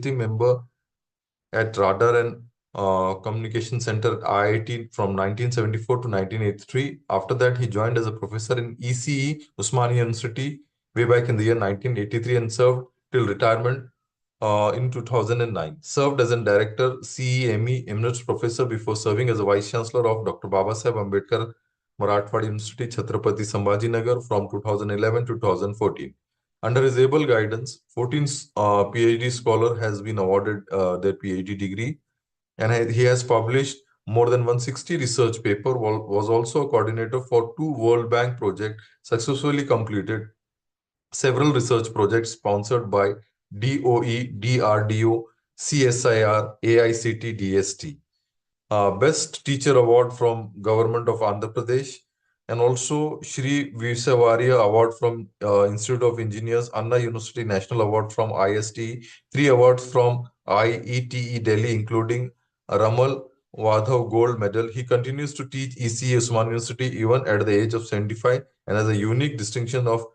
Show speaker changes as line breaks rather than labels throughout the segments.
faculty member at Radar and Communication Center IIT from 1974 to 1983. After that, he joined as a professor in ECE, Usmania University, way back in the year 1983 and served till retirement in 2009. Served as a director, CEME, Emeritus Professor before serving as a Vice Chancellor of Dr. Babasaheb Ambedkar Marathwada University, Chhatrapati Sambhajinagar from 2011 to 2014. Under his able guidance, 14 PhD scholar has been awarded their PhD degree, and he has published more than 160 research paper. Was also a coordinator for 2 World Bank projects, successfully completed several research projects sponsored by DOE, DRDO, CSIR, AICT, DST. Best Teacher Award from Government of Andhra Pradesh, and also Shri Visavariya Award from Institute of Engineers, Anna University National Award from IST, 3 awards from IETE Delhi, including Ramal Wadhav Gold Medal. He continues to teach ECE Usman University even at the age of 75 and has a unique distinction of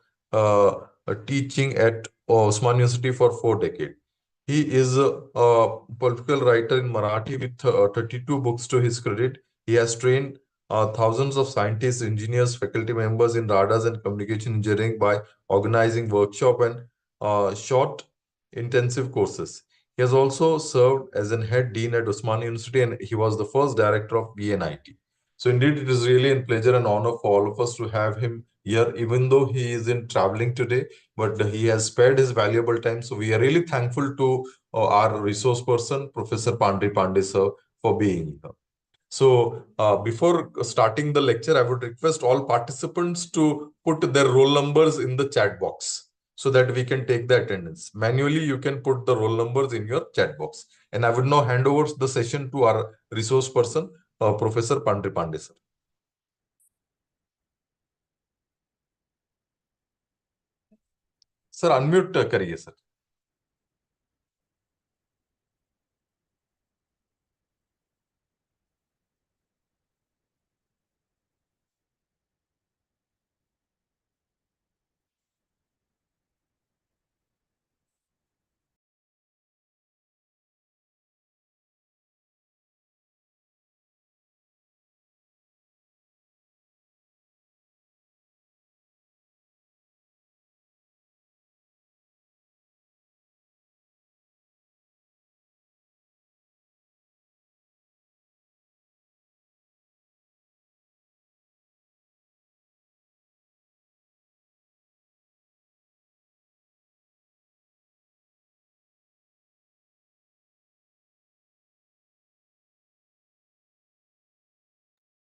teaching at Usman University for 4 decades. He is a political writer in Marathi with 32 books to his credit. He has trained thousands of scientists, engineers, faculty members in radars and communication engineering by organizing workshop and short intensive courses. He has also served as an head dean at Osmania University, and he was the first director of BNIT. So indeed, it is really a pleasure and honor for all of us to have him here, even though he is in traveling today, but he has spared his valuable time. So we are really thankful to our resource person, Professor Pandharipande sir, for being here. So before starting the lecture, I would request all participants to put their roll numbers in the chat box so that we can take the attendance. Manually, you can put the roll numbers in your chat box. And I would now hand over the session to our resource person, Professor Pandharipande sir. Sir, unmute करिए sir.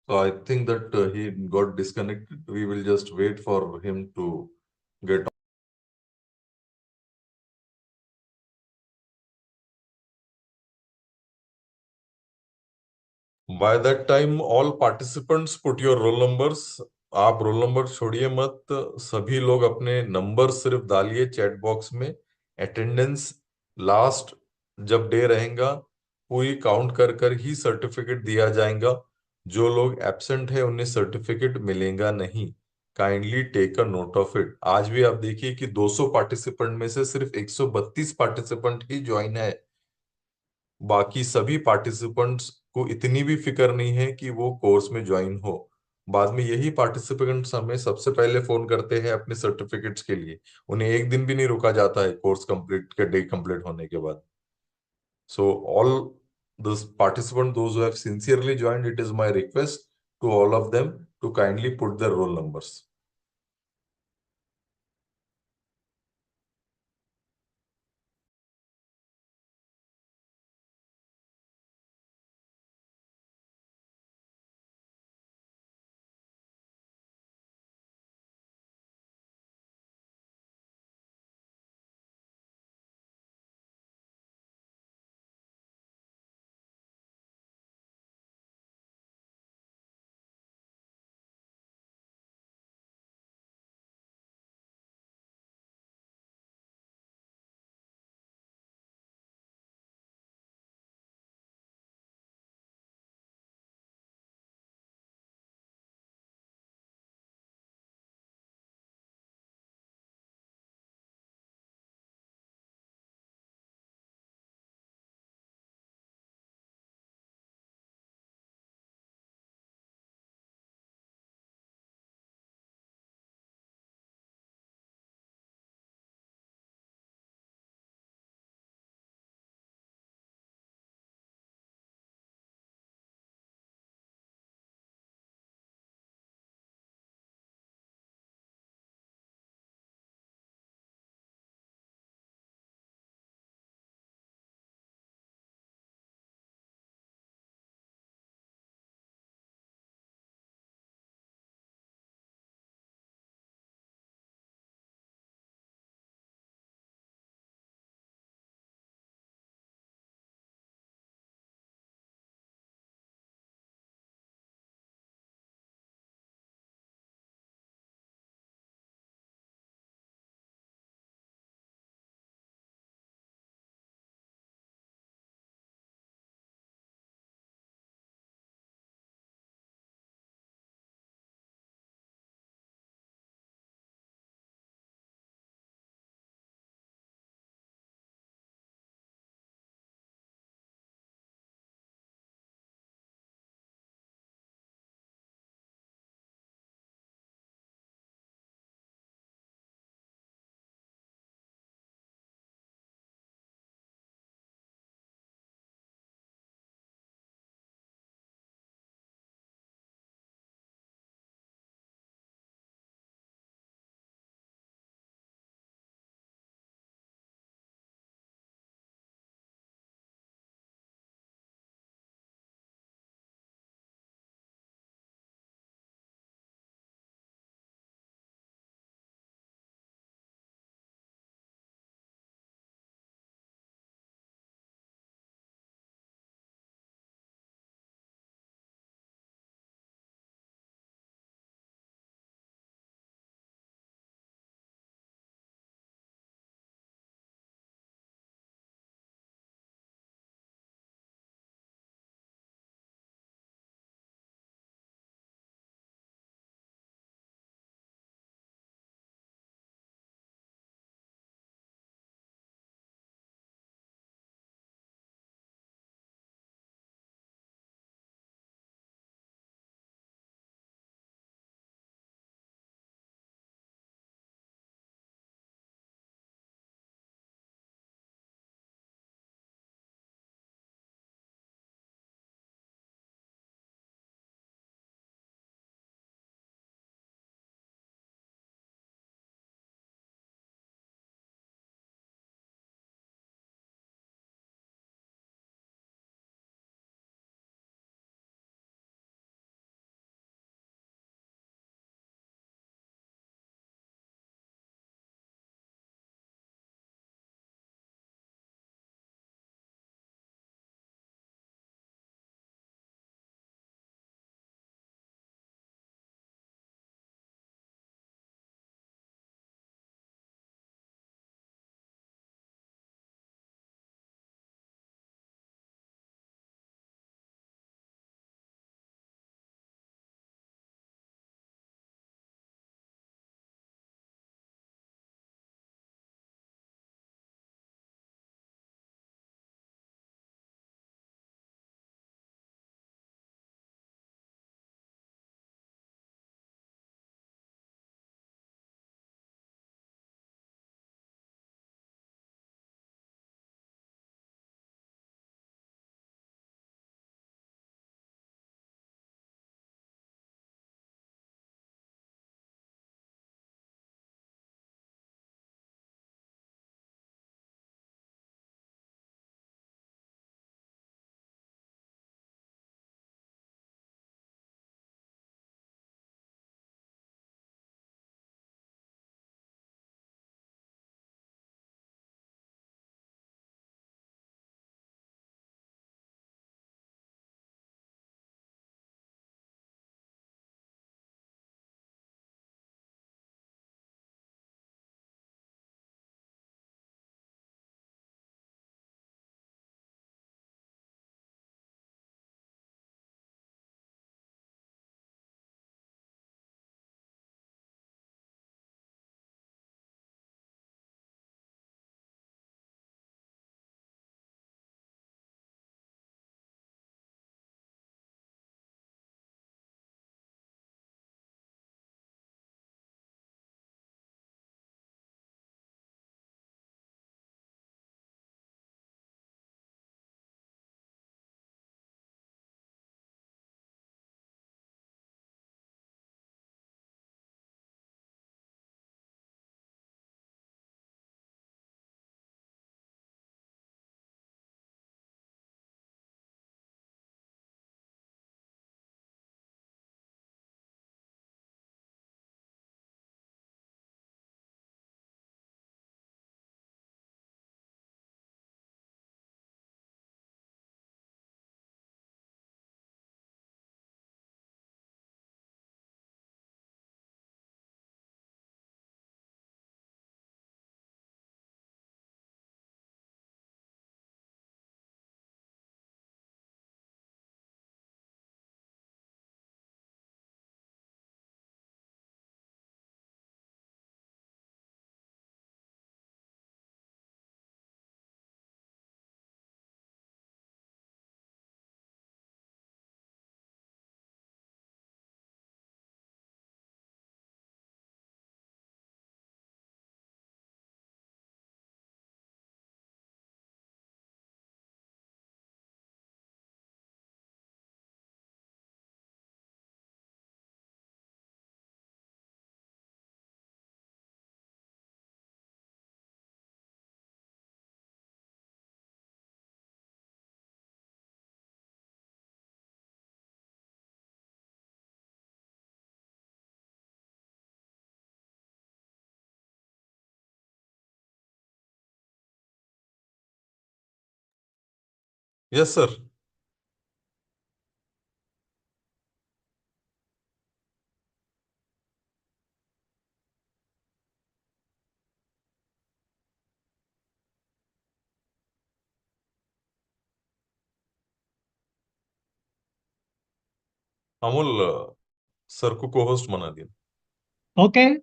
So I think that he got disconnected. We will just wait for him to get. By that time, all participants put your roll numbers. आप roll number छोड़िए मत, सभी लोग अपने number सिर्फ डालिए chat box में. अटेंडेंस लास्ट जब डे रहेगा पूरी काउंट कर कर ही सर्टिफिकेट दिया जाएगा. जो लोग एब्सेंट है उन्हें सर्टिफिकेट मिलेगा नहीं. Kindly take a note of it. आज भी आप देखिए कि 200 पार्टिसिपेंट में से सिर्फ 132 पार्टिसिपेंट ही ज्वाइन है. बाकी सभी पार्टिसिपेंट्स को इतनी भी फिक्र नहीं है कि वो कोर्स में ज्वाइन हो. बाद में यही पार्टिसिपेंट्स हमें सबसे पहले फोन करते हैं अपने सर्टिफिकेट्स के लिए. उन्हें एक दिन भी नहीं रुका जाता है कोर्स कंप्लीट के डे कंप्लीट होने के बाद. So all those participants, those who have sincerely joined, it is my request to all of them to kindly put their roll numbers. Yes, sir. Amol, sir को co-host बना दिया.
Okay.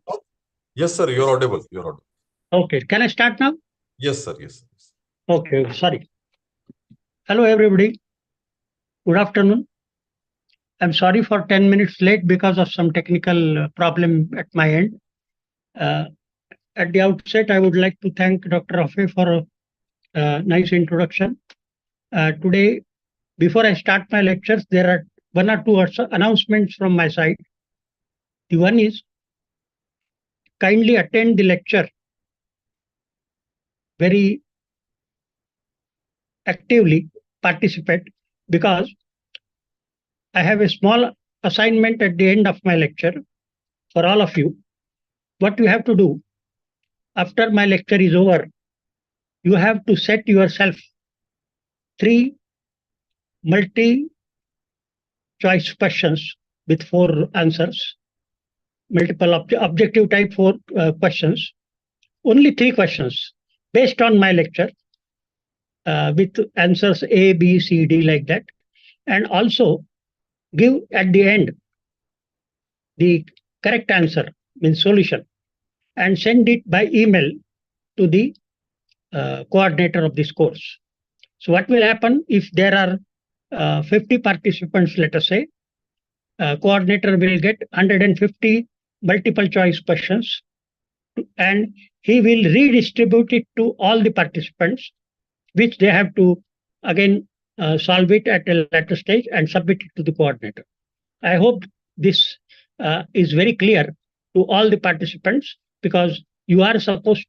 Yes, sir. You're audible. You're audible.
Okay. Can I start now?
Yes, sir. Yes. Yes.
Okay. Sorry. Hello, everybody. Good afternoon. I'm sorry for 10 minutes late because of some technical problem at my end. Uh, at the outset, I would like to thank Dr. Rafe for a nice introduction. Today, before I start my lectures, there are one or two announcements from my side. The one is kindly attend the lecture very actively, participate, because I have a small assignment at the end of my lecture for all of you. What you have to do after my lecture is over, you have to set yourself 3 multi choice questions with 4 answers, multiple objective type 4 questions, only 3 questions based on my lecture with answers A, B, C, D, like that. And also give at the end the correct answer, means solution, and send it by email to the coordinator of this course. So what will happen if there are 50 participants, let us say, coordinator will get 150 multiple choice questions and he will redistribute it to all the participants, which they have to again solve it at a later stage and submit it to the coordinator. I hope this is very clear to all the participants, because you are supposed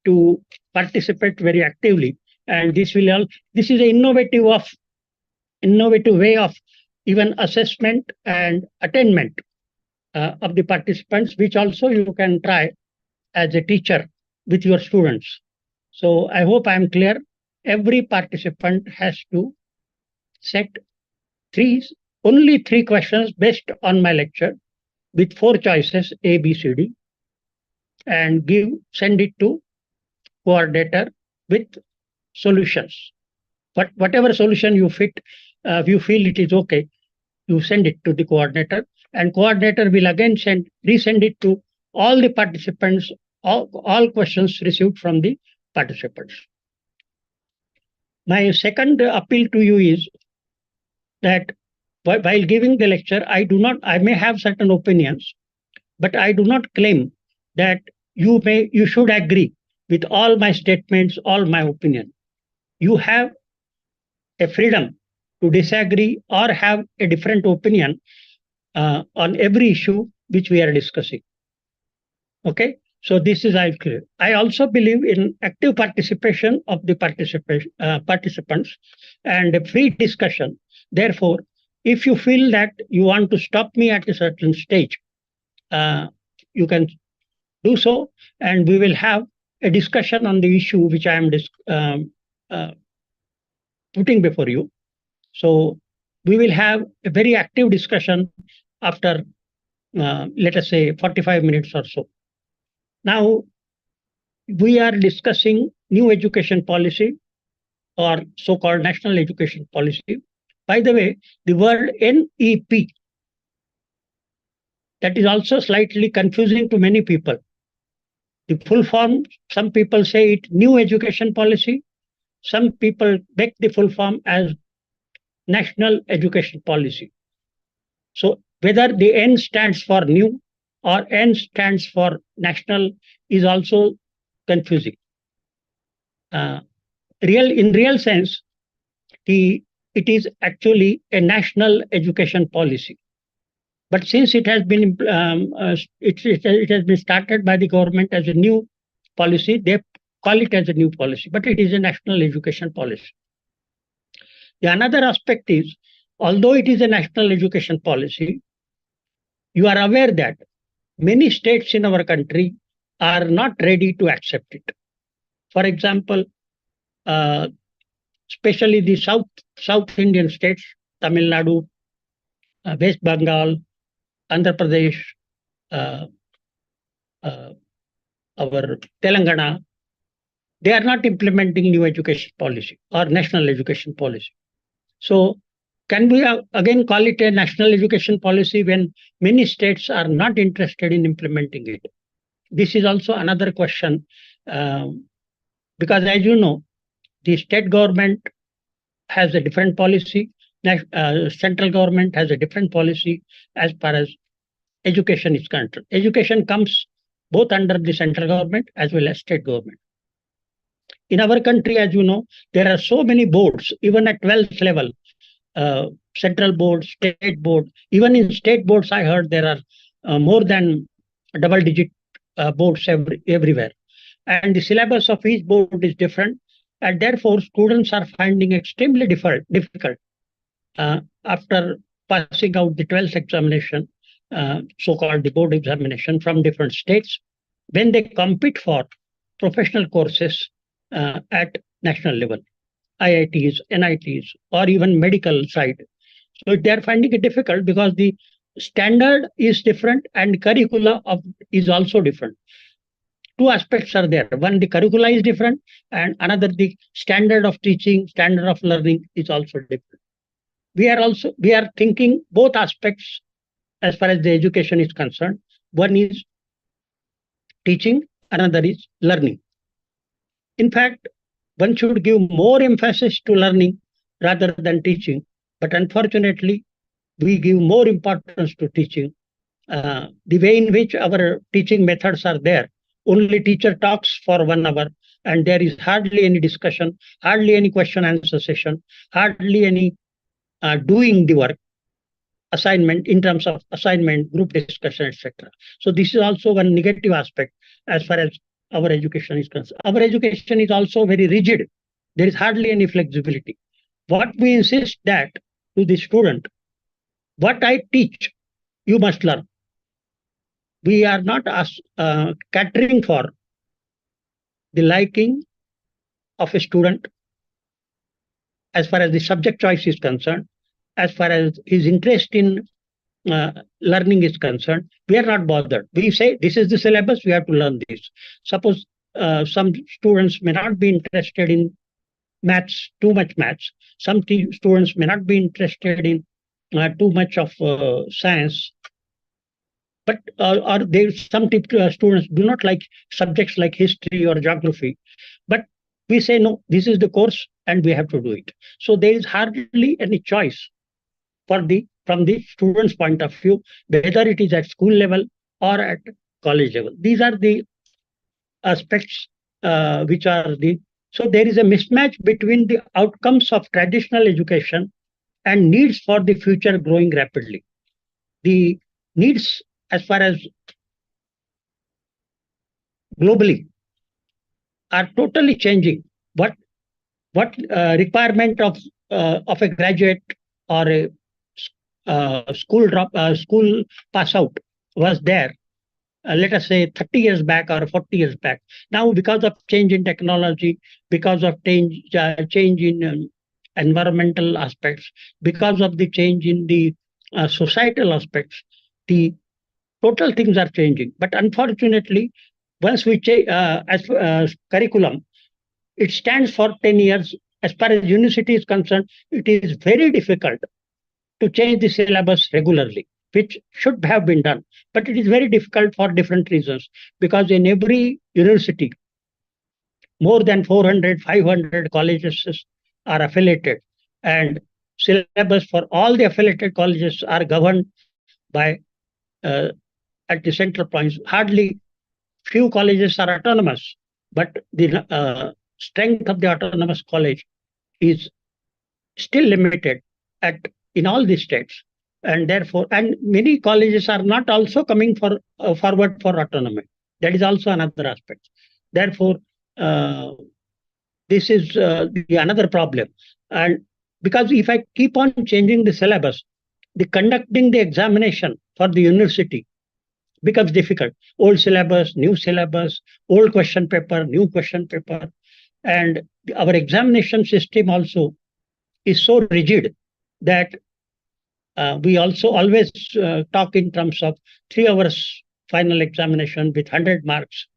to participate very actively, and this is an innovative way of even assessment and attainment of the participants, which also you can try as a teacher with your students. So I hope I am clear. Every participant has to set three only 3 questions based on my lecture with 4 choices A, B, C, D, and send it to coordinator with solutions. But whatever solution you fit, if you feel it is okay, you send it to the coordinator, and coordinator will again resend it to all the participants, all questions received from the participants. My second appeal to you is that while giving the lecture, I may have certain opinions, but I do not claim that you should agree with all my statements, all my opinion. You have a freedom to disagree or have a different opinion on every issue which we are discussing. Okay, so this is clear. I also believe in active participation of the participants and a free discussion. Therefore, if you feel that you want to stop me at a certain stage, you can do so, and we will have a discussion on the issue which I am putting before you. So we will have a very active discussion after, let us say, 45 minutes or so. Now, we are discussing new education policy, or so-called national education policy. By the way, the word NEP, that is also slightly confusing to many people. The full form, some people say it new education policy, some people make the full form as national education policy. So whether the N stands for new or N stands for national is also confusing. In real sense, it is actually a national education policy. But since it has been it has been started by the government as a new policy, they call it as a new policy, but it is a national education policy. The another aspect is, although it is a national education policy, you are aware that many states in our country are not ready to accept it. For example, especially the South Indian states, Tamil Nadu, West Bengal, Andhra Pradesh, uh, uh, our Telangana, they are not implementing new education policy or national education policy. So can we again call it a national education policy when many states are not interested in implementing it? This is also another question, because as you know, the state government has a different policy, central government has a different policy as far as education is concerned. Education comes both under the central government as well as state government. In our country, as you know, there are so many boards, even at 12th level, central board, state board. Even in state boards, I heard there are more than double-digit boards everywhere. And the syllabus of each board is different. And therefore, students are finding extremely difficult after passing out the 12th examination, so-called the board examination from different states, when they compete for professional courses at national level, IITs, NITs, or even medical side. So they are finding it difficult because the standard is different and curricula is also different. Two aspects are there. One, the curricula is different, and another, the standard of teaching, standard of learning is also different. We are thinking both aspects as far as the education is concerned. One is teaching, another is learning. In fact, one should give more emphasis to learning rather than teaching. But unfortunately, we give more importance to teaching. The way in which our teaching methods are there, only teacher talks for 1 hour, and there is hardly any discussion, hardly any question answer session, hardly any doing the work, assignment in terms of assignment, group discussion, etc. So this is also one negative aspect as far as our education is concerned. Our education is also very rigid. There is hardly any flexibility. What we insist that to the student, what I teach, you must learn. We are not catering for the liking of a student as far as the subject choice is concerned, as far as his interest in learning is concerned. We are not bothered. We say this is the syllabus, we have to learn this. Suppose some students may not be interested in maths, too much maths. Some students may not be interested in too much of science. But some students do not like subjects like history or geography. But we say, no, this is the course and we have to do it. So there is hardly any choice from the student's point of view, whether it is at school level or at college level. These are the aspects which are the. So there is a mismatch between the outcomes of traditional education and needs for the future growing rapidly. The needs as far as globally are totally changing. What requirement of a graduate or a school pass out was there, let us say 30 years back or 40 years back. Now, because of change in technology, because of change in environmental aspects, because of the change in the societal aspects, the total things are changing. But unfortunately, once we change as curriculum, it stands for 10 years. As far as university is concerned, it is very difficult to change the syllabus regularly, which should have been done. But it is very difficult for different reasons, because in every university, more than 400, 500 colleges are affiliated, and syllabus for all the affiliated colleges are governed by at the central points. Hardly few colleges are autonomous, but the strength of the autonomous college is still limited in all the states, and therefore, and many colleges are not also coming forward for autonomy. That is also another aspect. Therefore, this is the another problem. And because if I keep on changing the syllabus, the conducting the examination for the university becomes difficult. Old syllabus, old question paper, new question paper. And our examination system also is so rigid that we also always talk in terms of 3 hours final examination with 100 marks.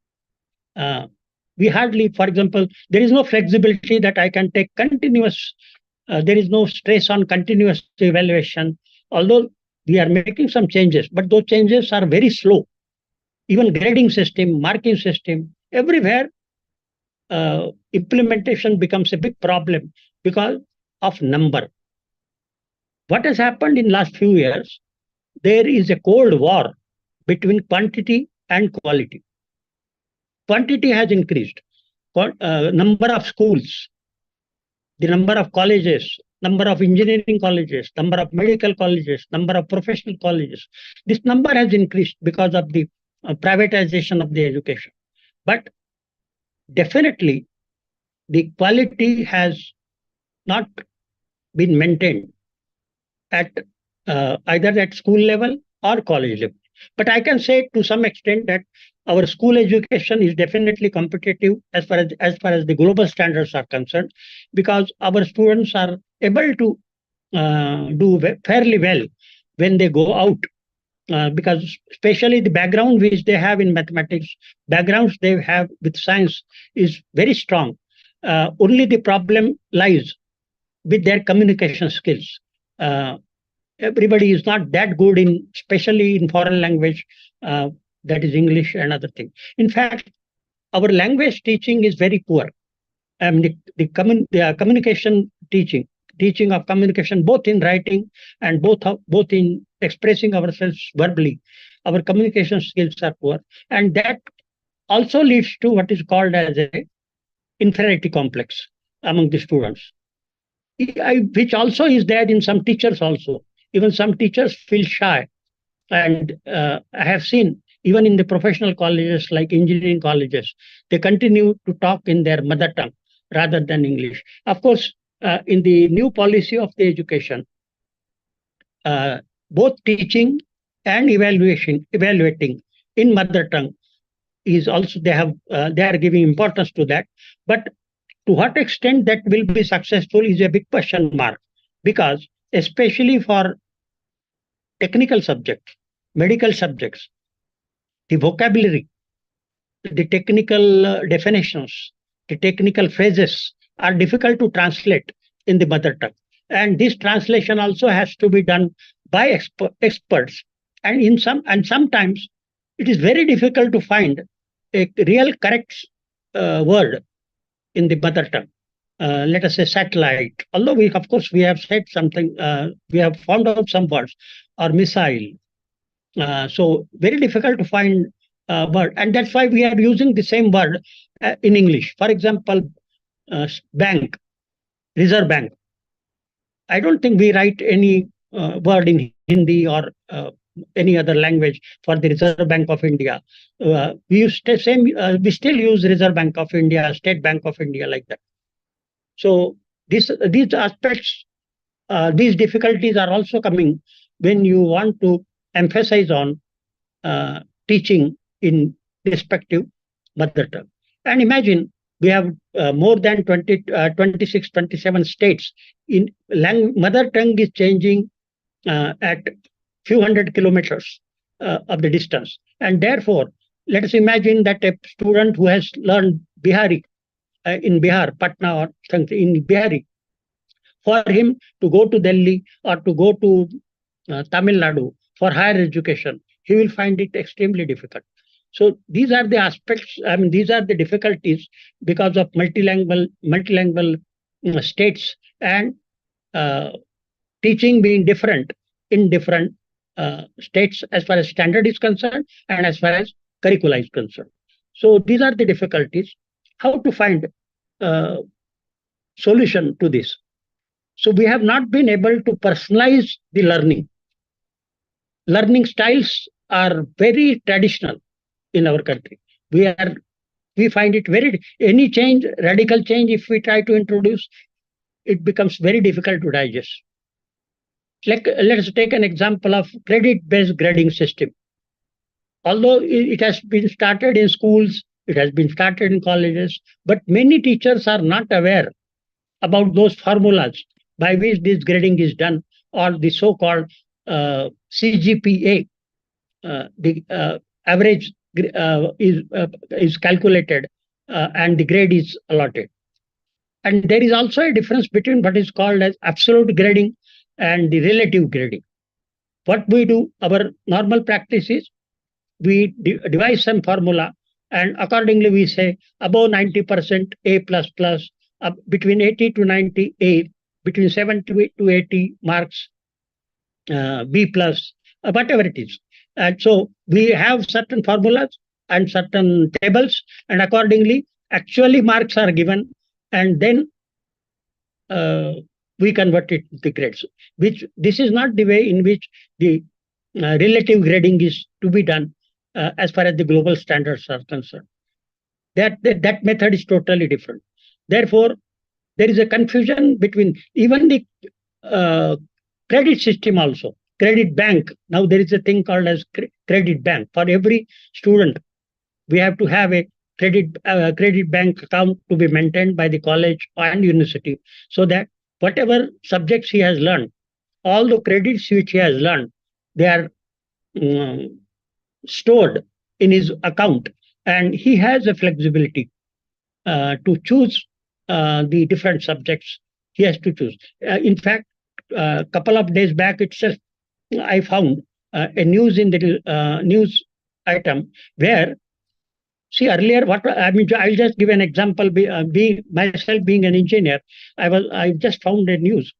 Uh, we hardly, for example, there is no flexibility that I can take continuous, there is no stress on continuous evaluation, although we are making some changes, but those changes are very slow. Even grading system, marking system, everywhere implementation becomes a big problem because of number. What has happened in last few years, there is a cold war between quantity and quality. Quantity has increased. Number of schools, the number of colleges, number of engineering colleges, number of medical colleges, number of professional colleges. This number has increased because of the privatization of the education. But definitely, the quality has not been maintained at either at school level or college level. But I can say to some extent that our school education is definitely competitive as far as the global standards are concerned, because our students are able to do fairly well when they go out. Because especially the background which they have in mathematics, backgrounds they have with science is very strong. Only the problem lies with their communication skills. Uh, Everybody is not that good in, especially in foreign language, uh, that is English and other things. In fact, our language teaching is very poor. The communication teaching of communication, both in writing and both in expressing ourselves verbally, our communication skills are poor, and that also leads to what is called as a inferiority complex among the students, which also is there in some teachers also. Even some teachers feel shy, and I have seen even in the professional colleges like engineering colleges, they continue to talk in their mother tongue rather than English. Of course, in the new policy of the education, uh, both teaching and evaluating in mother tongue is also, they are giving importance to that. But to what extent that will be successful is a big question mark, because especially for technical subjects, medical subjects, the vocabulary, the technical definitions, the technical phrases are difficult to translate in the mother tongue. And this translation also has to be done by experts. And sometimes it is very difficult to find a real correct word in the mother tongue. Let us say satellite. Although we, of course, we have said something, we have found out some words, or missile. So very difficult to find word, and that's why we are using the same word in English. For example, bank, Reserve Bank. I don't think we write any word in Hindi or any other language for the Reserve Bank of India. We still use Reserve Bank of India, State Bank of India, like that. So these aspects, these difficulties are also coming when you want to emphasize on teaching in respective mother tongue. And imagine we have more than 26, 27 states. In mother tongue is changing at few hundred kilometers of the distance. And therefore, let us imagine that a student who has learned Bihari in Bihar, Patna or something in Bihari, for him to go to Delhi or to go to Tamil Nadu for higher education, he will find it extremely difficult. So these are the aspects. I mean, these are the difficulties because of multilingual states, and uh, teaching being different in different states as far as standard is concerned and as far as curricula is concerned. So these are the difficulties. How to find uh, solution to this? So we have not been able to personalize the learning. Learning styles are very traditional in our country. We find it very, any change, radical change, if we try to introduce, it becomes very difficult to digest. Like, let us take an example of credit-based grading system. Although it has been started in schools It has been started in colleges, but many teachers are not aware about those formulas by which this grading is done, or the so-called CGPA, the average is calculated, and the grade is allotted. And there is also a difference between what is called as absolute grading and the relative grading. What we do, our normal practice is we devise some formula, and accordingly we say above 90% A plus plus, between 80 to 90 A, between 70 to 80 marks B plus, whatever it is. And so we have certain formulas and certain tables, and accordingly, actually marks are given, and then we convert it to grades. Which this is not the way in which the relative grading is to be done as far as the global standards are concerned. That method is totally different. Therefore, there is a confusion between even the credit system also. Credit bank. Now there is a thing called as credit bank. For every student, we have to have a credit bank account to be maintained by the college and university, so that whatever subjects he has learned, all the credits which he has learned, they are stored in his account, and he has a flexibility to choose the different subjects he has to choose. In fact, a couple of days back itself, I found a news in the news item where, see, earlier, what I mean, I'll just give an example. Myself being an engineer, I just found a news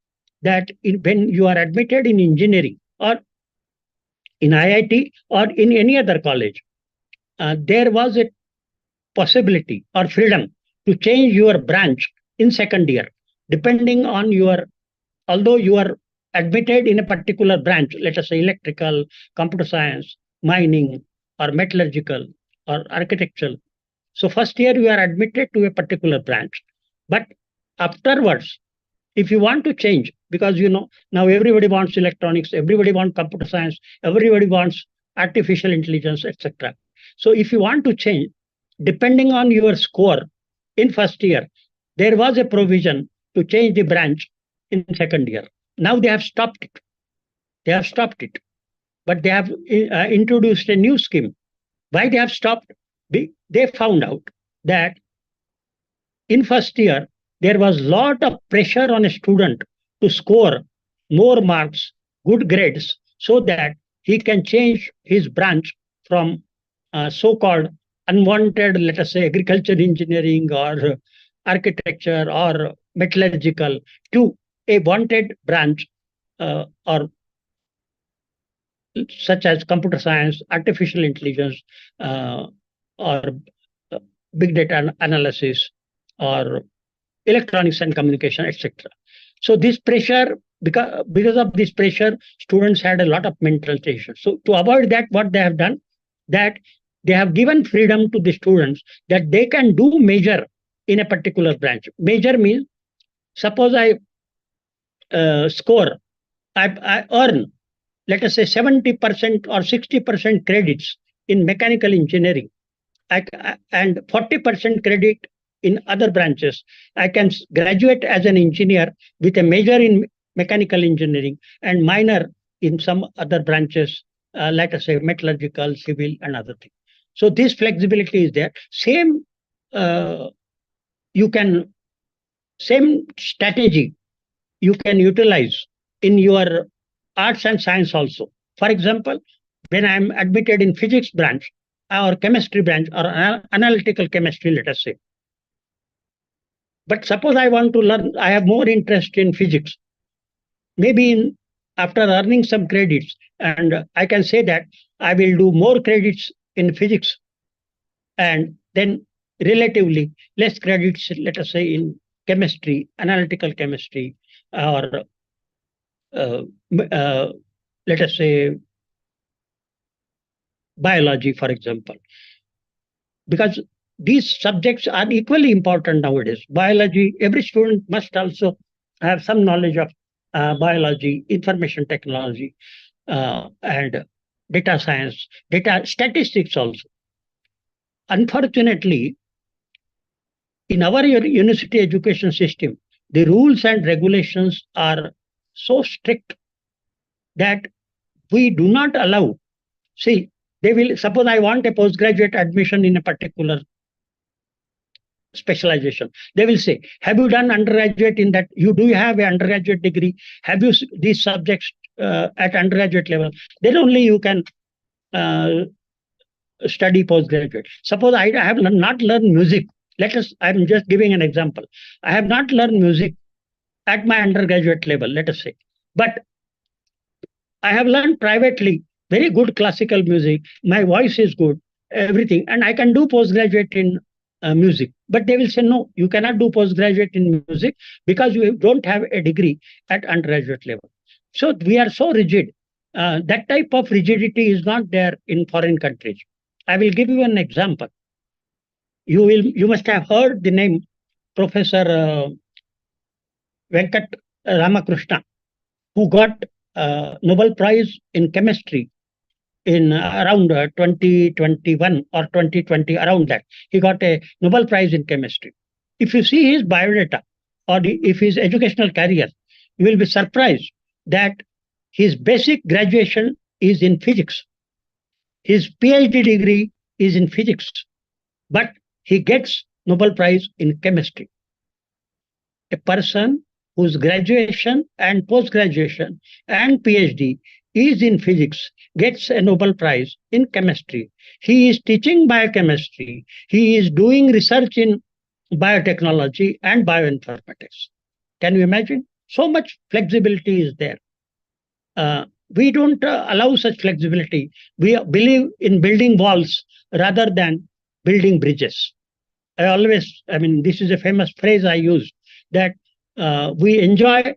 that when you are admitted in engineering or in IIT or in any other college, there was a possibility or freedom to change your branch in second year, depending on although you are admitted in a particular branch, let us say electrical, computer science, mining, or metallurgical, or architectural. So first year you are admitted to a particular branch, but afterwards, if you want to change, because now everybody wants electronics, everybody wants computer science, everybody wants artificial intelligence, etc. So if you want to change, depending on your score in first year, there was a provision to change the branch in second year. Now they have stopped it. But they have introduced a new scheme. Why they have stopped? They found out that in first year, there was lot of pressure on a student to score more marks, good grades, so that he can change his branch from so-called unwanted, let us say, agriculture engineering or architecture or metallurgical to a wanted branch, or such as computer science, artificial intelligence, or big data analysis, or electronics and communication, etc. So this pressure, because of this pressure, students had a lot of mental tension. So to avoid that, what they have done, that they have given freedom to the students that they can do major in a particular branch. Major means, suppose I I earn, let us say 70% or 60% credits in mechanical engineering, and 40% credit in other branches. I can graduate as an engineer with a major in mechanical engineering and minor in some other branches, let us say metallurgical, civil, and other things. So this flexibility is there. Same strategy you can utilize in your arts and science also. For example, when I'm admitted in physics branch or chemistry branch or analytical chemistry, let us say. But suppose I want to learn, I have more interest in physics. Maybe after earning some credits, and I can say that I will do more credits in physics and then relatively less credits, let us say, in chemistry, analytical chemistry, or let us say biology, for example. Because these subjects are equally important nowadays. Biology, every student must also have some knowledge of biology, information technology, and data science, data statistics also. unfortunately, in our university education system, the rules and regulations are so strict that we do not allow. See, they will suppose I want a postgraduate admission in a particular specialization. They will say, have you done undergraduate in that? You have an undergraduate degree? Have you these subjects at undergraduate level? Then only you can uh, study postgraduate. Suppose I have not learned music. I'm just giving an example. I have not learned music at my undergraduate level, let us say. But I have learned privately very good classical music. My voice is good, everything, and I can do postgraduate in music. But they will say, no, you cannot do postgraduate in music because you don't have a degree at undergraduate level. So we are so rigid. That type of rigidity is not there in foreign countries. I will give you an example. You must have heard the name Professor Venkat Ramakrishna, who got Nobel Prize in chemistry in around 2021 or 2020, around that. He got a Nobel Prize in chemistry. If you see his biodata or if his educational career, you will be surprised that his basic graduation is in physics. His PhD degree is in physics, but he gets Nobel Prize in chemistry. A person whose graduation and post graduation and PhD is in physics gets a Nobel Prize in chemistry. He is teaching biochemistry. He is doing research in biotechnology and bioinformatics. Can you imagine? So much flexibility is there. We don't allow such flexibility. We believe in building walls rather than building bridges. This is a famous phrase I use, that we enjoy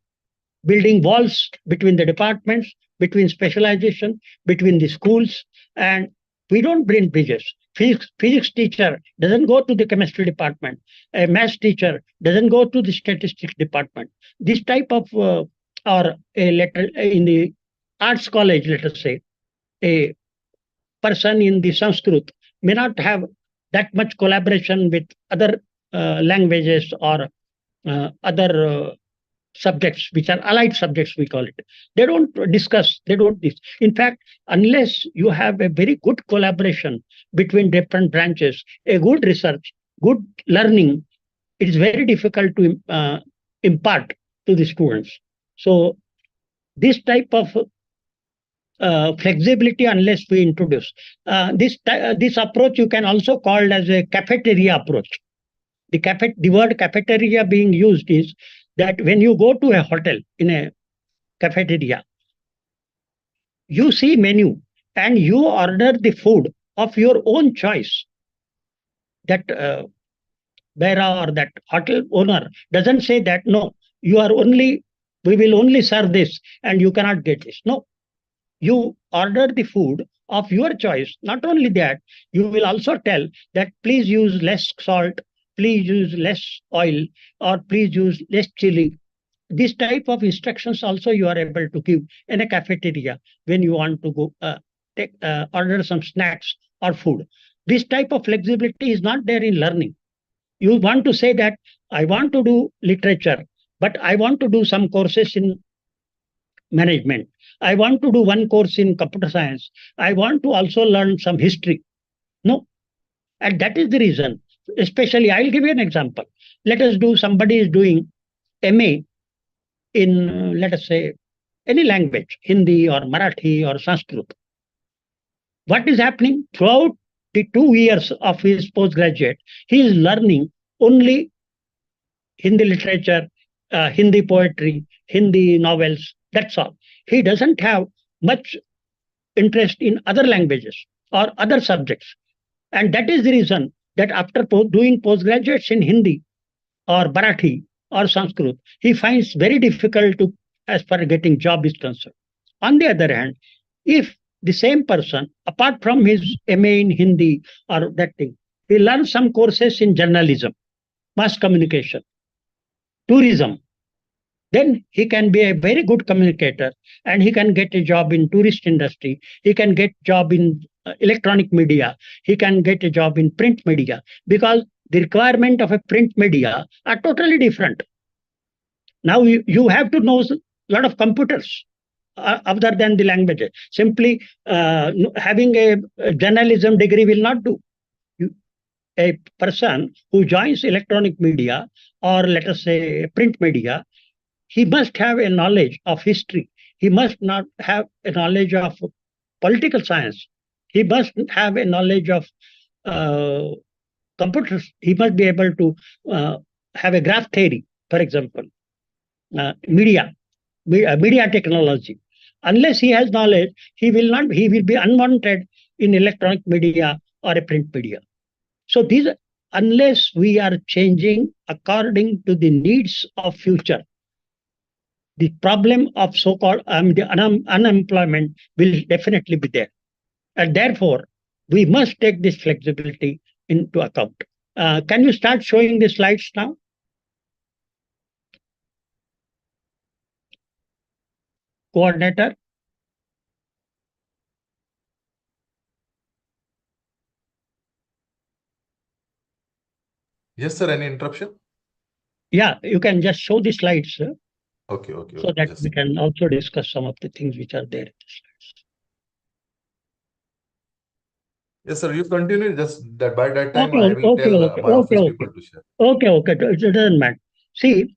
building walls between the departments, between specialization, between the schools, and we don't build bridges. Physics teacher doesn't go to the chemistry department. A math teacher doesn't go to the statistics department. This type of, or a letter in the arts college, let us say, a person in the Sanskrit may not have that much collaboration with other languages or other subjects, which are allied subjects, we call it. They don't discuss, they don't this. In fact, unless you have a very good collaboration between different branches, a good research, good learning, it is very difficult to impart to the students. So this type of flexibility, unless we introduce this approach, you can also call as a cafeteria approach. The word cafeteria being used is that when you go to a hotel in a cafeteria, you see menu and you order the food of your own choice. That Bera or that hotel owner doesn't say that, no, we will only serve this and you cannot get this. No, you order the food of your choice. Not only that, you will also tell that please use less salt, please use less oil, or please use less chili. This type of instructions also you are able to give in a cafeteria when you want to go order some snacks or food. This type of flexibility is not there in learning. You want to say that I want to do literature, but I want to do some courses in management. I want to do one course in computer science. I want to also learn some history. No. And that is the reason. Especially, I'll give you an example. Let us do, somebody is doing MA in, let us say, any language, Hindi or Marathi or Sanskrit. What is happening? Throughout the 2 years of his postgraduate, he is learning only Hindi literature, Hindi poetry, Hindi novels. That's all. He doesn't have much interest in other languages or other subjects. And that is the reason that after doing postgraduates in Hindi or Marathi or Sanskrit, he finds very difficult to, as far as getting job is concerned. On the other hand, if the same person, apart from his MA in Hindi or that thing, he learns some courses in journalism, mass communication, tourism, then he can be a very good communicator and he can get a job in tourist industry. He can get job in electronic media, he can get a job in print media, because the requirement of a print media are totally different. Now you have to know a lot of computers other than the languages. Simply having a journalism degree will not do. A person who joins electronic media, or let us say print media, he must have a knowledge of history. He must not have a knowledge of political science. He must have a knowledge of uh, computers. He must be able to have a graph theory, for example, media technology. Unless he has knowledge, he will not. He will be unwanted in electronic media or a print media. So these, unless we are changing according to the needs of future, the problem of so-called unemployment will definitely be there. And therefore, we must take this flexibility into account. Can you start showing the slides now? Coordinator?
Yes, sir. Any interruption?
Yeah, you can just show the slides,
Okay, okay,
so
okay.
that
Just
we can also discuss some of the things which are there in the slides.
yes, sir. You continue. Just that by that time,
Okay,
I will
okay,
tell
okay,
my
okay,
office
okay.
people to share.
Okay, okay. It doesn't matter. See,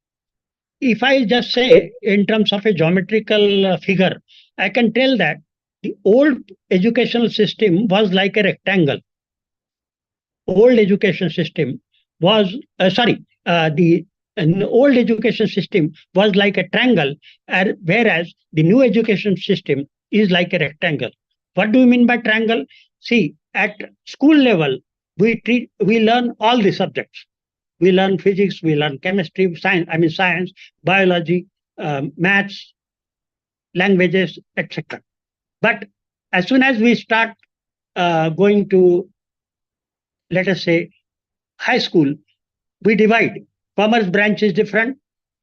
if I just say in terms of a geometrical figure, I can tell that the old educational system was like a rectangle. Old education system was the old education system was like a triangle, whereas the new education system is like a rectangle. What do you mean by triangle? See, at school level, we learn all the subjects. We learn physics, we learn chemistry, science, biology, maths, languages, etc. But as soon as we start going to, let us say, high school, we divide. Commerce branch is different,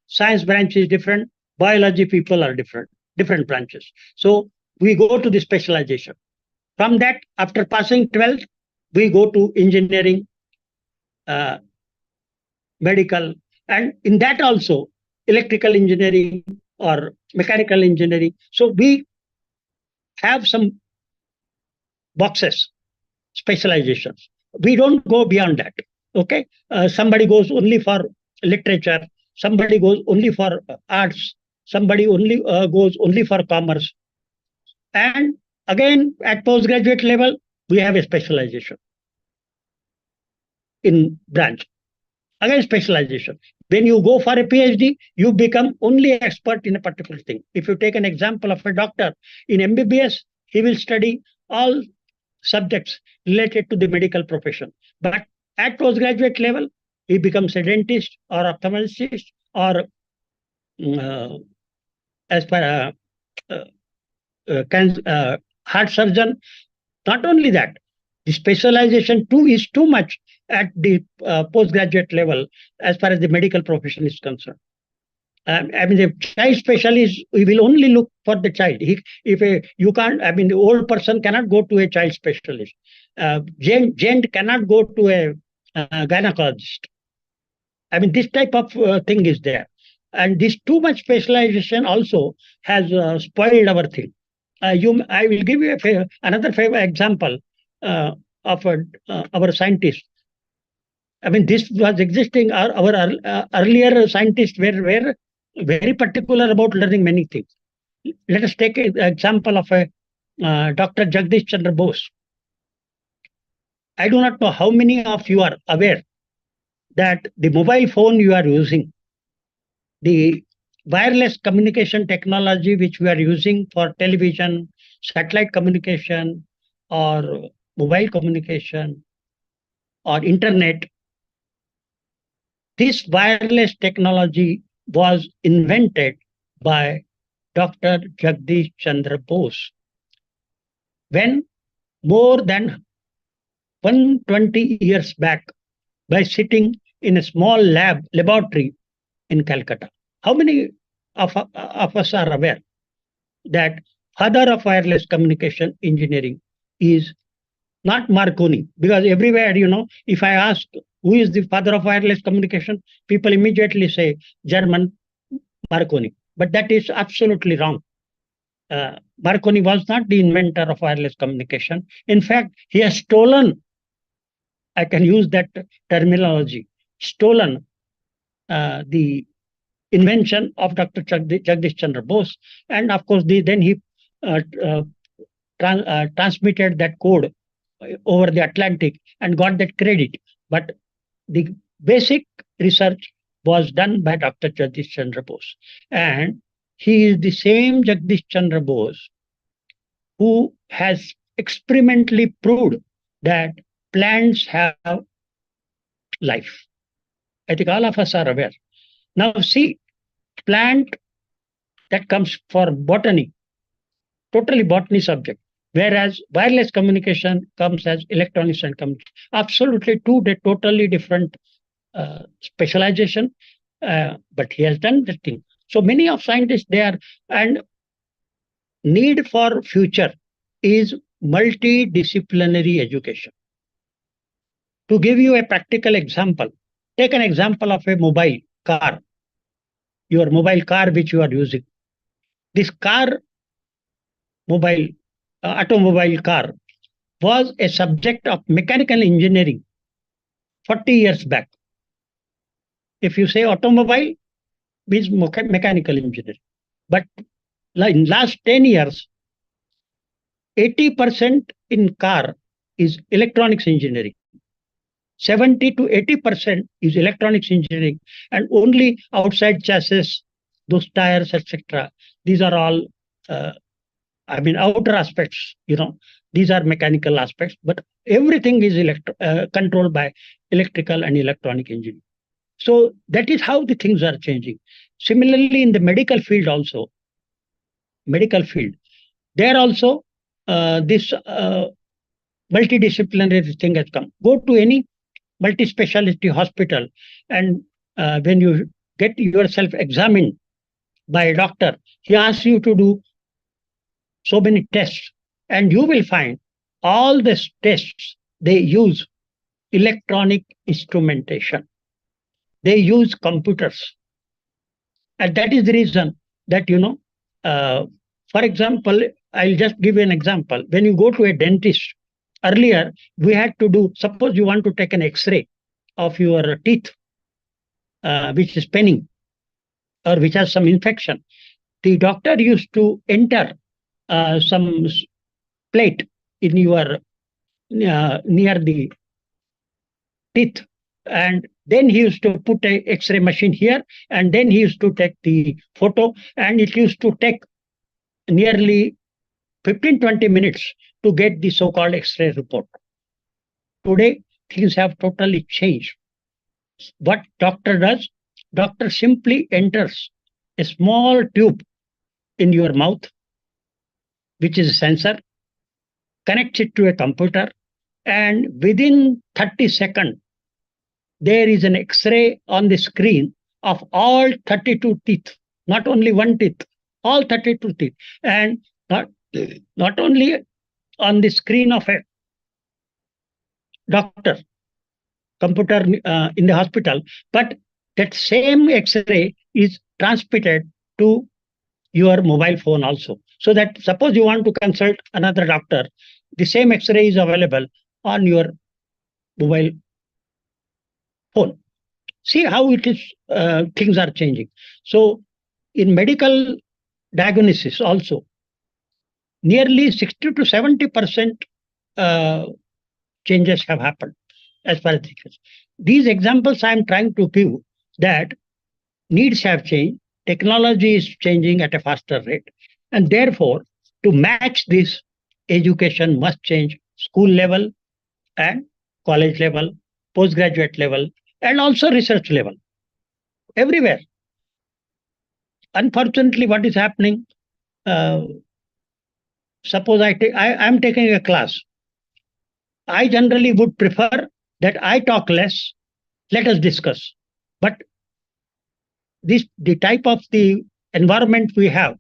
science branch is different, biology people are different branches. So we go to the specialization. From that, after passing 12th, we go to engineering, uh, medical, and in that also electrical engineering or mechanical engineering. So we have some boxes, specializations. We don't go beyond that. Okay, somebody goes only for literature, somebody goes only for arts, somebody only goes only for commerce, and again at postgraduate level we have a specialization in branch. Again, specialization. When you go for a PhD, you become only expert in a particular thing. If you take an example of a doctor in MBBS, he will study all subjects related to the medical profession. But at postgraduate level, he becomes a dentist or ophthalmologist or uh, as per uh, heart surgeon. Not only that, the specialization too is too much at the postgraduate level as far as the medical profession is concerned. I mean, the child specialist, we will only look for the child. You can't, I mean, the old person cannot go to a child specialist. Gent cannot go to a gynecologist. I mean, this type of thing is there. And this too much specialization also has spoiled our thing. I will give you another example of our scientists. I mean, this was existing. Our earlier scientists were very particular about learning many things. Let us take an example of a Dr. Jagdish Chandra Bose. I do not know how many of you are aware that the mobile phone you are using, the wireless communication technology which we are using for television, satellite communication, or mobile communication, or internet, this wireless technology was invented by Dr. Jagdish Chandra Bose when more than 120 years back by sitting in a small laboratory in Calcutta. How many of us are aware that father of wireless communication engineering is not Marconi, because everywhere, if I ask who is the father of wireless communication, people immediately say German Marconi. But that is absolutely wrong. Marconi was not the inventor of wireless communication. In fact, he has stolen, I can use that terminology, stolen the invention of Dr. Jagdish Chandra Bose. And of course, then he uh, uh, transmitted that code over the Atlantic and got that credit. But the basic research was done by Dr. Jagdish Chandra Bose. And he is the same Jagdish Chandra Bose who has experimentally proved that plants have life. I think all of us are aware. Now, see, plant that comes for botany, totally botany subject, whereas wireless communication comes as electronics and communication. Absolutely two totally different specialization, but he has done the thing. So many of scientists there, and need for future is multidisciplinary education. To give you a practical example, take an example of a mobile car, your mobile car which you are using. This car, mobile, automobile car, was a subject of mechanical engineering 40 years back. If you say automobile, means mechanical engineering. But in last 10 years, 80% in car is electronics engineering. 70 to 80% is electronics engineering, and only outside chassis, those tires, etc. These are all, outer aspects. These are mechanical aspects, but everything is controlled by electrical and electronic engineering. So that is how the things are changing. Similarly, in the medical field also, there also this multidisciplinary thing has come. Go to any multi-specialty hospital, and when you get yourself examined by a doctor, he asks you to do so many tests, and you will find all these tests, they use electronic instrumentation. They use computers. And that is the reason that, for example, I'll just give you an example. When you go to a dentist, earlier we had to do, suppose you want to take an X-ray of your teeth, which is paining or which has some infection. The doctor used to enter some plate in your near the teeth, and then he used to put a X-ray machine here, and then he used to take the photo, and it used to take nearly 15-20 minutes to get the so-called X-ray report. Today, things have totally changed. What doctor does? Doctor simply enters a small tube in your mouth, which is a sensor, connects it to a computer, and within 30 seconds, there is an X-ray on the screen of all 32 teeth, not only one teeth, all 32 teeth. And not only on the screen of a doctor, computer in the hospital, but that same X-ray is transmitted to your mobile phone also. So that suppose you want to consult another doctor, the same X-ray is available on your mobile phone. See how it is, things are changing. So in medical diagnosis also, nearly 60 to 70% changes have happened as far as these examples I am trying to give, that needs have changed, technology is changing at a faster rate, and therefore to match this, education must change, school level and college level, postgraduate level, and also research level, everywhere. Unfortunately, what is happening, uh, suppose I am taking a class, I generally would prefer that I talk less, let us discuss. But the type of the environment we have,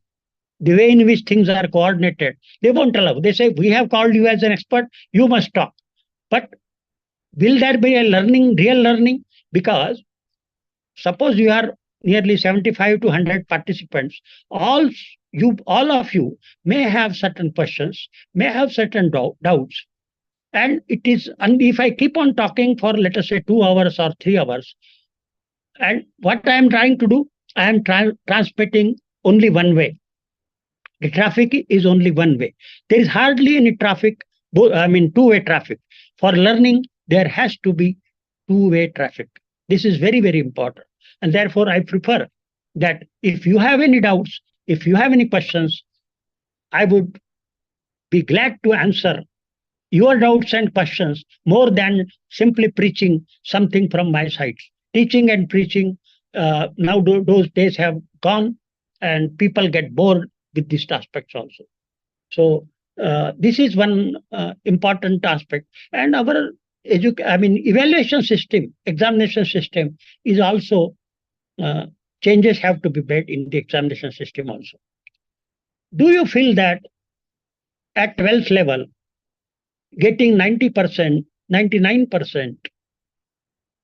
the way in which things are coordinated, they won't allow. They say, we have called you as an expert, you must talk. But will there be a learning, real learning? Because suppose you are nearly 75 to 100 participants, all of you may have certain questions, may have certain doubts. And if I keep on talking for, let us say, 2 hours or 3 hours, and what I am trying to do, I am transmitting only one way. The traffic is only one way. There is hardly any traffic, two-way traffic. For learning, there has to be two-way traffic. This is very, very important. And therefore, I prefer that if you have any doubts, if you have any questions, I would be glad to answer your doubts and questions more than simply preaching something from my side. Teaching and preaching, now those days have gone, and people get bored with these aspects also. So this is one important aspect. And our evaluation system, examination system is also, changes have to be made in the examination system also. Do you feel that at 12th level, getting 90%, 99%,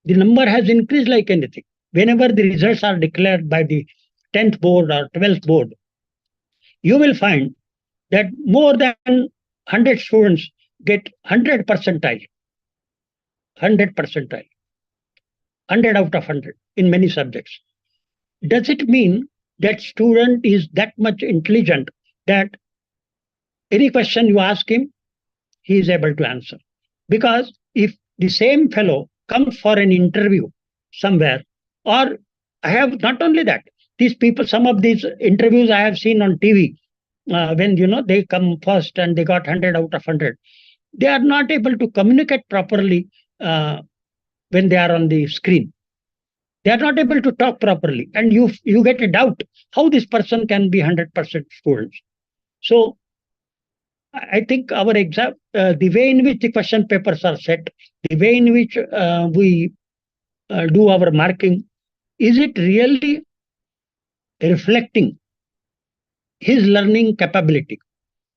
the number has increased like anything? Whenever the results are declared by the 10th board or 12th board, you will find that more than 100 students get 100 percentile, 100 percentile, 100 out of 100 in many subjects. Does it mean that student is that much intelligent that any question you ask him, he is able to answer? Because if the same fellow comes for an interview somewhere, or I have not only that, these people, some of these interviews I have seen on TV, when they come first and they got 100 out of 100, they are not able to communicate properly when they are on the screen. They are not able to talk properly, and you get a doubt how this person can be 100% students. So I think our exam, the way in which the question papers are set, the way in which we do our marking, is it really reflecting his learning capability?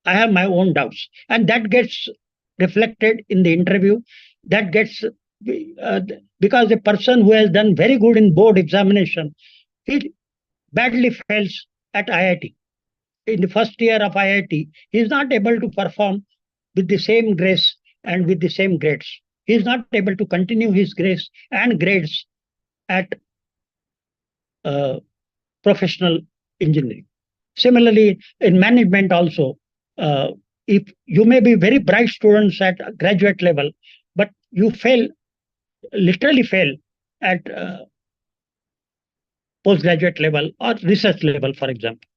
I have my own doubts, and that gets reflected in the interview. That gets because a person who has done very good in board examination, he badly fails at IIT. In the first year of IIT, he is not able to perform with the same grace and with the same grades. He is not able to continue his grace and grades at professional engineering. Similarly, in management also, if you may be very bright students at graduate level, but you literally fail at postgraduate level or research level, for example.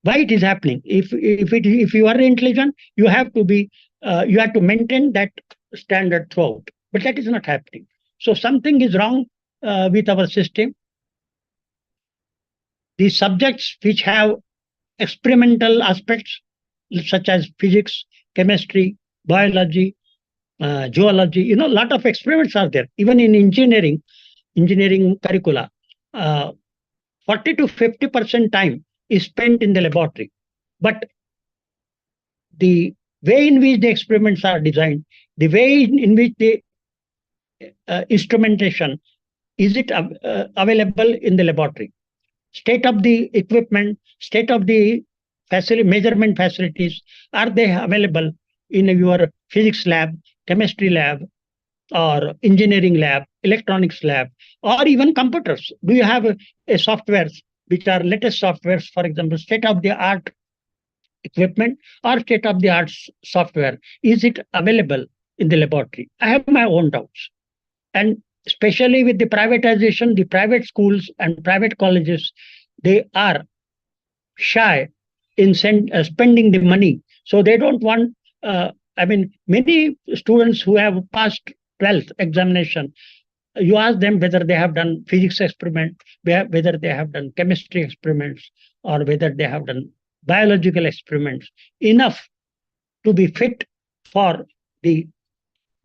Why it is happening? If you are intelligent, you have to maintain that standard throughout, but that is not happening. So something is wrong with our system. The subjects which have experimental aspects, such as physics, chemistry, biology, geology, a lot of experiments are there. Even in engineering curricula, 40 to 50% time is spent in the laboratory. But the way in which the experiments are designed, the way in which the instrumentation, is it available in the laboratory? State of the equipment, state of the measurement facilities, are they available in your physics lab, chemistry lab, or engineering lab, electronics lab, or even computers? Do you have a softwares which are latest softwares, for example, state-of-the-art equipment or state-of-the-art software? Is it available in the laboratory? I have my own doubts. And especially with the privatization, the private schools and private colleges, they are shy in spending the money. So they don't want, many students who have passed 12th examination, you ask them whether they have done physics experiment, whether they have done chemistry experiments, or whether they have done biological experiments, enough to be fit for the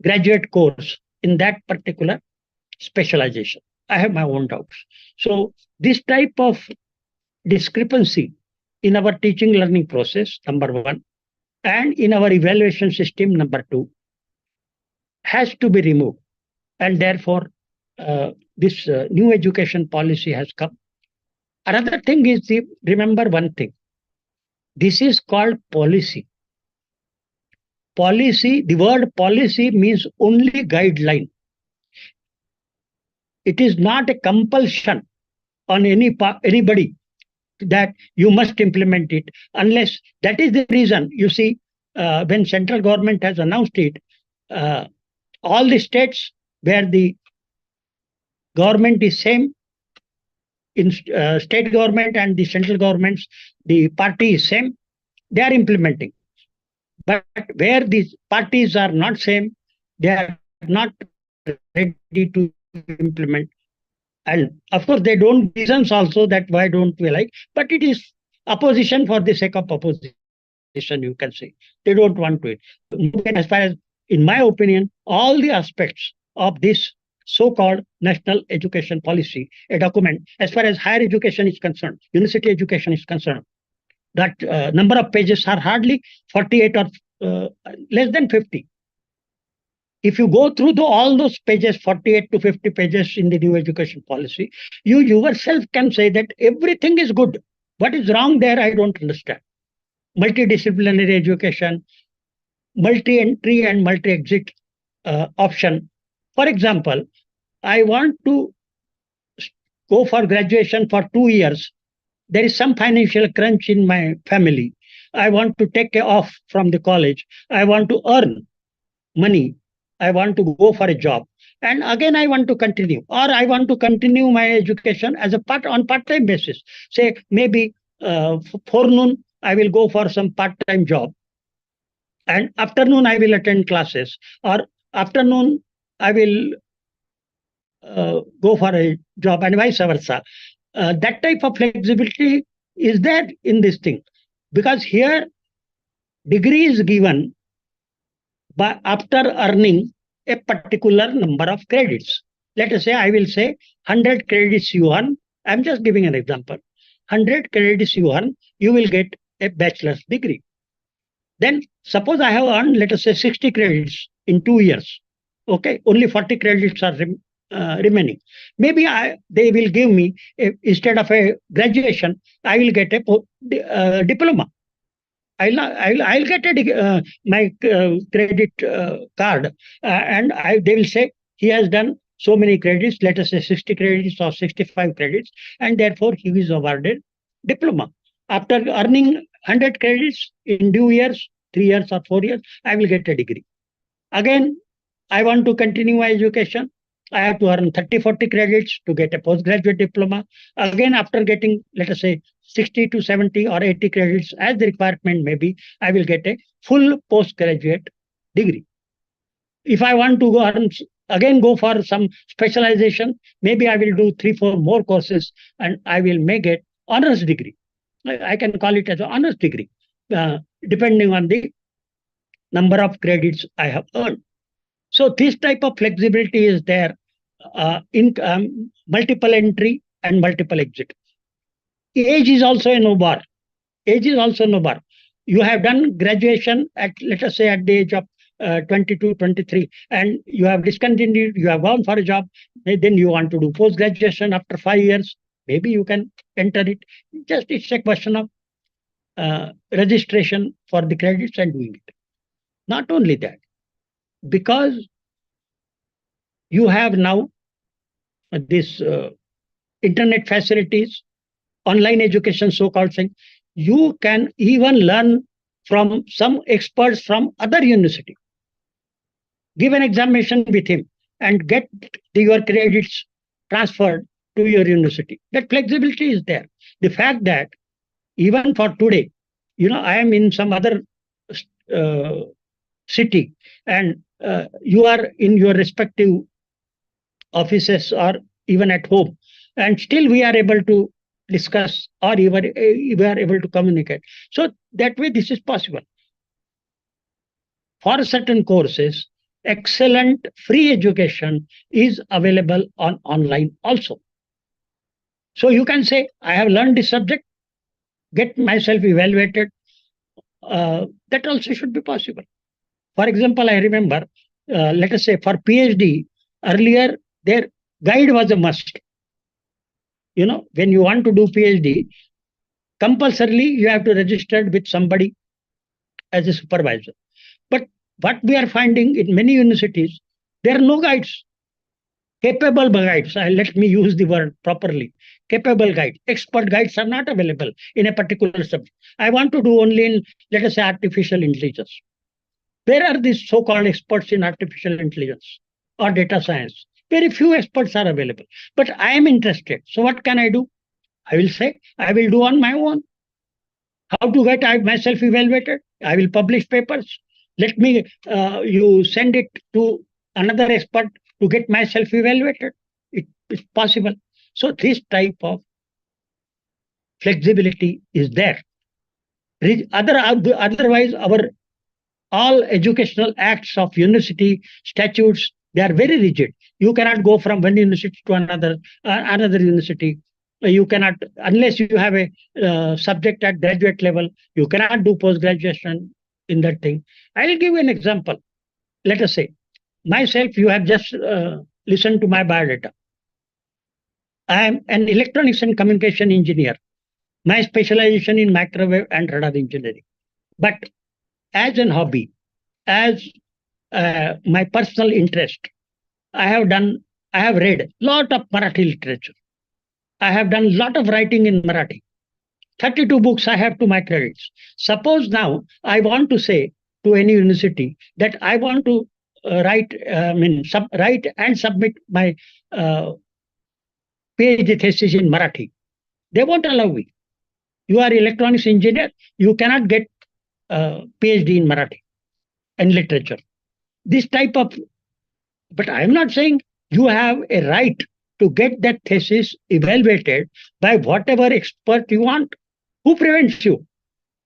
graduate course in that particular specialization. I have my own doubts. So this type of discrepancy in our teaching learning process, number one, and in our evaluation system, number two, has to be removed. And therefore, this new education policy has come. Another thing is, remember one thing, this is called policy. Policy, the word policy means only guideline. It is not a compulsion on anybody that you must implement it, unless that is the reason. You see, when central government has announced it, all the states where the government is same, in state government and the central governments, the party is same, they are implementing. But where these parties are not same, they are not ready to implement. And of course, they don't reasons also that why don't we like, but it is opposition for the sake of opposition, you can say. They don't want to it. As far as, in my opinion, all the aspects of this so-called national education policy, a document, as far as higher education is concerned, university education is concerned, that number of pages are hardly 48 or less than 50. If you go through all those pages, 48 to 50 pages in the new education policy, you yourself can say that everything is good. What is wrong there, I don't understand. Multidisciplinary education, multi-entry and multi-exit option. For example, I want to go for graduation for 2 years. There is some financial crunch in my family. I want to take off from the college. I want to earn money. I want to go for a job. And again, I want to continue. Or I want to continue my education as a part-time basis. Say, maybe forenoon, I will go for some part-time job. And afternoon, I will attend classes. Or afternoon, I will go for a job, and vice versa. That type of flexibility is there in this thing. Because here, degree is given by after earning a particular number of credits. Let us say, I will say 100 credits you earn. I'm just giving an example. 100 credits you earn, you will get a bachelor's degree. Then suppose I have earned, let us say, 60 credits in 2 years. Okay, only 40 credits are remaining. Maybe they will give me, instead of a graduation, I will get a diploma. I'll get my credit card, and they will say he has done so many credits, let us say 60 credits or 65 credits, and therefore he is awarded diploma. After earning 100 credits in 2 years, 3 years or 4 years, I will get a degree. Again, I want to continue my education. I have to earn 30, 40 credits to get a postgraduate diploma. Again, after getting, let us say, 60 to 70 or 80 credits as the requirement may be, I will get a full postgraduate degree. If I want to go for some specialization, maybe I will do 3, 4 more courses and I may get honors degree. I can call it as an honors degree, depending on the number of credits I have earned. So this type of flexibility is there in multiple entry and multiple exit. Age is also a no bar. Age is also no bar. You have done graduation at, let us say, at the age of 22, 23, and you have discontinued, you have gone for a job, then you want to do post-graduation after 5 years, maybe you can enter it. Just it's a question of registration for the credits and doing it. Not only that, because you have now this internet facilities, online education, so-called thing, you can even learn from some experts from other university. Give an examination with him and get your credits transferred to your university. That flexibility is there. The fact that even for today, I am in some other city, and you are in your respective offices or even at home, and still we are able to discuss or even we are able to communicate. So that way this is possible. For certain courses, excellent free education is available on online also. So you can say, I have learned this subject, get myself evaluated, that also should be possible. For example, I remember, let us say for PhD, earlier their guide was a must. When you want to do PhD, compulsorily you have to register with somebody as a supervisor. But what we are finding in many universities, there are no guides, capable guides. Let me use the word properly. Capable guides, expert guides are not available in a particular subject. I want to do only in, let us say, artificial intelligence. Where are these so-called experts in artificial intelligence or data science? Very few experts are available. But I am interested. So what can I do? I will say, I will do on my own. How to get myself evaluated? I will publish papers. Let me, you send it to another expert to get myself evaluated. It's possible. So this type of flexibility is there. Otherwise, our all educational acts of university statutes, they are very rigid. You cannot go from one university to another university. You cannot, unless you have a subject at graduate level, you cannot do post graduation in that thing. I will give you an example. Let us say myself, you have just listened to my biodata. I am an electronics and communication engineer. My specialization in microwave and radar engineering. But as an hobby, as my personal interest, I have read a lot of Marathi literature. I have done a lot of writing in Marathi. 32 books I have to my credits. Suppose now I want to say to any university that I want to write and submit my PhD thesis in Marathi. They won't allow me. You are electronics engineer, you cannot get PhD in Marathi and literature. This type of, but I'm not saying you have a right to get that thesis evaluated by whatever expert you want. Who prevents you?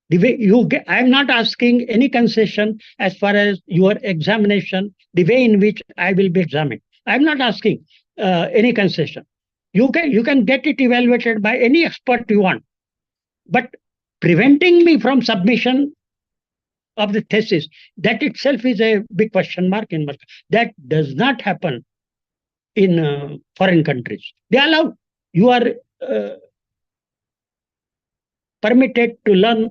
The way you get, I'm not asking any concession as far as your examination, the way in which I will be examined. I'm not asking any concession. You can get it evaluated by any expert you want. But preventing me from submission of the thesis, that itself is a big question mark in Malta. That does not happen in foreign countries. They allow, you are permitted to learn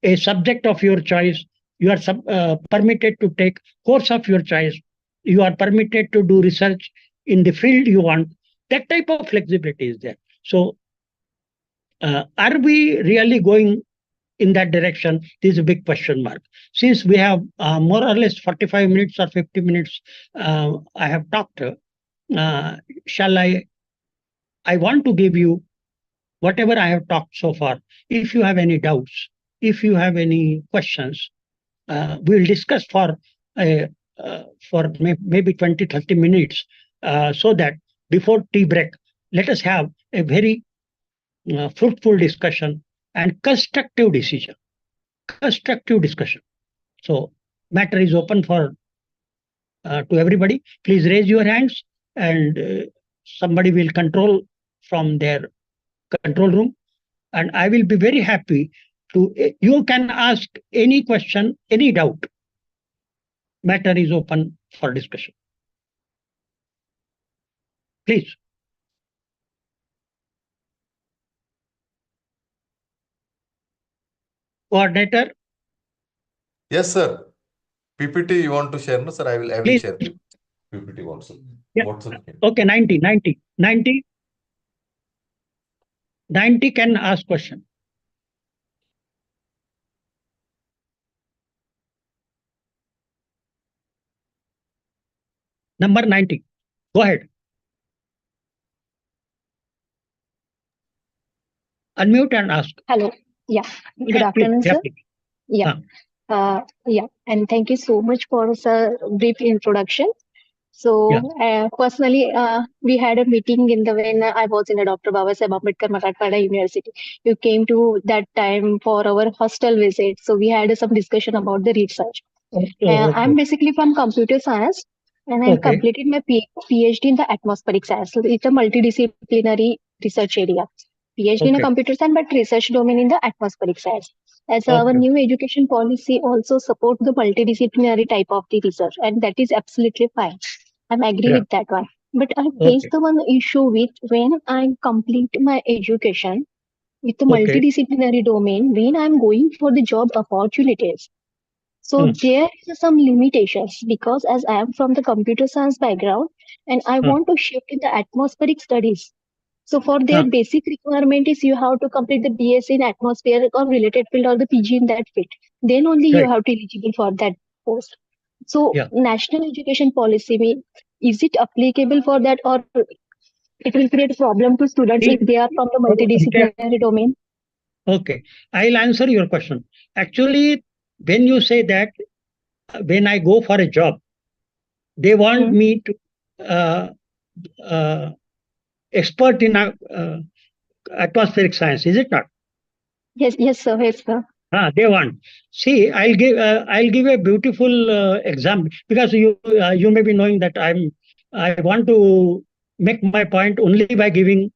a subject of your choice. You are permitted to take course of your choice. You are permitted to do research in the field you want. That type of flexibility is there. So are we really going in that direction? This is a big question mark. Since we have more or less 45 minutes or 50 minutes, I have talked. Shall I want to give you whatever I have talked so far. If you have any doubts, if you have any questions, we'll discuss for maybe 20, 30 minutes, so that before tea break, let us have a very fruitful discussion and constructive decision. Constructive discussion. So matter is open for to everybody. Please raise your hands, and somebody will control from their control room, and I will be very happy to. You can ask any question, any doubt. Matter is open for discussion. Please. Coordinator.
Yes, sir. PPT you want to share, no, sir? I will
Please.
share PPT also.
Yeah.
WhatsApp.
Okay, 90 can ask question. Number 90. Go ahead. Unmute and ask.
Hello. Yeah. Good
Yeah,
afternoon,
please.
sir. Yeah. Yeah. And thank you so much for sir brief introduction. So personally, we had a meeting in the when I was in a Dr. Babasaheb Ambedkar Marathwada University. You came to that time for our hostel visit. So we had some discussion about the research.
Okay.
I'm basically from computer science, and I completed my PhD in the atmospheric science. So it's a multidisciplinary research area. PhD in a
Okay.
computer science, but research domain in the atmospheric science. As our
Okay.
new education policy also support the multidisciplinary type of the research, and that is absolutely fine. I'm agree
Yeah.
with that one. But I face
Okay.
the one issue with when I complete my education with the
Okay.
multidisciplinary domain, when I'm going for the job opportunities. So
Hmm.
there is some limitations because as I am from the computer science background and I
Huh.
want to shift in the atmospheric studies. So for
Huh.
their basic requirement is you have to complete the BSc in atmosphere or related field or the PG in that field. Then only you
Right.
have to eligible for that post. So
Yeah.
national education policy mean is it applicable for that or it will create problem to students if
See,
they are from the
okay.
multidisciplinary domain?
Okay. I'll answer your question. Actually, when you say that, when I go for a job, they want
Hmm.
me to uh, uh, expert in atmospheric science, is it not?
Yes, yes, sir. Yes, sir.
They want. See, I'll give a beautiful example because you may be knowing that I want to make my point only by giving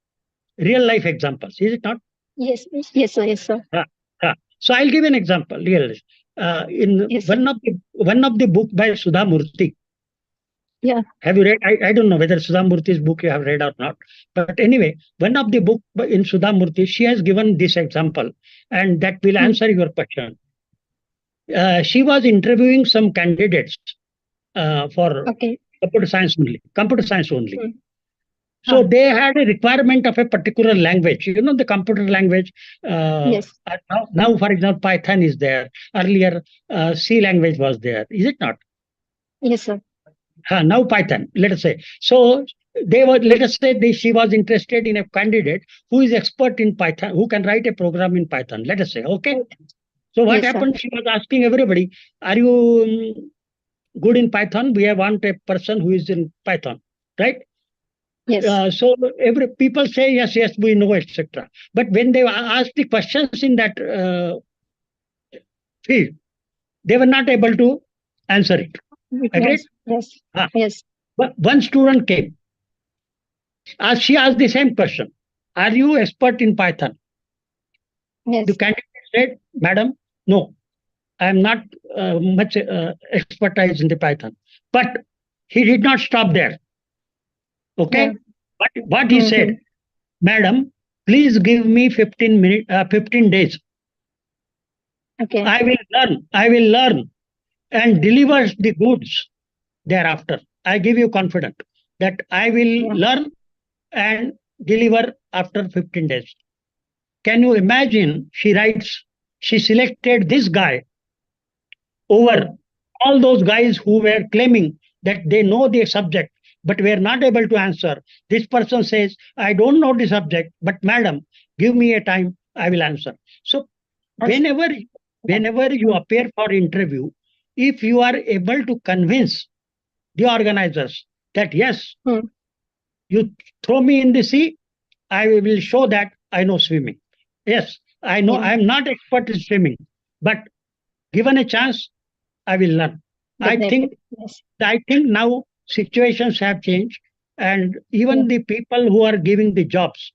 real life examples. Is it not?
Yes, yes, sir. Yes, sir.
Uh, so I'll give an example. Real. In
Yes, sir.
one of the book by Sudha Murthy.
Yeah.
Have you read? I don't know whether Sudha Murthy's book you have read or not. But anyway, one of the book in Sudha Murthy, she has given this example, and that will
Hmm.
answer your question. She was interviewing some candidates for
Okay.
computer science only. Computer science only.
Hmm.
So
Ah,
they had a requirement of a particular language. You know the computer language.
yes.
Now, for example, Python is there. Earlier, C language was there. Is it not?
Yes, sir.
Now Python, let us say. So they were, let us say she was interested in a candidate who is expert in Python, who can write a program in Python, let us say. Okay.
Right.
So what
Yes, sir.
happened? She was asking everybody, are you good in Python? We want a person who is in Python, right?
Yes.
So every people say yes, yes, we know, etc. But when they ask the questions in that field, they were not able to answer it.
It
Agreed?
was. Yes.
Ah.
Yes.
But one student came. She asked the same question. Are you expert in Python? The
Yes.
candidate said, Madam, no, I am not much expertise in the Python. But he did not stop there.
Yeah.
Okay. But what he
Mm-hmm.
said, Madam, please give me 15 days.
Okay.
I will learn and deliver the goods thereafter. I give you confidence that I will
Yeah.
learn and deliver after 15 days. Can you imagine? She writes, she selected this guy over
Oh.
all those guys who were claiming that they know the subject but were not able to answer. This person says, I don't know the subject, but madam, give me a time, I will answer. So
Yes.
whenever whenever you appear for interview, if you are able to convince the organizers that yes,
Hmm.
you throw me in the sea, I will show that I know swimming. Yes, I know
Yeah.
I am not expert in swimming, but given a chance, I will learn. I
Definitely.
think
Yes.
I think now situations have changed, and
Yeah.
even the people who are giving the jobs,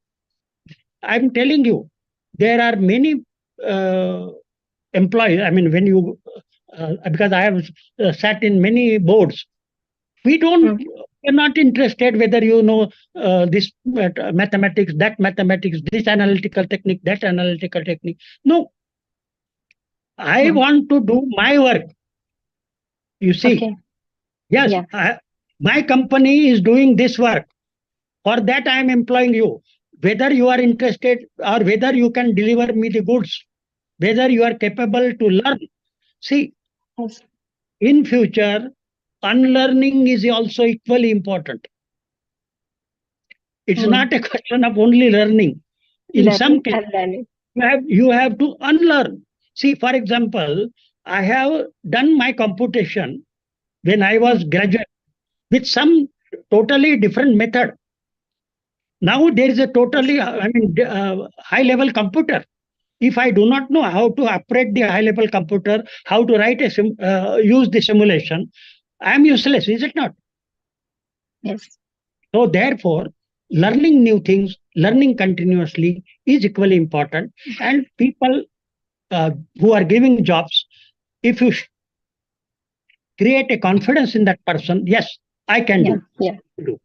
I'm telling you, there are many uh, employees. I mean, when you because I have sat in many boards, we don't.
Hmm.
We're not interested whether you know this mathematics, this analytical technique, that analytical technique. No, I
Hmm.
want to do my work. You see,
Okay.
yes,
Yeah.
my company is doing this work. For that, I am employing you. Whether you are interested or whether you can deliver me the goods, whether you are capable to learn. See,
Yes.
in future, unlearning is also equally important. It's
Hmm.
not a question of only learning. In some
Learning
cases,
and learning.
you have to unlearn. See, for example, I have done my computation when I
Hmm.
was graduate with some totally different method. Now there is a
Yes.
totally, high level computer. If I do not know how to operate the high level computer, how to use the simulation, I am useless, is it not?
Yes.
So therefore, learning new things, learning continuously is equally important. And people who are giving jobs, if you create a confidence in that person, yes, I can
Yeah,
do.
yeah,
do.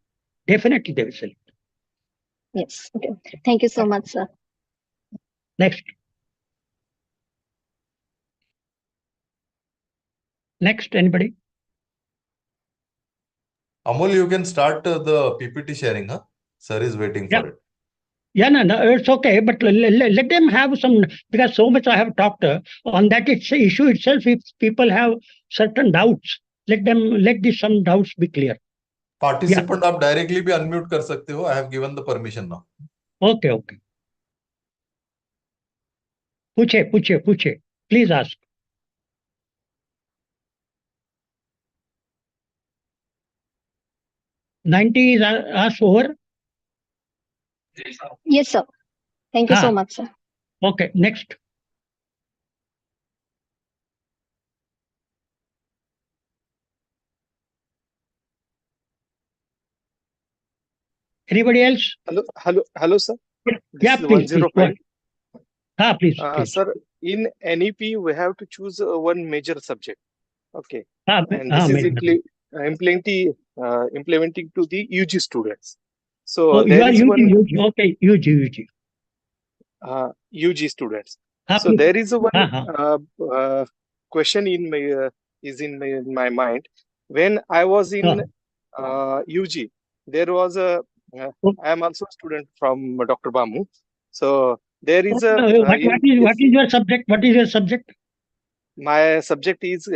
Definitely they will select.
yes. Okay. Thank you so much, sir.
Next. Next, anybody?
Amol, you can start the PPT sharing, huh? Sir is waiting
Yeah.
for it.
Yeah, no, it's okay, but let them have some, because so much I have talked on that issue itself. If people have certain doubts, let these some doubts be clear. Yeah.
Participant आप directly भी unmute कर सकते हो. I have given the permission now.
Okay, okay. पूछे, please ask. $90 is asked over.
Yes, sir. Thank you so much, sir.
Okay, next. Anybody else?
Hello, sir. This
Yeah,
is
please, go
105.
ahead. Please.
Sir, in NEP, we have to choose one major subject. Okay. And this is implementing to the UG students. So
Oh, you
there
are
is one
using okay, UG.
UG students. So
Please.
there is a one question in my mind. When I was in UG, there was I am also a student from Dr. Bamu. So there is a
What is your subject? What is your subject?
my subject is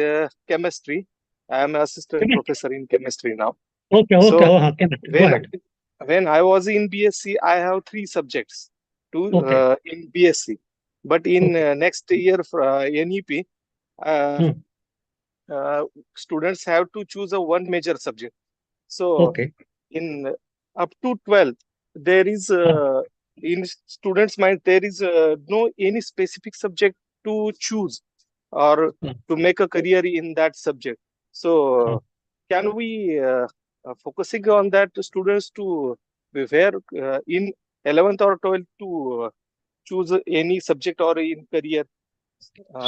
chemistry. I am an assistant professor in chemistry now.
Okay.
Chemistry.
Go ahead.
When I was in BSc, I have 3 subjects in BSc. But in next year for NEP, students have to choose a one major subject. So in up to 12th, there is in students' mind there is no any specific subject to choose or to make a career in that subject. So can we focusing on that students to where in 11th or 12th to choose any subject or in career?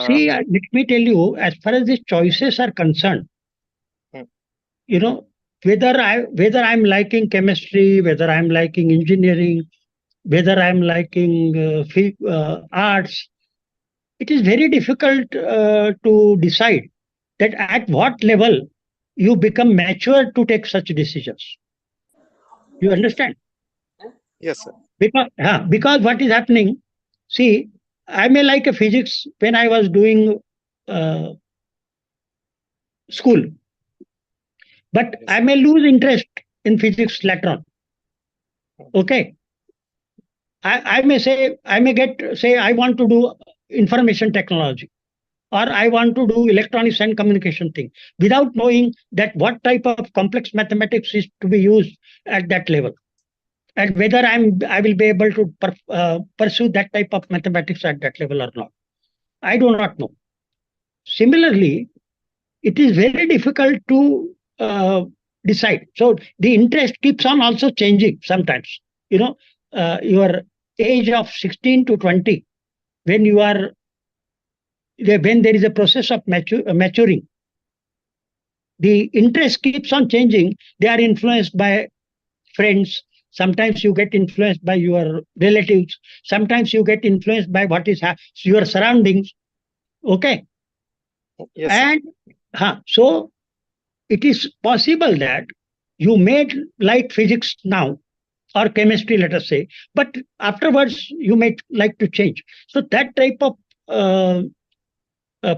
See, let me tell you, as far as these choices are concerned, you know, whether I'm liking chemistry, whether I'm liking engineering, whether I'm liking arts, it is very difficult to decide that at what level you become mature to take such decisions. You understand?
Yes, sir.
Because what is happening, see, I may like a physics when I was doing school, but I may lose interest in physics later on. Okay. I may say, I want to do information technology, or I want to do electronics and communication thing, without knowing that what type of complex mathematics is to be used at that level, and whether I will be able to pursue that type of mathematics at that level or not. I do not know. Similarly, it is very difficult to decide. So the interest keeps on also changing sometimes. Your age of 16 to 20, when there is a process of maturing, the interest keeps on changing. They are influenced by friends. Sometimes you get influenced by your relatives. Sometimes you get influenced by what is your surroundings. Okay.
Yes.
And so it is possible that you may like physics now, or chemistry, let us say, but afterwards you may like to change. So that type of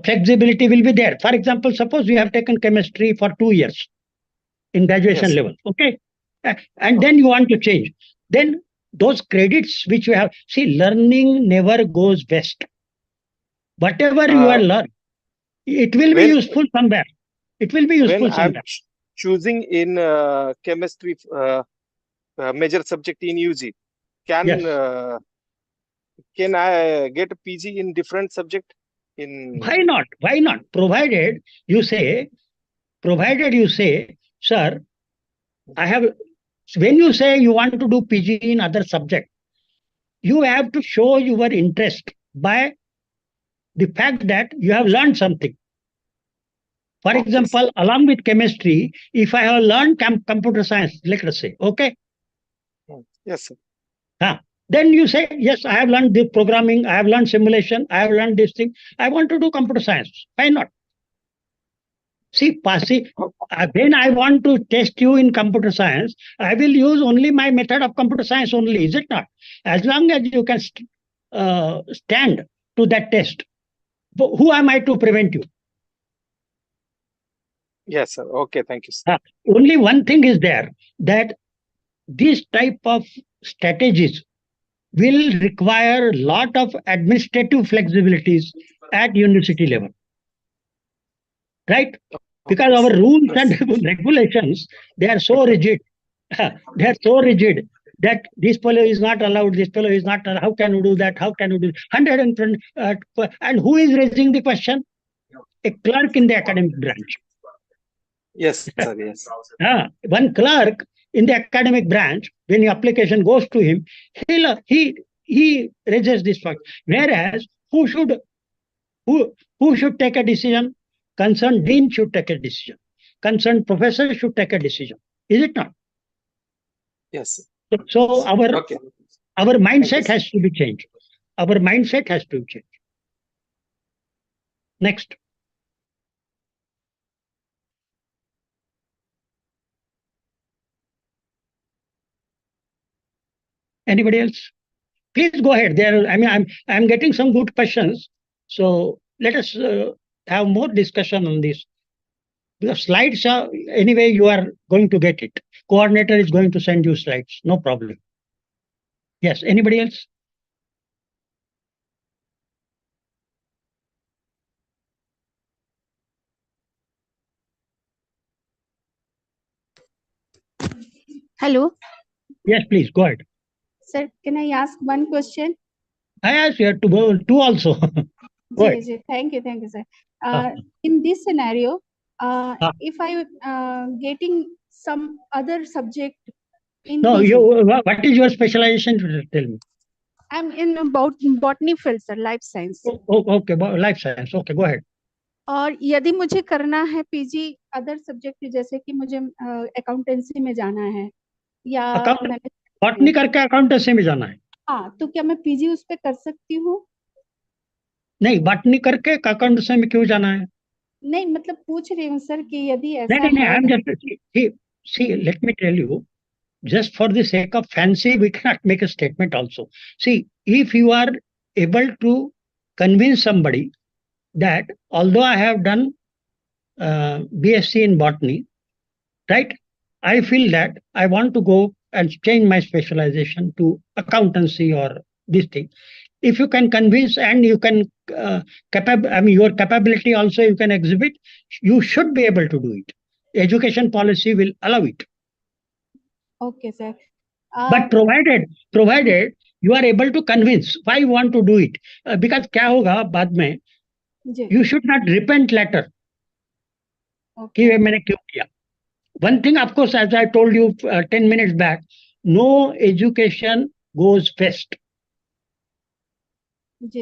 flexibility will be there. For example, suppose you have taken chemistry for 2 years in graduation level, okay, and then you want to change. Then those credits which you have, see, learning never goes west. Whatever you are learned, it will be useful somewhere. It will be useful
when
somewhere.
I'm choosing in chemistry major subject in UG, can I get a PG in different subject?
Why not? Provided you say, sir, I have when you say you want to do PG in other subject, you have to show your interest by the fact that you have learned something. For example, along with chemistry, if I have learned computer science, let us say, okay?
Yes, sir.
Then you say, yes, I have learned the programming, I have learned simulation, I have learned this thing. I want to do computer science. Why not? See, when I want to test you in computer science, I will use only my method of computer science only, is it not? As long as you can stand to that test, who am I to prevent you?
Yes, sir. Okay, thank you, sir.
Only one thing is there, that this type of strategies will require a lot of administrative flexibilities at university level. Right? Because our rules and regulations, they are so rigid. They are so rigid that this fellow is not allowed, this fellow is not allowed. How can you do that? How can you do 120? And who is raising the question? A clerk in the academic branch.
Yes, sir. Yes.
One clerk in the academic branch, when the application goes to him, he raises this fact. Whereas who should take a decision? Concerned dean should take a decision. Concerned professor should take a decision. Is it not?
Yes.
So our mindset has to be changed. Our mindset has to change. Next. Anybody else? Please go ahead. I'm getting some good questions. So let us have more discussion on this. Because slides are, anyway, you are going to get it. Coordinator is going to send you slides. No problem. Yes, anybody else?
Hello.
Yes, please, go ahead.
Sir, can I ask one question?
I asked you to go two also. Go ahead.
Thank you, sir. In this scenario, if I getting some other subject in PG,
what is your specialization? Tell me.
I'm in about botany field, sir, life science.
Okay, life science. Okay, go ahead.
और यदि मुझे करना है PG other subject, जैसे कि मुझे accountancy में जाना है या
बॉटनी करके अकाउंटेंसी में जाना है,
हाँ, तो क्या मैं पीजी उस पे कर सकती हूँ?
नहीं, बॉटनी करके अकाउंटेंसी में क्यों जाना है?
नहीं, मतलब पूछ रही हूँ सर कि यदि ऐसा
नहीं, I am just see, let me tell you, just for the sake of fancy, we cannot make a statement also. See, if you are able to convince somebody that although I have done BSc in botany, right, I feel that I want to go and change my specialization to accountancy or this thing. If you can convince and you can, your capability also you can exhibit, you should be able to do it. Education policy will allow it.
Okay, sir.
But provided you are able to convince why you want to do it, because क्या होगा बाद में, you should not repent later. कि मैंने क्यों किया. One thing, of course, as I told you 10 minutes back, no education goes fast.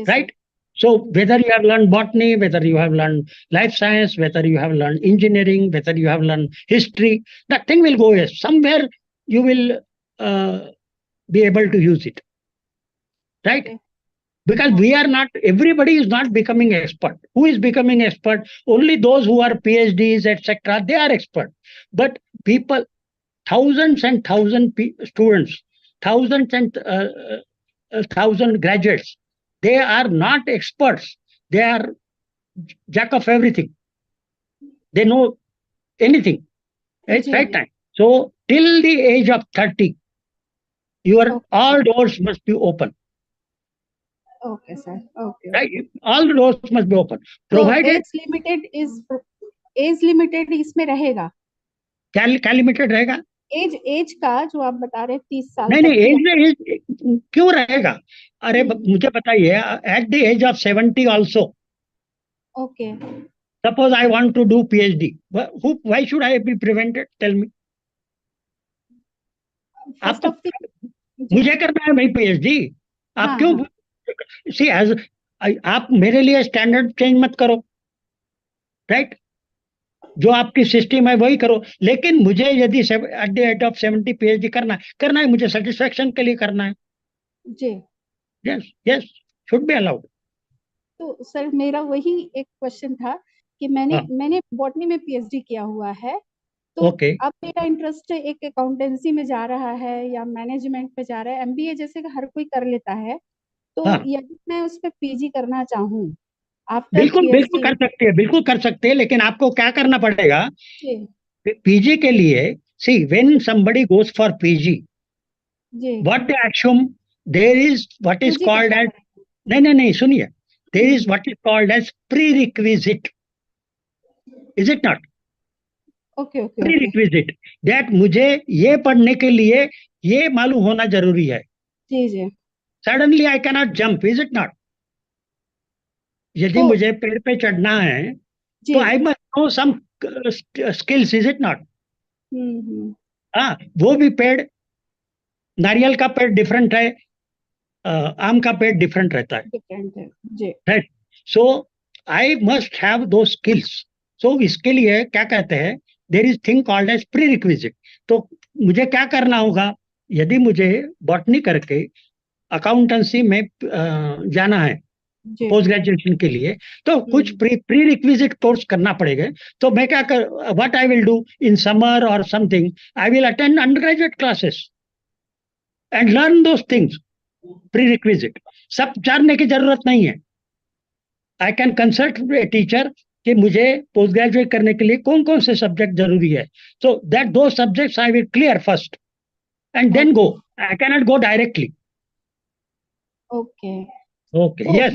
Right? So whether you have learned botany, whether you have learned life science, whether you have learned engineering, whether you have learned history, that thing will go yes. Somewhere you will be able to use it. Right? Okay. Because we are not, everybody is not becoming expert. Who is becoming expert? Only those who are PhDs, etc. They are expert. But people, thousands and thousands students, thousands and thousand graduates, they are not experts. They are jack of everything. They know anything. Right time. So till the age of 30, your all doors must be open.
Okay, sir. Okay.
Right? All the doors must be open. Provided
age limited इसमें रहेगा.
क्या limited रहेगा?
As का जो आप बता रहे 30 साल.
नहीं, एज क्यों रहेगा? अरे मुझे बताइए, at the age of 70 also.
Okay.
Suppose I want to do PhD. Why should I be prevented? Tell me.
First of
मुझे करना है भाई पीएचडी। आप क्यों सी एज आप मेरे लिए स्टैंडर्ड चेंज मत करो, राइट? जो आपकी सिस्टम है वही करो, लेकिन मुझे यदि at the age of 70 PhD करना है, मुझे सेटिस्फेक्शन के लिए करना है।
जी,
yes yes, should be allowed.
तो सर मेरा वही एक क्वेश्चन था कि मैंने बॉटनी में पीएचडी किया हुआ है, तो अब मेरा इंटरेस्ट एक अकाउंटेंसी में जा रहा है या मैनेजमेंट में जा रहा है, एमबीए जैसे हर कोई कर लेता है, तो यदि मैं उस पर पीजी करना चाहूँ आफ्टर
बिल्कुल बिल्कुल कर सकते हैं, बिल्कुल कर सकते हैं, लेकिन आपको क्या करना पड़ेगा पीजी के लिए? See when somebody goes for PG, what they assume there is what is called as, नहीं सुनिए, there is what is called as prerequisite, is it not?
Okay
prerequisite that मुझे ये पढ़ने के लिए ये मालूम होना जरूरी है।
जी जी।
Suddenly I cannot jump, is it not? यदि मुझे पेड़ पे चढ़ना है तो I must know some skills, is it not? हाँ, वो भी पेड़, नारियल का पेड़ डिफरेंट है, आम का पेड़ डिफरेंट रहता है, right? So I must have दो स्किल्स। सो इसके लिए क्या कहते हैं, there is thing called as prerequisite. तो मुझे क्या करना होगा, यदि मुझे बॉटनी करके अकाउंटेंसी में जाना है पोस्ट ग्रेजुएशन के लिए, तो कुछ प्री रिक्विजिट कोर्स करना पड़ेगा। तो मैं क्या कर, what I will do in summer और something, I will attend undergraduate classes and learn those things prerequisite. सब जानने की जरूरत नहीं है। I can consult a teacher कि मुझे पोस्ट ग्रेजुएट करने के लिए कौन कौन से सब्जेक्ट जरूरी है, सो दैट दो subjects I will clear first and then go. I cannot go directly.
Okay.
Okay. So yes.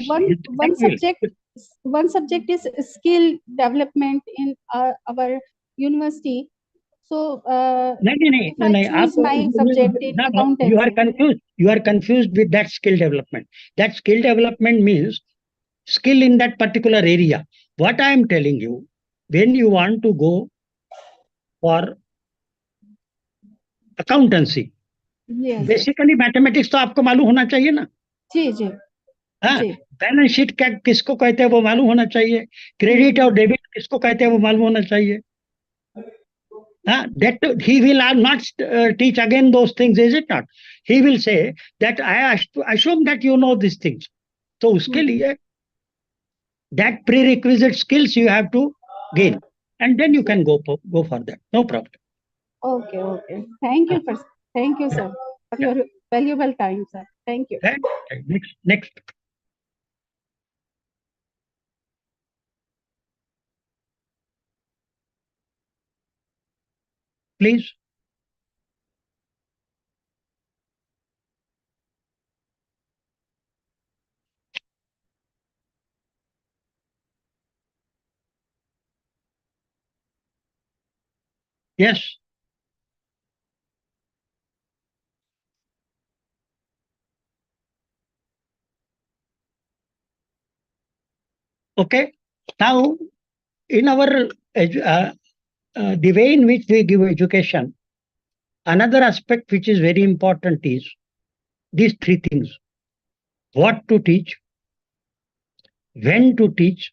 One subject is skill development in our university. So if I choose my subject in accountancy,
you are confused. You are confused with that skill development. That skill development means skill in that particular area. What I am telling you, when you want to go for accountancy, basically mathematics तो आपको मालूम होना चाहिए ना?
जी जी।
हाँ, balance sheet क्या किसको कहते हैं वो मालूम होना चाहिए, क्रेडिट और डेबिट किसको कहते हैं वो मालूम होना चाहिए। हाँ, that he will not teach again those things, is it not? He will say that I assume that you know these things. तो उसके लिए that prerequisite skills you have to gain and then you can go for that, no problem.
Okay. Thank you sir for your valuable time, sir. Thank you.
Next. Please. Yes. Okay. Now, in our the way in which we give education, another aspect which is very important is these three things: what to teach, when to teach,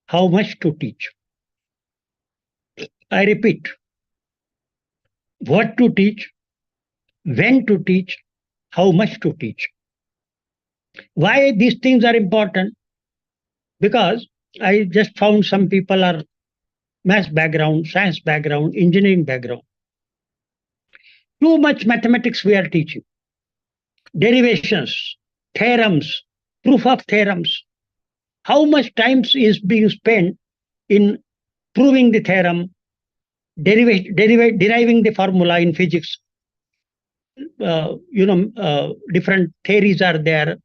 how much to teach. I repeat, what to teach, when to teach, how much to teach. Why these things are important? Because I just found some people are maths background, science background, engineering background. Too much mathematics we are teaching. Derivations, theorems, proof of theorems. How much time is being spent in proving the theorem, deriving the formula in physics? Different theories are there,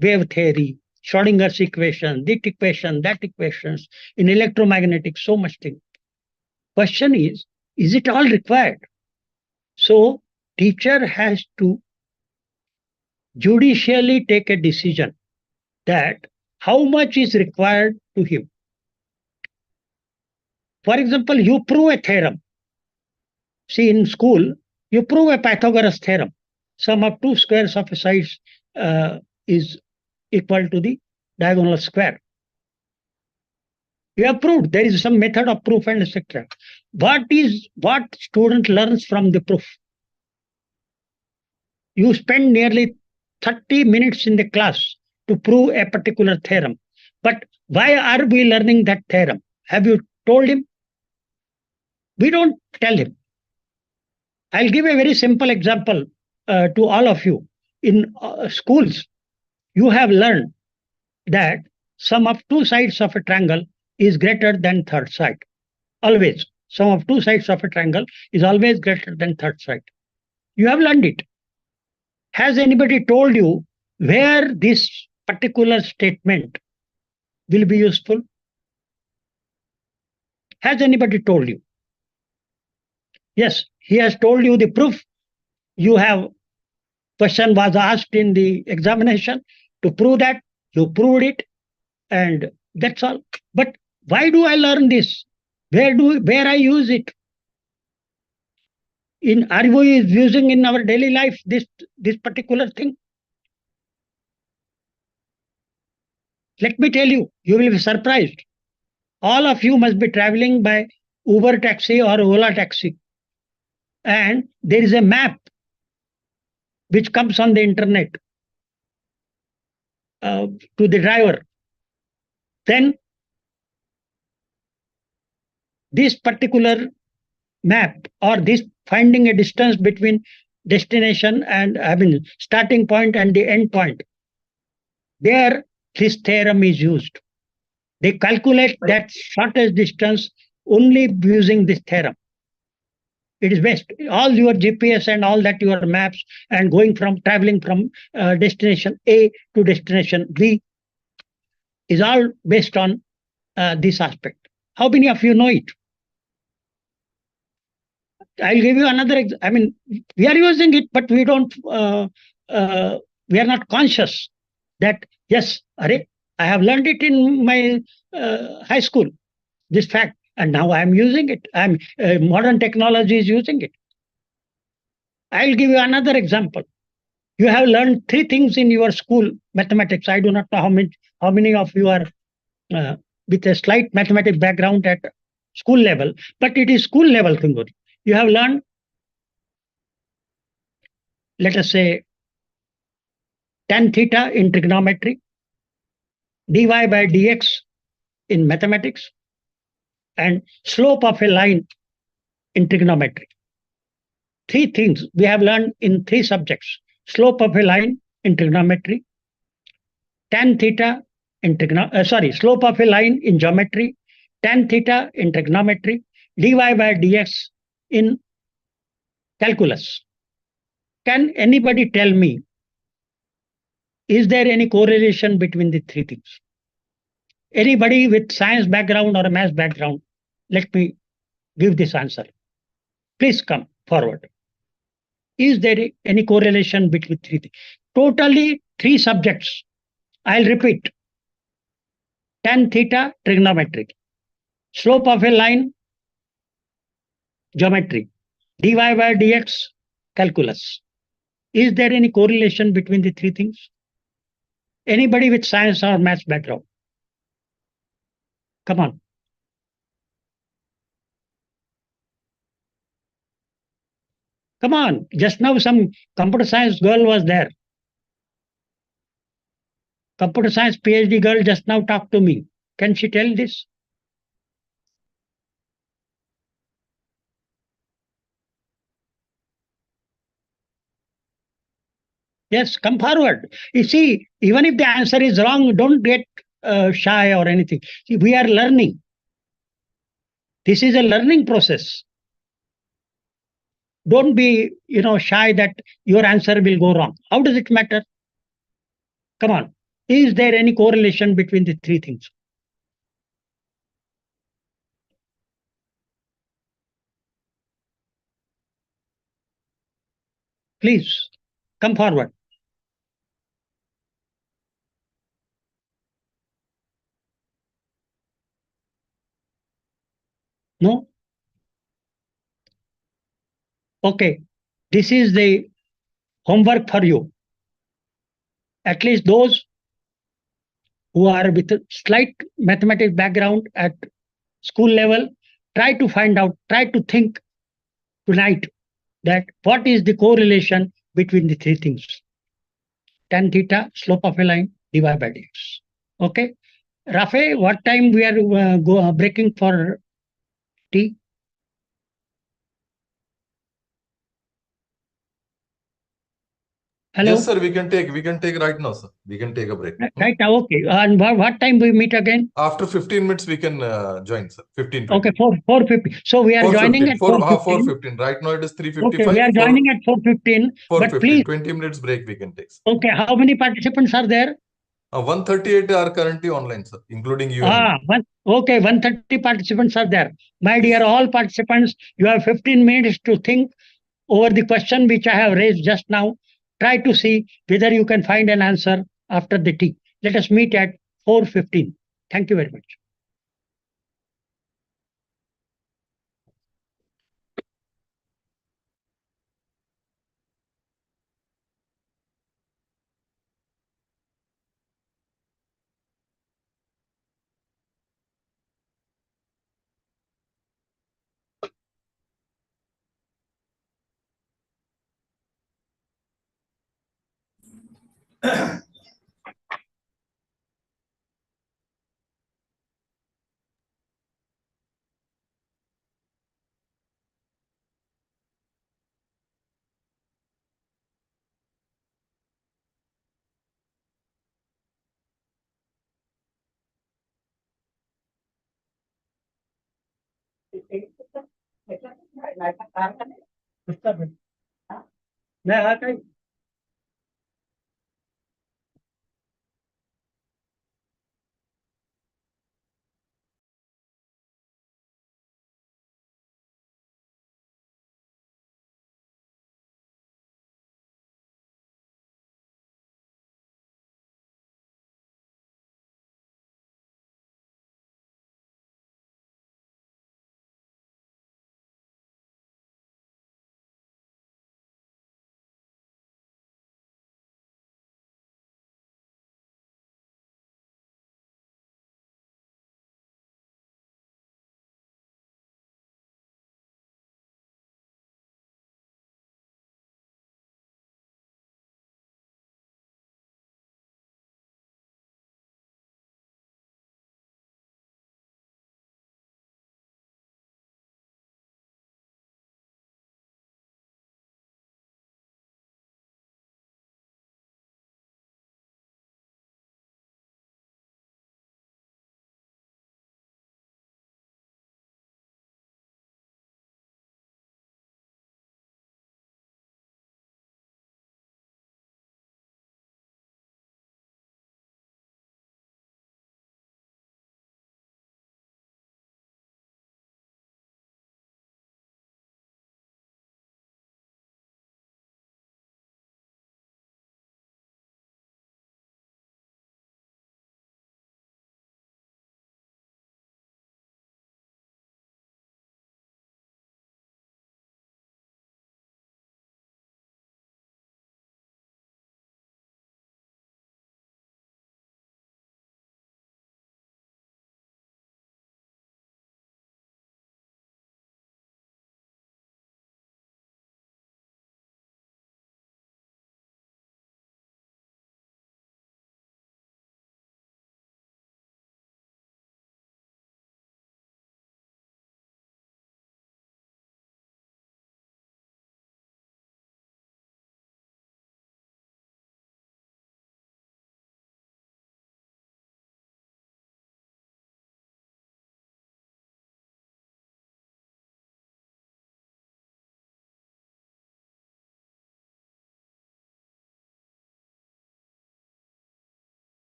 wave theory, Schrodinger's equation, this equation, that equations. In electromagnetics, so much thing. Question is it all required? So teacher has to judicially take a decision that how much is required to him. For example, you prove a theorem. See, in school, You prove a Pythagoras theorem. Sum of two squares of a side is equal to the diagonal square. You have proved there is some method of proof and etc. What student learns from the proof? You spend nearly 30 minutes in the class to prove a particular theorem. But why are we learning that theorem? Have you told him? We don't tell him. I'll give a very simple example to all of you. In schools, you have learned that sum of two sides of a triangle is greater than third side. Always. Sum of two sides of a triangle is always greater than third side. You have learned it. Has anybody told you where this particular statement will be useful? Has anybody told you? Yes, he has told you the proof. You have question was asked in the examination to prove that. You proved it, and that's all. But why do I learn this? Where I use it? Are we using in our daily life this particular thing? Let me tell you, you will be surprised. All of you must be traveling by Uber taxi or Ola taxi. And there is a map which comes on the internet to the driver. Then this particular map or this finding a distance between destination and starting point and the end point, there this theorem is used. They calculate that shortest distance only using this theorem. It is best. All your GPS and all that your maps and traveling from destination A to destination B is all based on this aspect. How many of you know it? I'll give you another. We are using it, but we don't. We are not conscious that yes, I have learned it in my high school. This fact, and now I am using it. Modern technology is using it. I'll give you another example. You have learned three things in your school mathematics. I do not know how many of you are with a slight mathematics background at school level, but it is school level thing. You have learned, let us say, tan theta in trigonometry, dy by dx in mathematics, and slope of a line in trigonometry. Three things we have learned in three subjects: slope of a line in trigonometry, tan theta in slope of a line in geometry, tan theta in trigonometry, dy by dx in calculus. Can anybody tell me, is there any correlation between the three things? Anybody with science background or a math background, let me give this answer. Please come forward. Is there any correlation between three things? Totally three subjects. I'll repeat. Tan theta, trigonometry. Slope of a line, geometry. Dy by dx, calculus. Is there any correlation between the three things? Anybody with science or maths background? Come on. Come on. Just now some computer science girl was there. Computer science PhD girl just now talked to me. Can she tell this? Yes, come forward. You see, even if the answer is wrong, don't get shy or anything. See, we are learning. This is a learning process. Don't be, shy that your answer will go wrong. How does it matter? Come on. Is there any correlation between the three things? Please, come forward. No? Okay. This is the homework for you. At least those who are with a slight mathematics background at school level, try to find out, try to think tonight that what is the correlation between the three things: tan theta, slope of a line, dy by dx. Okay. Rafe, what time we are breaking for tea? Hello?
Yes, sir, we can take right now, sir. We can take a break.
Right now, okay. And what time we meet again?
After 15 minutes, we can join, sir. 15, 20.
Okay, 4:50. So we are joining at 4:15.
4:15. Right now it is 3:55.
Okay, we are joining at 4:15.
4:15.
But please,
20 minutes break we can take, sir.
Okay, how many participants are there?
138 are currently online, sir, including you and me.
Okay, 130 participants are there. My dear all participants, you have 15 minutes to think over the question which I have raised just now. Try to see whether you can find an answer after the tea. Let us meet at 4:15. Thank you very much.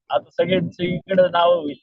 आता सगळ्यांच्या नाव होईल.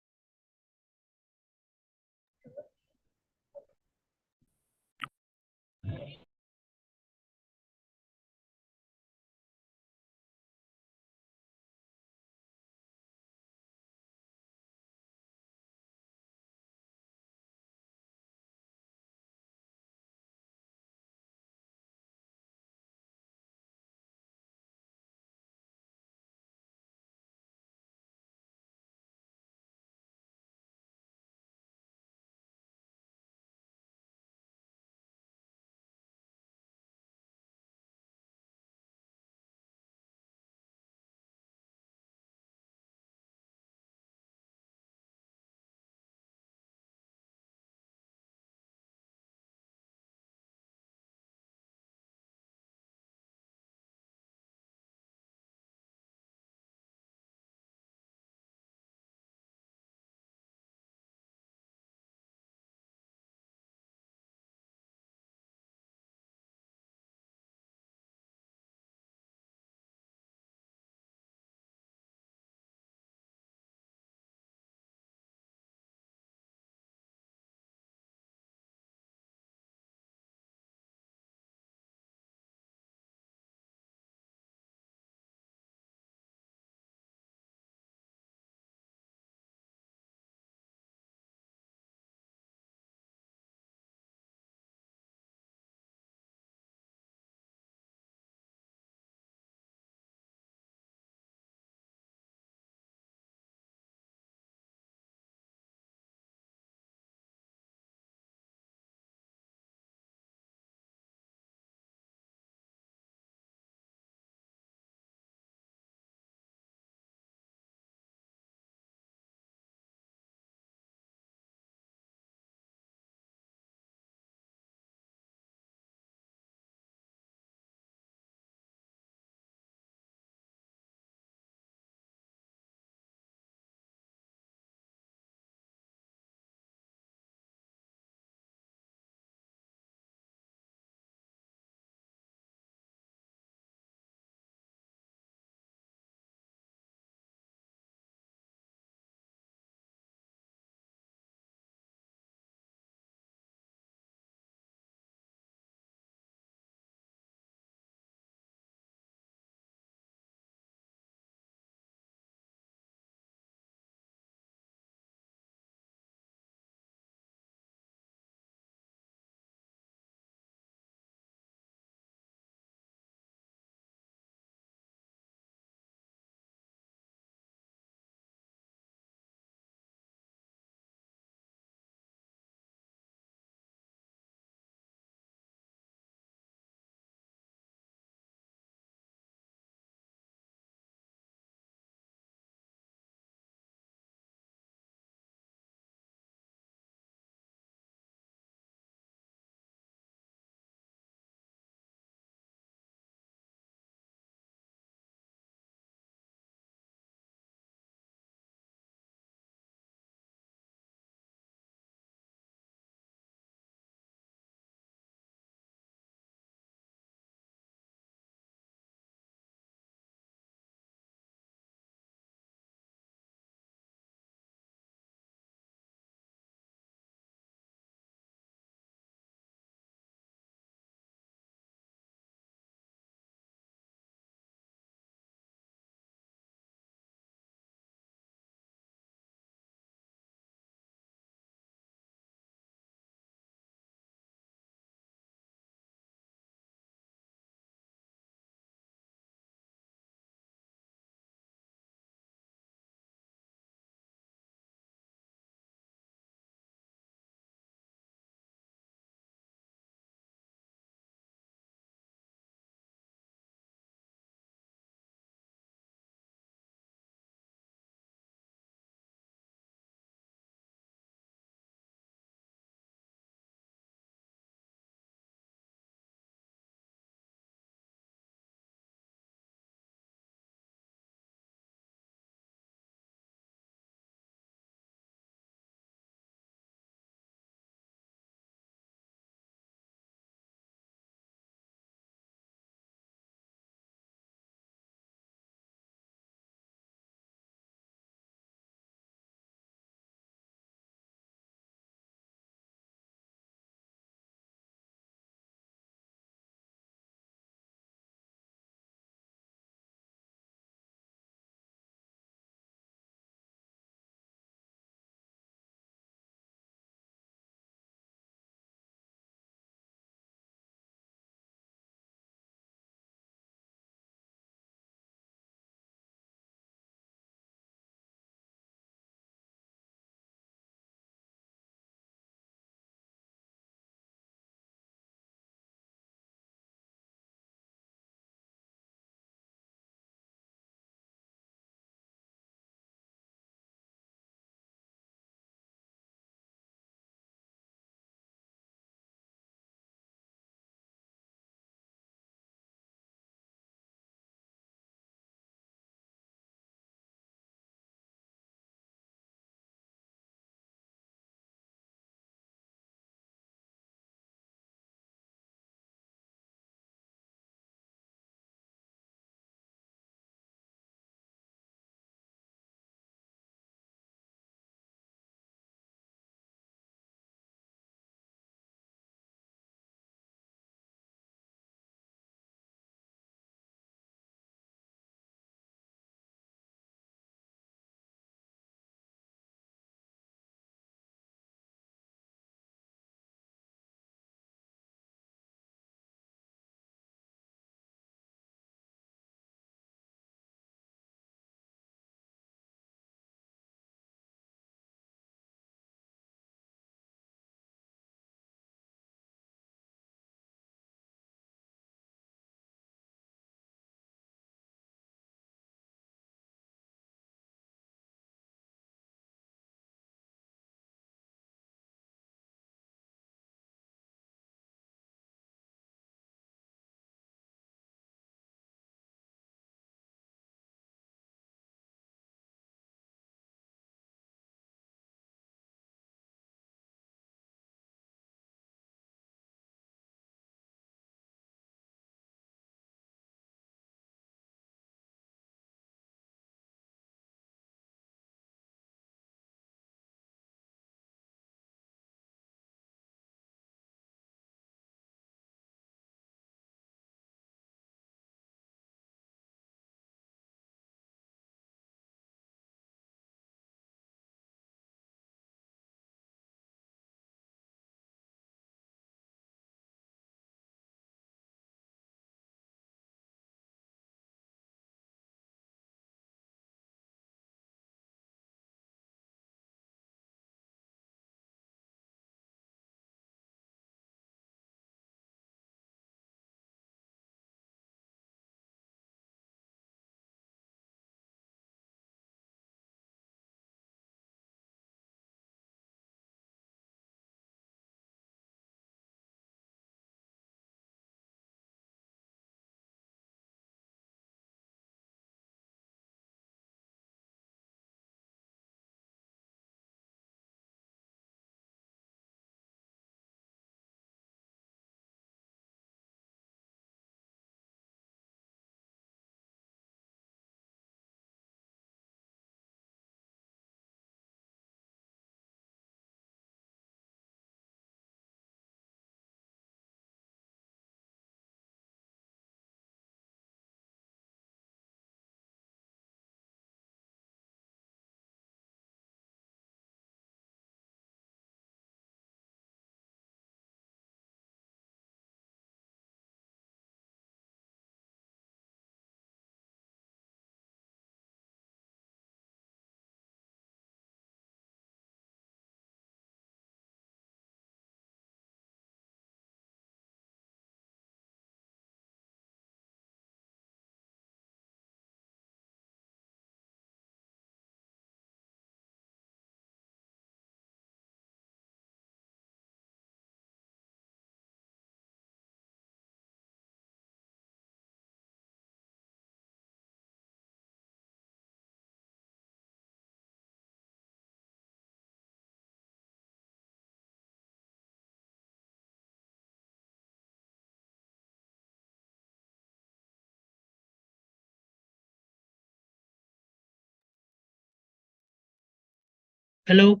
Hello.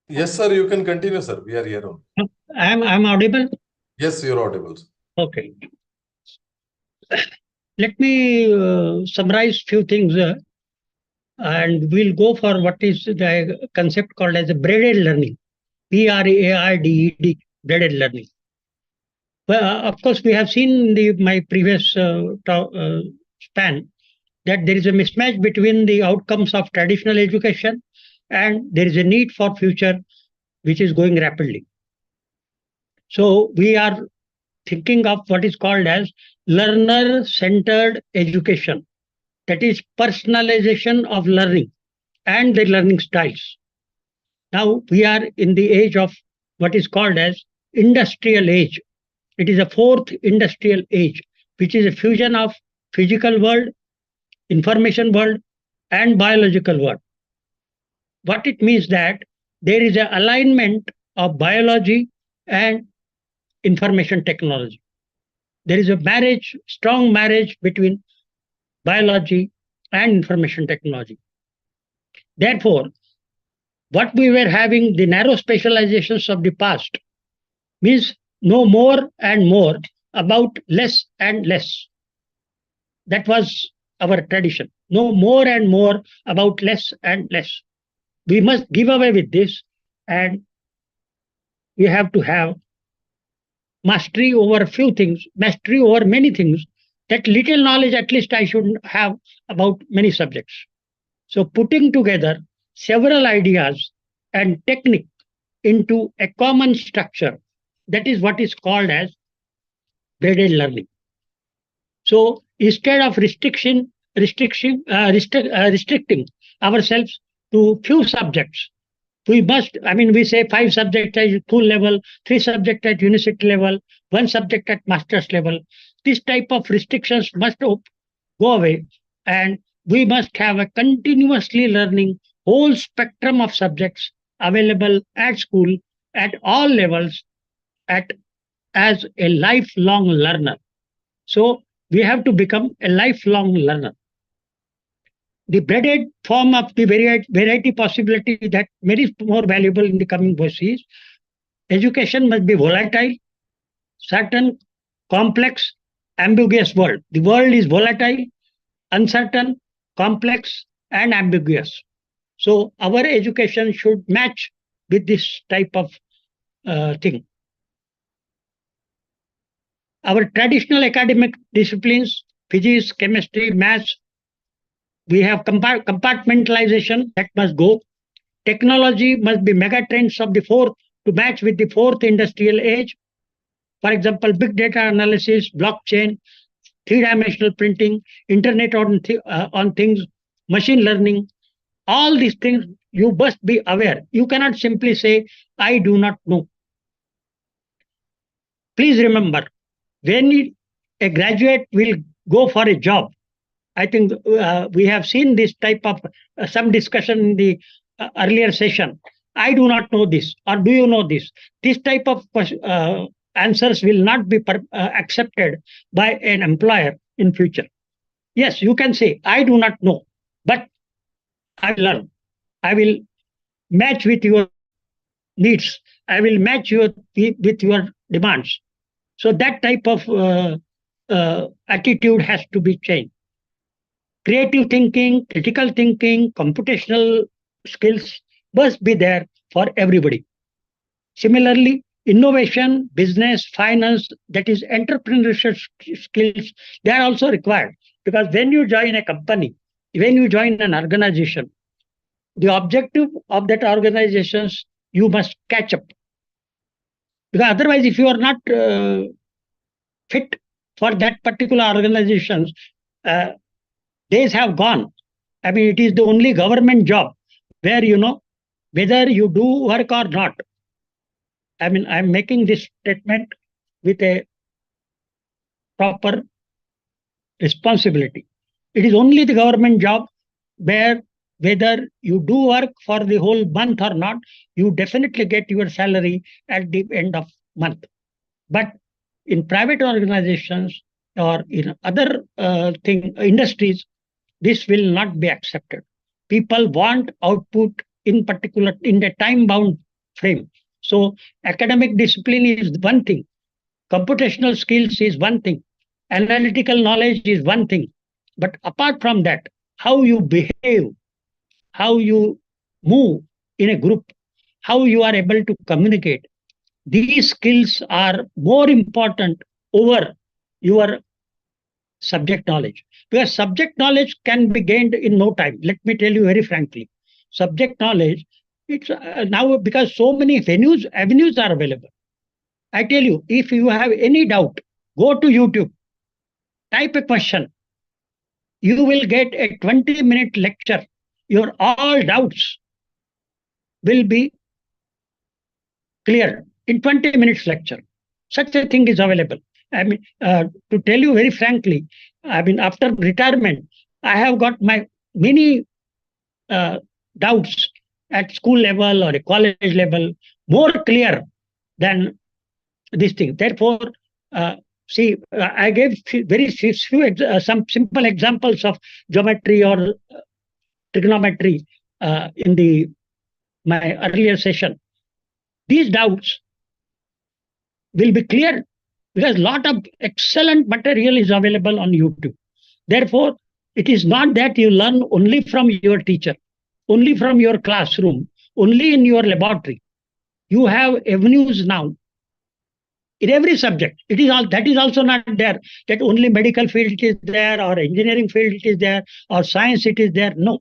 Yes, sir. You can continue, sir. We are here on.
I'm audible.
Yes, you're audible.
Okay. Let me summarize few things, and we'll go for what is the concept called as a braided learning. BRAIDED, braided learning. Well, of course, we have seen in my previous span that there is a mismatch between the outcomes of traditional education and there is a need for future which is going rapidly. So we are thinking of what is called as learner-centered education. That is personalization of learning and the learning styles. Now we are in the age of what is called as industrial age. It is a fourth industrial age, which is a fusion of physical world, information world, and biological world. What it means that there is an alignment of biology and information technology. There is a marriage, strong marriage between biology and information technology. Therefore, what we were having, the narrow specializations of the past, means know more and more about less and less. That was our tradition. Know more and more about less and less. We must give away with this, and we have to have mastery over a few things, mastery over many things. That little knowledge, at least, I should have about many subjects. So, putting together several ideas and technique into a common structure, that is what is called as graded learning. So instead of restricting ourselves to few subjects, we must, we say 5 subjects at school level, 3 subjects at university level, 1 subject at master's level. This type of restrictions must go away, and we must have a continuously learning whole spectrum of subjects available at school at all levels as a lifelong learner. So we have to become a lifelong learner. The braided form of the variety possibility that many more valuable in the coming verse is education must be volatile, certain, complex, ambiguous world. The world is volatile, uncertain, complex, and ambiguous. So our education should match with this type of thing. Our traditional academic disciplines, physics, chemistry, maths, we have compartmentalization that must go. Technology must be mega trends of the fourth to match with the fourth industrial age. For example, big data analysis, blockchain, three-dimensional printing, internet on things, machine learning, all these things you must be aware. You cannot simply say, I do not know. Please remember, when a graduate will go for a job, I think we have seen this type of some discussion in the earlier session. I do not know this, or do you know this? This type of answers will not be accepted by an employer in future. Yes, you can say, I do not know, but I will learn. I will match with your needs. I will match with your demands. So that type of attitude has to be changed. Creative thinking, critical thinking, computational skills must be there for everybody. Similarly, innovation, business, finance, that is entrepreneurship skills, they are also required. Because when you join a company, when you join an organization, the objective of that organizations, you must catch up. Because otherwise, if you are not fit for that particular organizations, days have gone. It is the only government job where whether you do work or not. I'm making this statement with a proper responsibility. It is only the government job where whether you do work for the whole month or not, you definitely get your salary at the end of month. But in private organizations, or in other industries, this will not be accepted. People want output in particular in the time bound frame. So academic discipline is one thing, computational skills is one thing, analytical knowledge is one thing. But apart from that, how you behave, how you move in a group, how you are able to communicate, these skills are more important over your subject knowledge. Because subject knowledge can be gained in no time. Let me tell you very frankly. Subject knowledge, it's now because so many avenues are available. I tell you, if you have any doubt, go to YouTube, type a question. You will get a 20-minute lecture. Your all doubts will be cleared in 20 minutes lecture. Such a thing is available. I mean, to tell you very frankly, I mean, after retirement, I have got my many doubts at school level or a college level more clear than this thing. Therefore, see, I gave some simple examples of geometry or trigonometry in the my earlier session. These doubts will be clear because a lot of excellent material is available on YouTube. Therefore, it is not that you learn only from your teacher, only from your classroom, only in your laboratory. You have avenues now in every subject. It is all that is also not there that only medical field is there or engineering field it is there or science it is there. No,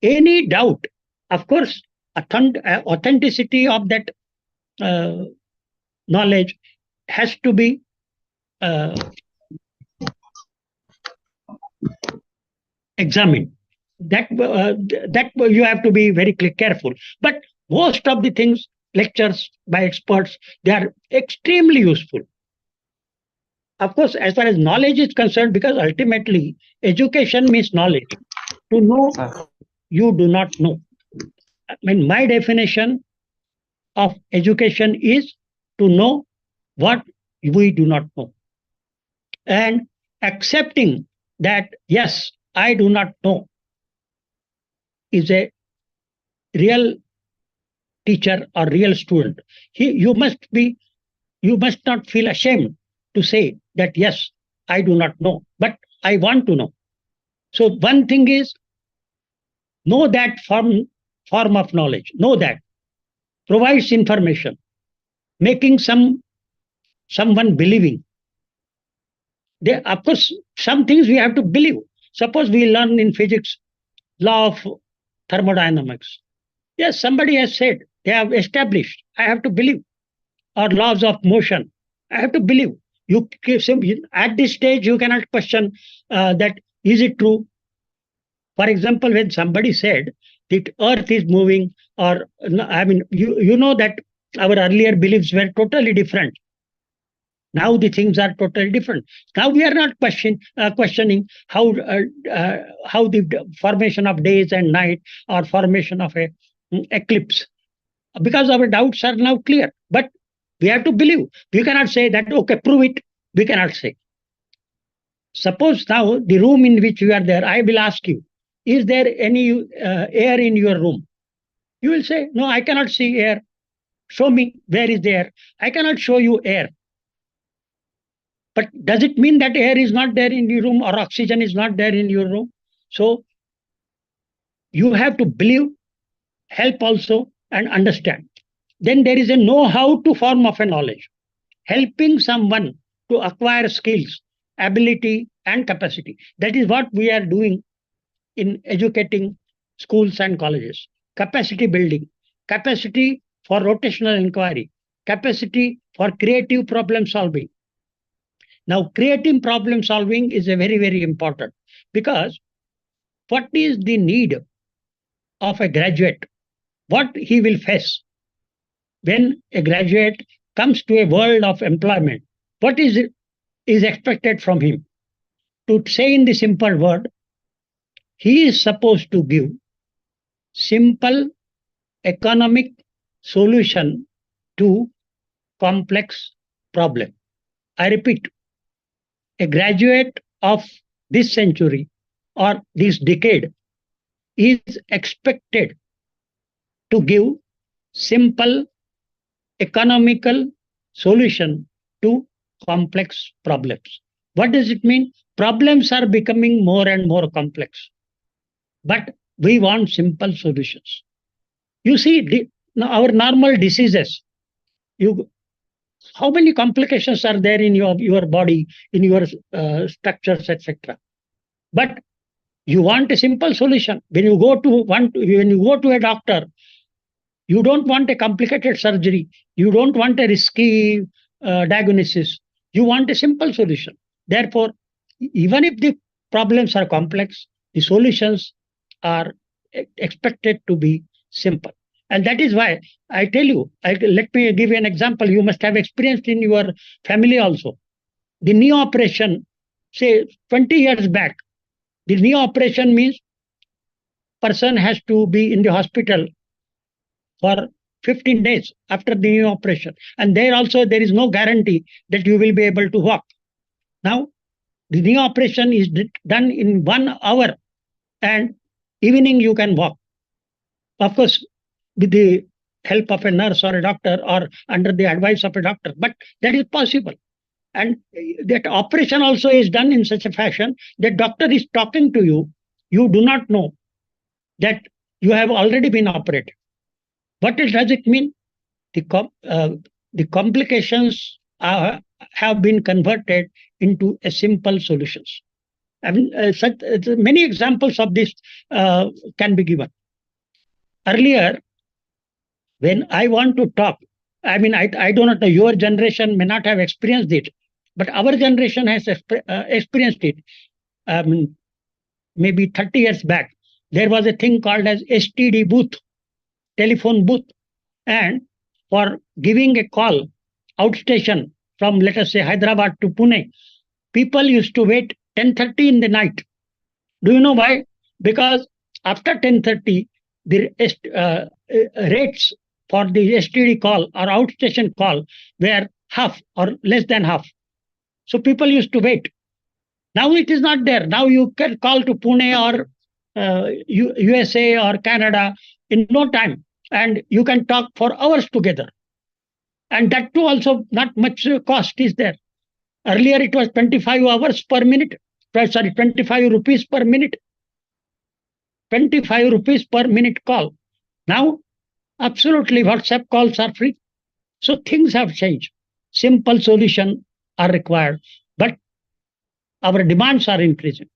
any doubt, of course, authenticity of that knowledge has to be examined. That you have to be very careful. But most of the things, lectures by experts, they are extremely useful. Of course, as far as knowledge is concerned, because ultimately education means knowledge. To know, you do not know. I mean, my definition of education is to know what we do not know. And accepting that, yes, I do not know is a real teacher or real student. You must not feel ashamed to say that, yes, I do not know, but I want to know. So one thing is know that form of knowledge, know that provides information, making someone believing. Of course, some things we have to believe. Suppose we learn in physics law of thermodynamics. Yes, somebody has said, they have established. I have to believe. Or laws of motion. I have to believe. At this stage, you cannot question that is it true. For example, when somebody said that Earth is moving, or I mean, you know that our earlier beliefs were totally different. Now the things are totally different. Now we are not questioning how the formation of days and night or formation of a eclipse, because our doubts are now clear. But we have to believe. We cannot say that, okay, prove it. We cannot say. Suppose now the room in which you are there, I will ask you, is there any air in your room? You will say, no, I cannot see air. Show me where is the air. I cannot show you air. But does it mean that air is not there in your room or oxygen is not there in your room? So you have to believe, help also, and understand. Then there is a know-how to form of a knowledge, helping someone to acquire skills, ability, and capacity. That is what we are doing in educating schools and colleges. Capacity building, capacity for rotational inquiry, capacity for creative problem solving. Now, creative problem solving is a very, very important, because what is the need of a graduate? What he will face when a graduate comes to a world of employment? What is expected from him? To say in the simple word, he is supposed to give simple economic solution to complex problem. I repeat, a graduate of this century or this decade is expected to give simple, economical solution to complex problems. What does it mean? Problems are becoming more and more complex, but we want simple solutions. You see, our normal diseases, you how many complications are there in your body, in your structures, etc. But you want a simple solution. When you go to a doctor, you don't want a complicated surgery. You don't want a risky diagnosis. You want a simple solution. Therefore, even if the problems are complex, the solutions are expected to be simple. And that is why I tell you, let me give you an example. You must have experienced in your family also. The knee operation, say 20 years back, the knee operation means person has to be in the hospital for 15 days after the knee operation. And there also, there is no guarantee that you will be able to walk. Now, the knee operation is done in 1 hour and evening you can walk. Of course, with the help of a nurse or a doctor or under the advice of a doctor, but that is possible. And that operation also is done in such a fashion that doctor is talking to you. You do not know that you have already been operated. What does it mean? The complications have been converted into a simple solutions. I mean, many examples of this can be given. Earlier, when I want to talk, I mean, I do not know, your generation may not have experienced it, but our generation has experienced it. Maybe 30 years back, there was a thing called as STD booth, telephone booth. And for giving a call outstation from, let us say, Hyderabad to Pune, people used to wait 10:30 in the night. Do you know why? Because after 10:30, the rates for the STD call or outstation call were half or less than half. So people used to wait. Now it is not there. Now you can call to Pune or USA or Canada in no time, and you can talk for hours together. And that too also not much cost is there. Earlier it was 25 hours per minute. 25 rupees per minute. 25 rupees per minute call. Now, absolutely WhatsApp calls are free. So things have changed. Simple solutions are required, but our demands are increasing.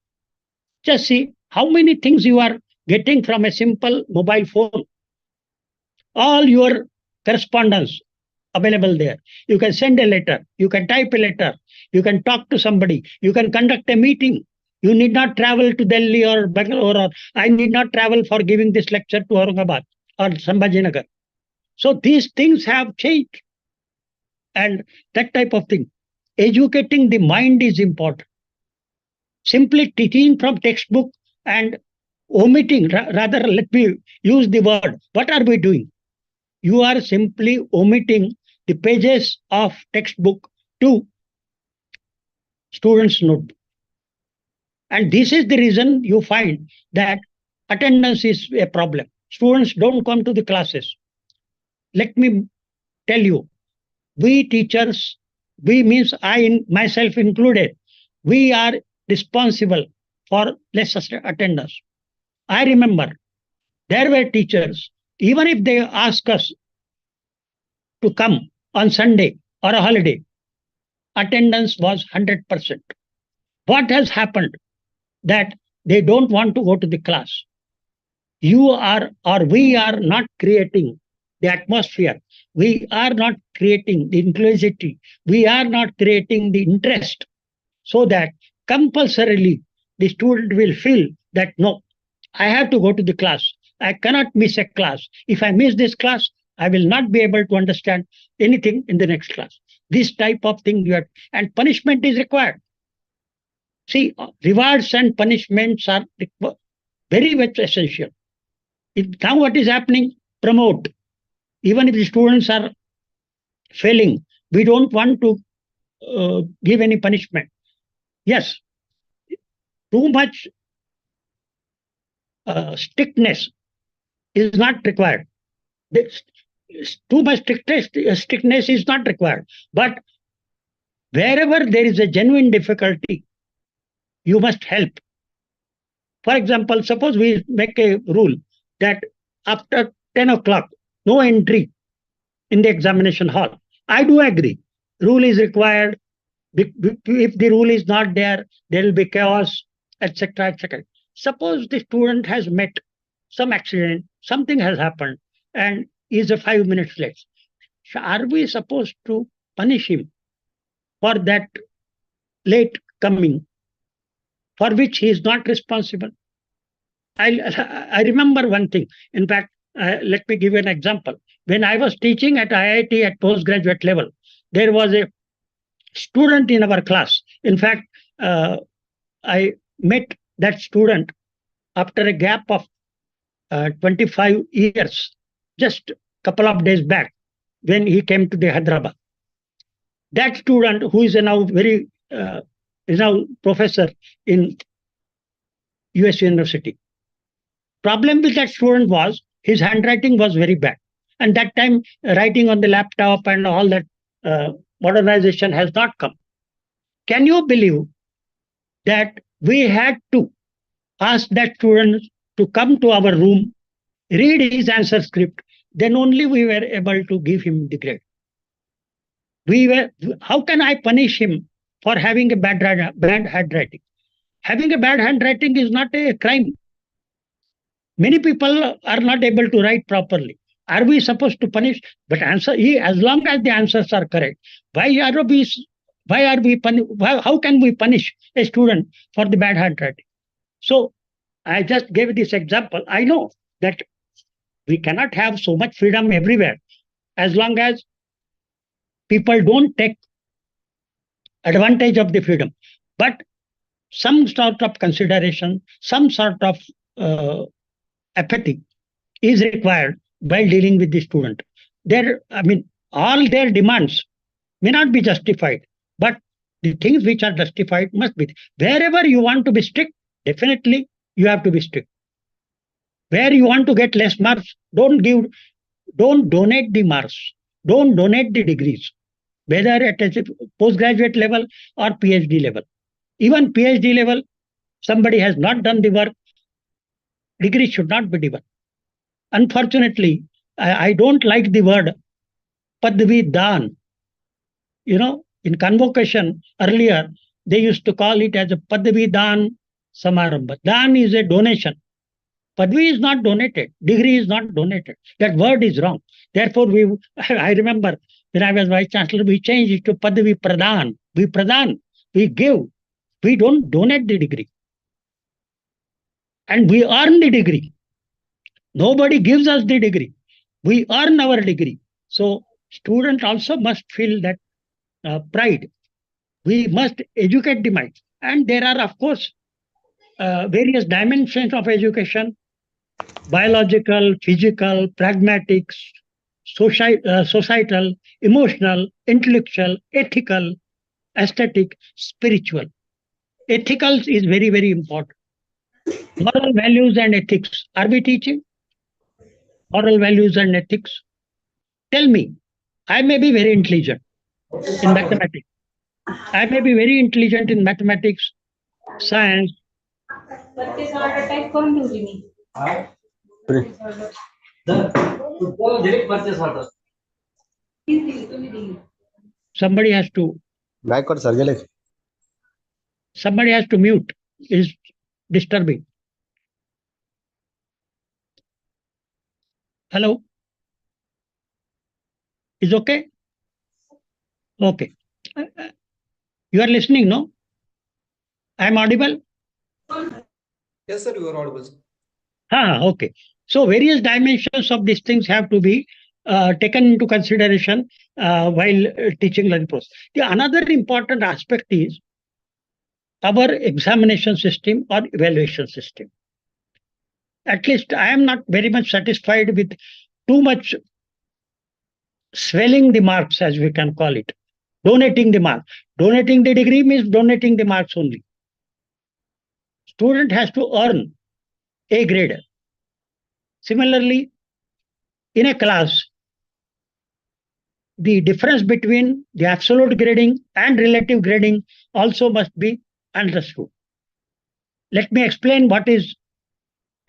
Just see how many things you are getting from a simple mobile phone. All your correspondence available there. You can send a letter, you can type a letter, you can talk to somebody, you can conduct a meeting. You need not travel to Delhi or Bangalore, or I need not travel for giving this lecture to Aurangabad or Sambhajinagar. So these things have changed. And that type of thing. Educating the mind is important. Simply teaching from textbook and omitting, rather, let me use the word, what are we doing? You are simply omitting the pages of textbook to students' notebook. And this is the reason you find that attendance is a problem. Students don't come to the classes. Let me tell you, we teachers, we means I myself included, we are responsible for less attendance. I remember there were teachers, even if they ask us to come on Sunday or a holiday, attendance was 100%. What has happened? That they don't want to go to the class. You are, or we are not creating the atmosphere. We are not creating the inclusivity. We are not creating the interest so that compulsorily the student will feel that no, I have to go to the class. I cannot miss a class. If I miss this class, I will not be able to understand anything in the next class. This type of thing you have, and punishment is required. See, rewards and punishments are very much essential. Now what is happening? Promote. Even if the students are failing, we don't want to give any punishment. yes, too much strictness is not required. This, too much strictness is not required. But wherever there is a genuine difficulty, you must help. For example, suppose we make a rule that after 10 o'clock, no entry in the examination hall. I do agree. Rule is required. If the rule is not there, there will be chaos, etc., etc. Suppose the student has met some accident, something has happened, and is a 5 minutes late. Are we supposed to punish him for that late coming, for which he is not responsible? I remember one thing. In fact, let me give you an example. When I was teaching at IIT at postgraduate level, there was a student in our class. In fact, I met that student after a gap of 25 years, just a couple of days back, when he came to the Hyderabad. That student, who is now is now professor in US University. Problem with that student was his handwriting was very bad. And that time, writing on the laptop and all that modernization has not come. Can you believe that we had to ask that student to come to our room, read his answer script, then only we were able to give him the grade. How can I punish him for having a bad handwriting? Having a bad handwriting is not a crime. Many people are not able to write properly. Are we supposed to punish? But as long as the answers are correct, how can we punish a student for the bad handwriting? So I just gave this example. I know that we cannot have so much freedom everywhere as long as people don't take advantage of the freedom. But some sort of consideration, some sort of apathy is required while dealing with the student. All their demands may not be justified, but the things which are justified must be. Wherever you want to be strict, definitely you have to be strict. Where you want to get less marks, don't donate the marks, don't donate the degrees, whether at a postgraduate level or PhD level. Even PhD level, somebody has not done the work, degree should not be given. Unfortunately, I don't like the word Padvi Dan. In convocation earlier, they used to call it as a Padvi Dan Samarambha. Dan is a donation. Padvi is not donated. Degree is not donated. That word is wrong. Therefore, I remember when I was Vice Chancellor, we changed it to Padvi Pradhan. We Pradhan. We give. We don't donate the degree. And we earn the degree. Nobody gives us the degree. We earn our degree. So student also must feel that pride. We must educate the mind. And there are, of course, various dimensions of education: biological, physical, pragmatics, societal, emotional, intellectual, ethical, aesthetic, spiritual. Ethical is very, very important. Moral values and ethics. Are we teaching moral values and ethics? Tell me, I may be very intelligent in mathematics. I may be very intelligent in mathematics, science. Somebody has to. Somebody has to mute. Is disturbing. Hello? Is okay? Okay. You are listening, no? I am audible?
Yes, sir, you are audible.
Okay. So various dimensions of these things have to be taken into consideration while teaching learning process. Another important aspect is our examination system or evaluation system. At least I am not very much satisfied with too much swelling the marks, as we can call it, donating the marks. Donating the degree means donating the marks only. Student has to earn A grade. Similarly, in a class, the difference between the absolute grading and relative grading also must be understood. Let me explain what is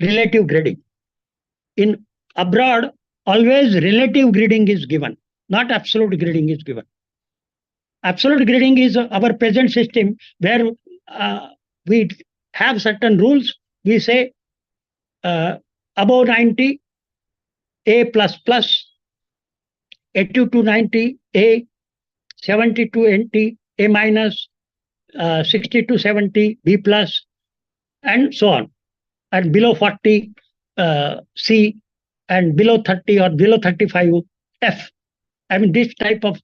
relative grading. In abroad, always relative grading is given, not absolute grading is given. Absolute grading is our present system where we have certain rules. We say above 90, A plus plus, 80 to 90, A, 70 to 80, A minus, 60 to 70, B plus, and so on. And below 40, C, and below 30 or below 35, F. I mean, this type of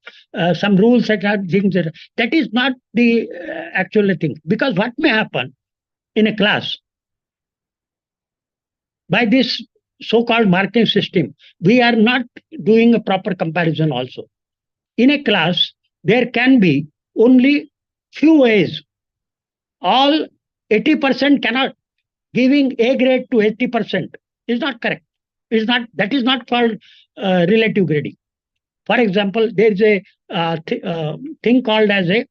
some rules that are things that is not the actual thing. Because what may happen in a class, by this so-called marking system, we are not doing a proper comparison also. In a class, there can be only few A's. All 80% cannot. Giving A grade to 80% is not correct. That is not called relative grading. For example, there is a thing called as a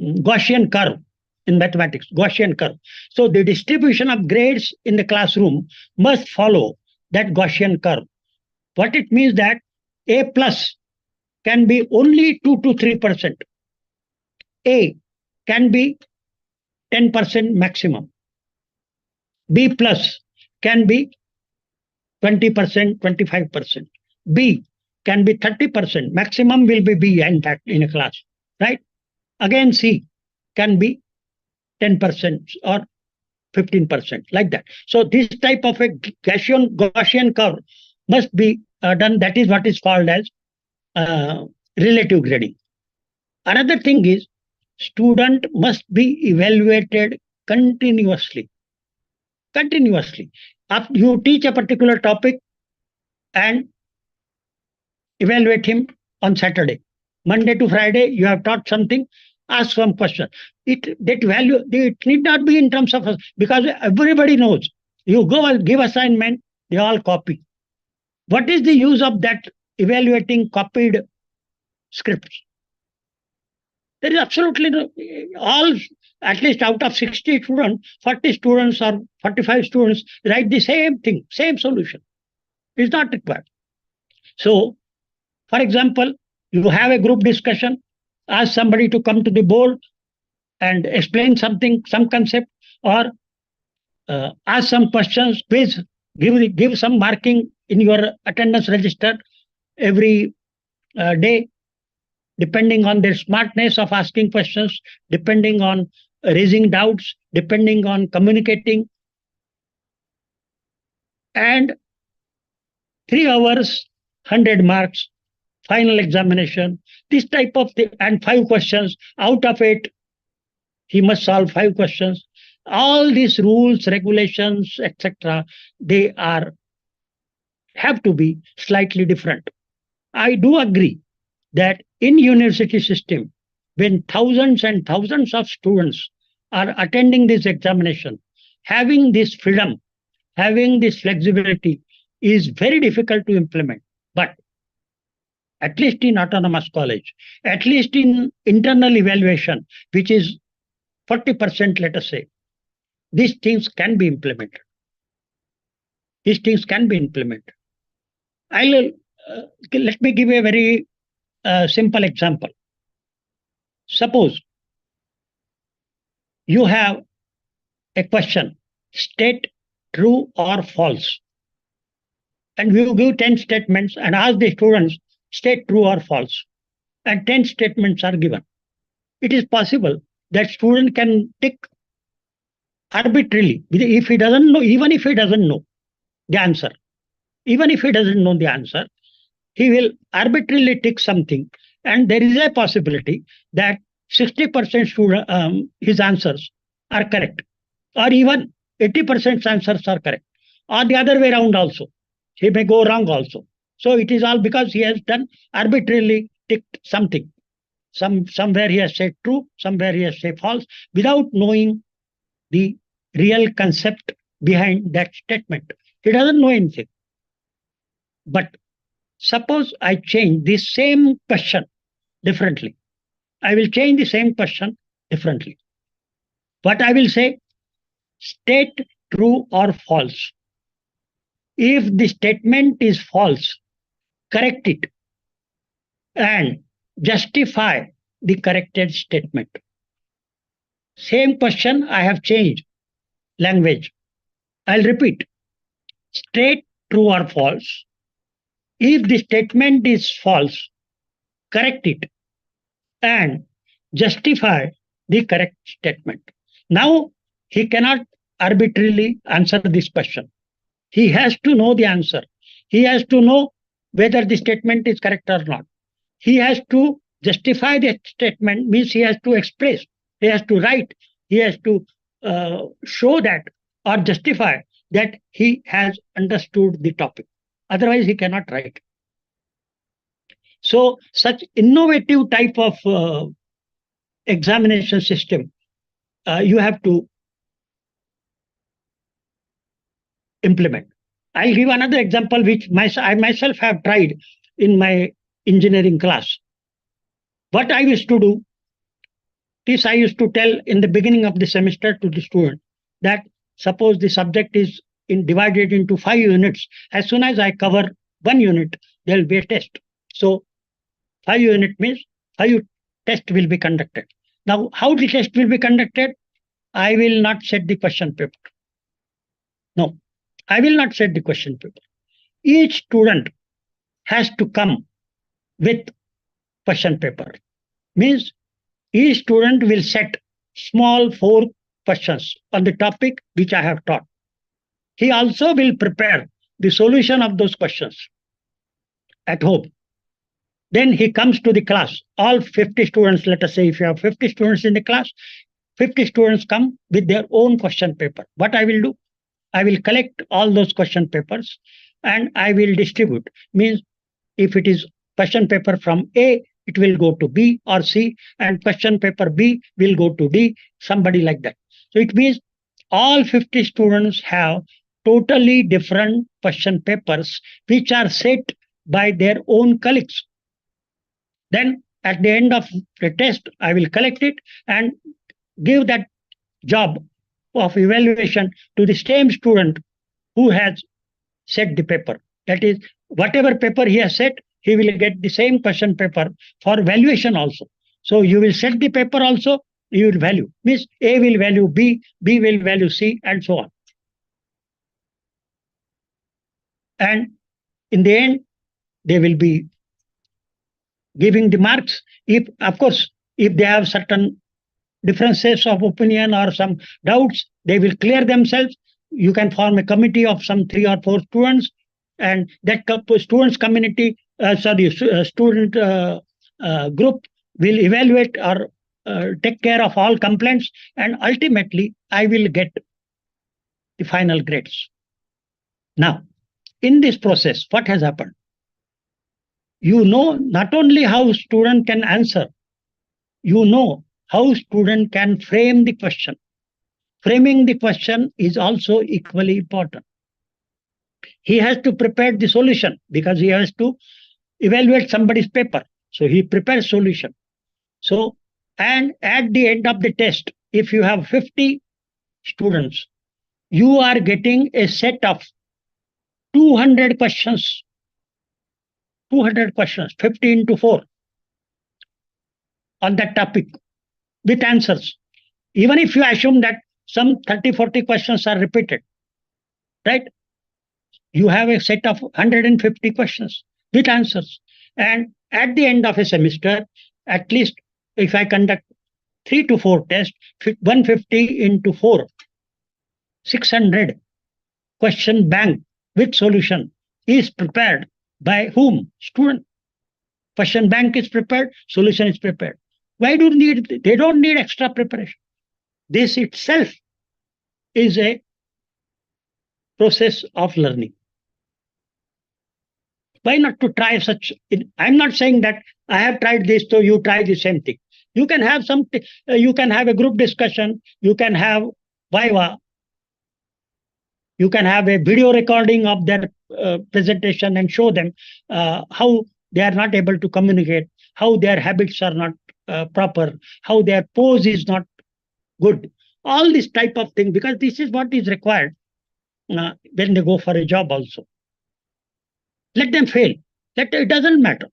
Gaussian curve in mathematics, Gaussian curve. So the distribution of grades in the classroom must follow that Gaussian curve. What it means that A plus can be only 2 to 3%. A can be 10% maximum. B plus can be 20%, 25%. B can be 30%. Maximum will be B, in fact, in a class, right? Again, C can be 10% or 15%, like that. So this type of a Gaussian curve must be done. That is what is called as relative grading. Another thing is, student must be evaluated continuously. Continuously. You teach a particular topic and evaluate him on Saturday. Monday to Friday, you have taught something, ask some question. It need not be in terms of, because everybody knows. You go and give assignment, they all copy. What is the use of that evaluating copied scripts? There is absolutely no, at least out of 60 students, 40 students or 45 students write the same thing, same solution. It's not required. So, for example, you have a group discussion, ask somebody to come to the board and explain something, some concept, or ask some questions, please give some marking in your attendance register every day, depending on their smartness of asking questions, depending on raising doubts, depending on communicating. And 3 hours, 100 marks, final examination, this type of thing, and 5 questions. Out of it, he must solve 5 questions. All these rules, regulations, etc., they have to be slightly different. I do agree that in university system, when thousands and thousands of students are attending this examination, having this freedom, having this flexibility is very difficult to implement. But at least in autonomous college, at least in internal evaluation, which is 40%, let us say, these things can be implemented. These things can be implemented. Let me give a very simple example. Suppose you have a question, state true or false. And we will give 10 statements and ask the students, state true or false. And 10 statements are given. It is possible that student can tick arbitrarily, if he doesn't know, even if he doesn't know the answer. Even if he doesn't know the answer, he will arbitrarily tick something. And there is a possibility that 60% student, his answers are correct. Or even 80% answers are correct. Or the other way around also. He may go wrong also. So it is all because he has done arbitrarily ticked something. Somewhere he has said true, somewhere he has said false, without knowing the real concept behind that statement. He doesn't know anything. But suppose I change the same question differently. I will change the same question differently. What I will say, state true or false. If the statement is false, correct it and justify the corrected statement. Same question, I have changed language. I'll repeat. State true or false. If the statement is false, correct it and justify the correct statement. Now, he cannot arbitrarily answer this question. He has to know the answer. He has to know whether the statement is correct or not. He has to justify the statement, means he has to express, he has to write, he has to show that or justify that he has understood the topic. Otherwise, he cannot write. So, such innovative type of examination system you have to implement. I'll give another example which I myself have tried in my engineering class. What I used to do is I used to tell in the beginning of the semester to the student that suppose the subject is divided into 5 units. As soon as I cover 1 unit, there will be a test. So 5 unit means 5 test will be conducted. Now, how the test will be conducted? I will not set the question paper. No, I will not set the question paper. Each student has to come with question paper. Means each student will set small 4 questions on the topic which I have taught. He also will prepare the solution of those questions at home. Then he comes to the class. All 50 students, let us say if you have 50 students in the class, 50 students come with their own question paper. What I will do? I will collect all those question papers and I will distribute. Means if it is question paper from A, it will go to B or C, and question paper B will go to D, somebody like that. So it means all 50 students have totally different question papers which are set by their own colleagues. Then at the end of the test, I will collect it and give that job of evaluation to the same student who has set the paper. That is, whatever paper he has set, he will get the same question paper for valuation also. So you will set the paper also, you will value. Means A will value B, B will value C, and so on. And in the end, they will be giving the marks. If, of course, if they have certain differences of opinion or some doubts, they will clear themselves. You can form a committee of some 3 or 4 students, and that students community, student group will evaluate or take care of all complaints, and ultimately I will get the final grades. Now, in this process, what has happened? You know not only how student can answer, you know how student can frame the question. Framing the question is also equally important. He has to prepare the solution because he has to evaluate somebody's paper. So he prepares solution. So, and at the end of the test, if you have 50 students, you are getting a set of 200 questions. 200 questions, 50 into 4 on that topic with answers. Even if you assume that some 30, 40 questions are repeated, right? You have a set of 150 questions with answers. And at the end of a semester, at least if I conduct 3 to 4 tests, 150 into 4, 600 question bank with solution is prepared by whom? Student. Question bank is prepared, solution is prepared. Why do they don't need extra preparation? This itself is a process of learning. Why not to try such? I'm not saying that I have tried this, so you try the same thing. You can have you can have a group discussion. You can have viva. You can have a video recording of their presentation and show them how they are not able to communicate, how their habits are not proper, how their pose is not good. All this type of thing, because this is what is required when they go for a job also. Let them fail. It doesn't matter.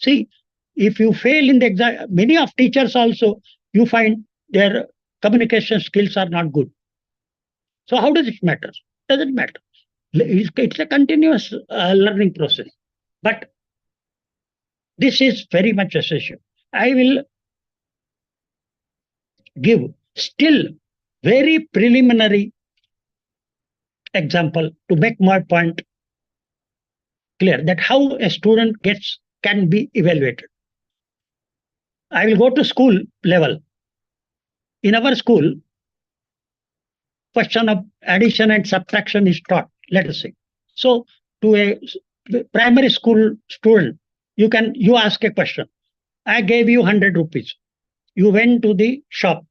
See, if you fail in the exam, many of teachers also, you find their communication skills are not good. So how does it matter? Doesn't matter. It's a continuous learning process. But this is very much essential. I will give still very preliminary example to make my point clear, that how a student can be evaluated. I will go to school level. In our school, question of addition and subtraction is taught, let us say. So to a primary school student, you ask a question. I gave you 100 rupees. You went to the shop.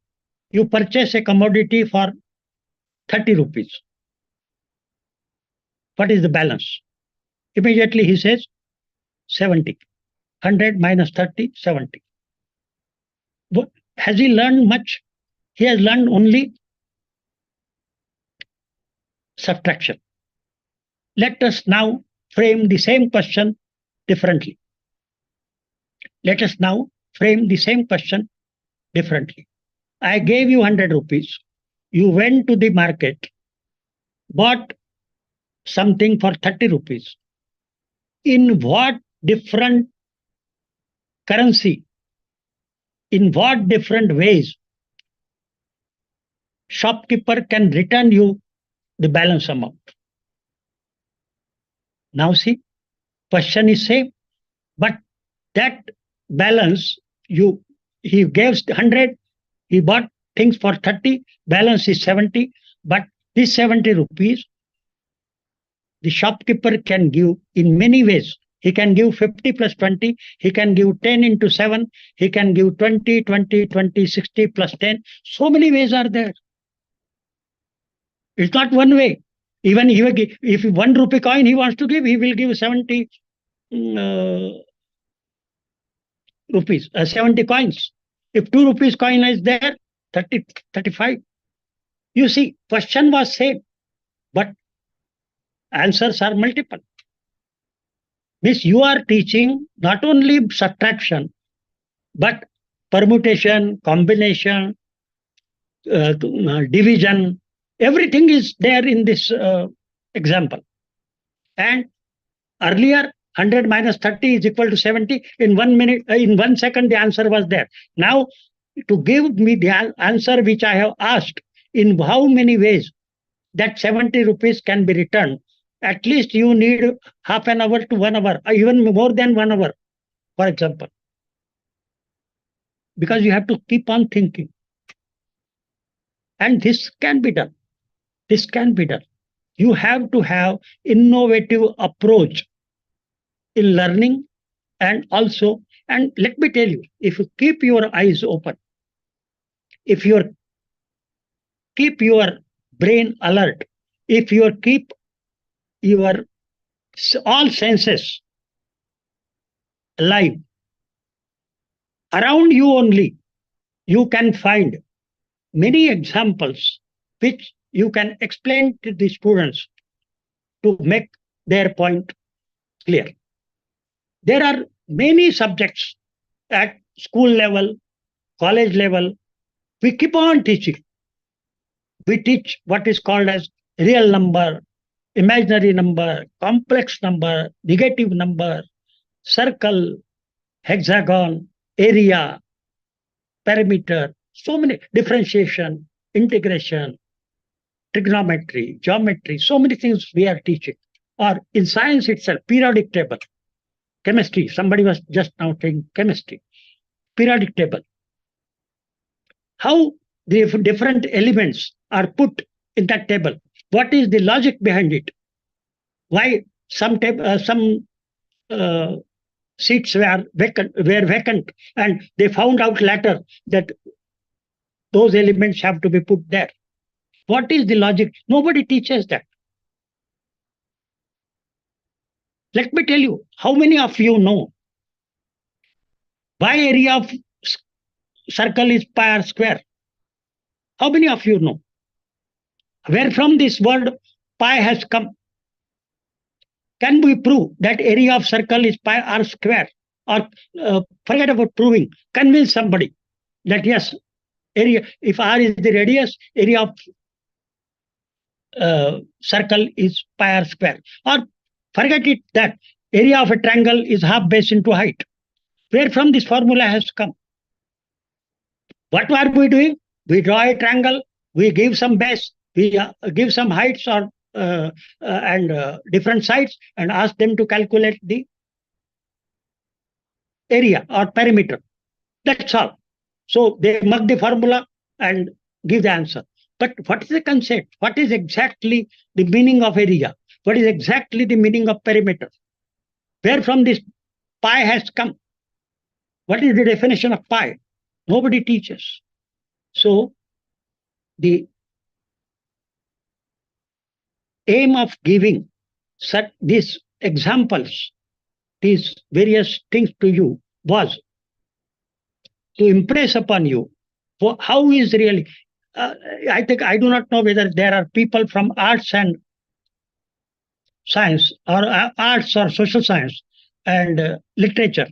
You purchase a commodity for 30 rupees. What is the balance? Immediately he says 70. 100 minus 30, 70. But has he learned much? He has learned only subtraction. Let us now frame the same question differently. Let us now frame the same question differently. I gave you 100 rupees. You went to the market, bought something for 30 rupees. In what different currency, in what different ways shopkeeper can return you the balance amount? Now see, question is same, but that balance, he gave 100, he bought things for 30, balance is 70, but this 70 rupees, the shopkeeper can give in many ways. He can give 50 plus 20, he can give 10 into 7, he can give 20, 20, 20, 60 plus 10. So many ways are there. It's not one way. Even if 1 rupee coin he wants to give, he will give 70 rupees, 70 coins. If 2 rupees coin is there, 30, 35. You see, question was same, but answers are multiple. Means you are teaching not only subtraction, but permutation, combination, division, everything is there in this example. And earlier, 100 minus 30 is equal to 70. In 1 minute, in 1 second, the answer was there. Now, to give me the answer which I have asked, in how many ways that 70 rupees can be returned, at least you need half an hour to 1 hour, or even more than 1 hour, for example. Because you have to keep on thinking. And this can be done. This can be done. You have to have innovative approach in learning, and also, and let me tell you, if you keep your eyes open, if you keep your brain alert, if you keep your all senses alive, around you only, you can find many examples which you can explain to the students to make their point clear. There are many subjects at school level, college level. We keep on teaching. We teach what is called as real number, imaginary number, complex number, negative number, circle, hexagon, area, perimeter, so many, differentiation, integration, trigonometry, geometry, so many things we are teaching. Or in science itself, periodic table, chemistry, somebody was just now taking chemistry, periodic table. How the different elements are put in that table. What is the logic behind it? Why some seats were vacant, and they found out later that those elements have to be put there. What is the logic? Nobody teaches that. Let me tell you, how many of you know why area of circle is pi r square? How many of you know? Where from this word pi has come? Can we prove that area of circle is pi r square? Or forget about proving, convince somebody that yes, area, if r is the radius, area of circle is pi r square. Or forget it that area of a triangle is half base into height. Where from this formula has come? What are we doing? We draw a triangle, we give some base, we give some heights or and different sides and ask them to calculate the area or perimeter. That's all. So they mug the formula and give the answer. But what is the concept? What is exactly the meaning of area? What is exactly the meaning of perimeter? Where from this pi has come? What is the definition of pi? Nobody teaches. So the aim of giving such these examples, these various things to you was to impress upon you how is really. I think I do not know whether there are people from arts and science or arts or social science and literature.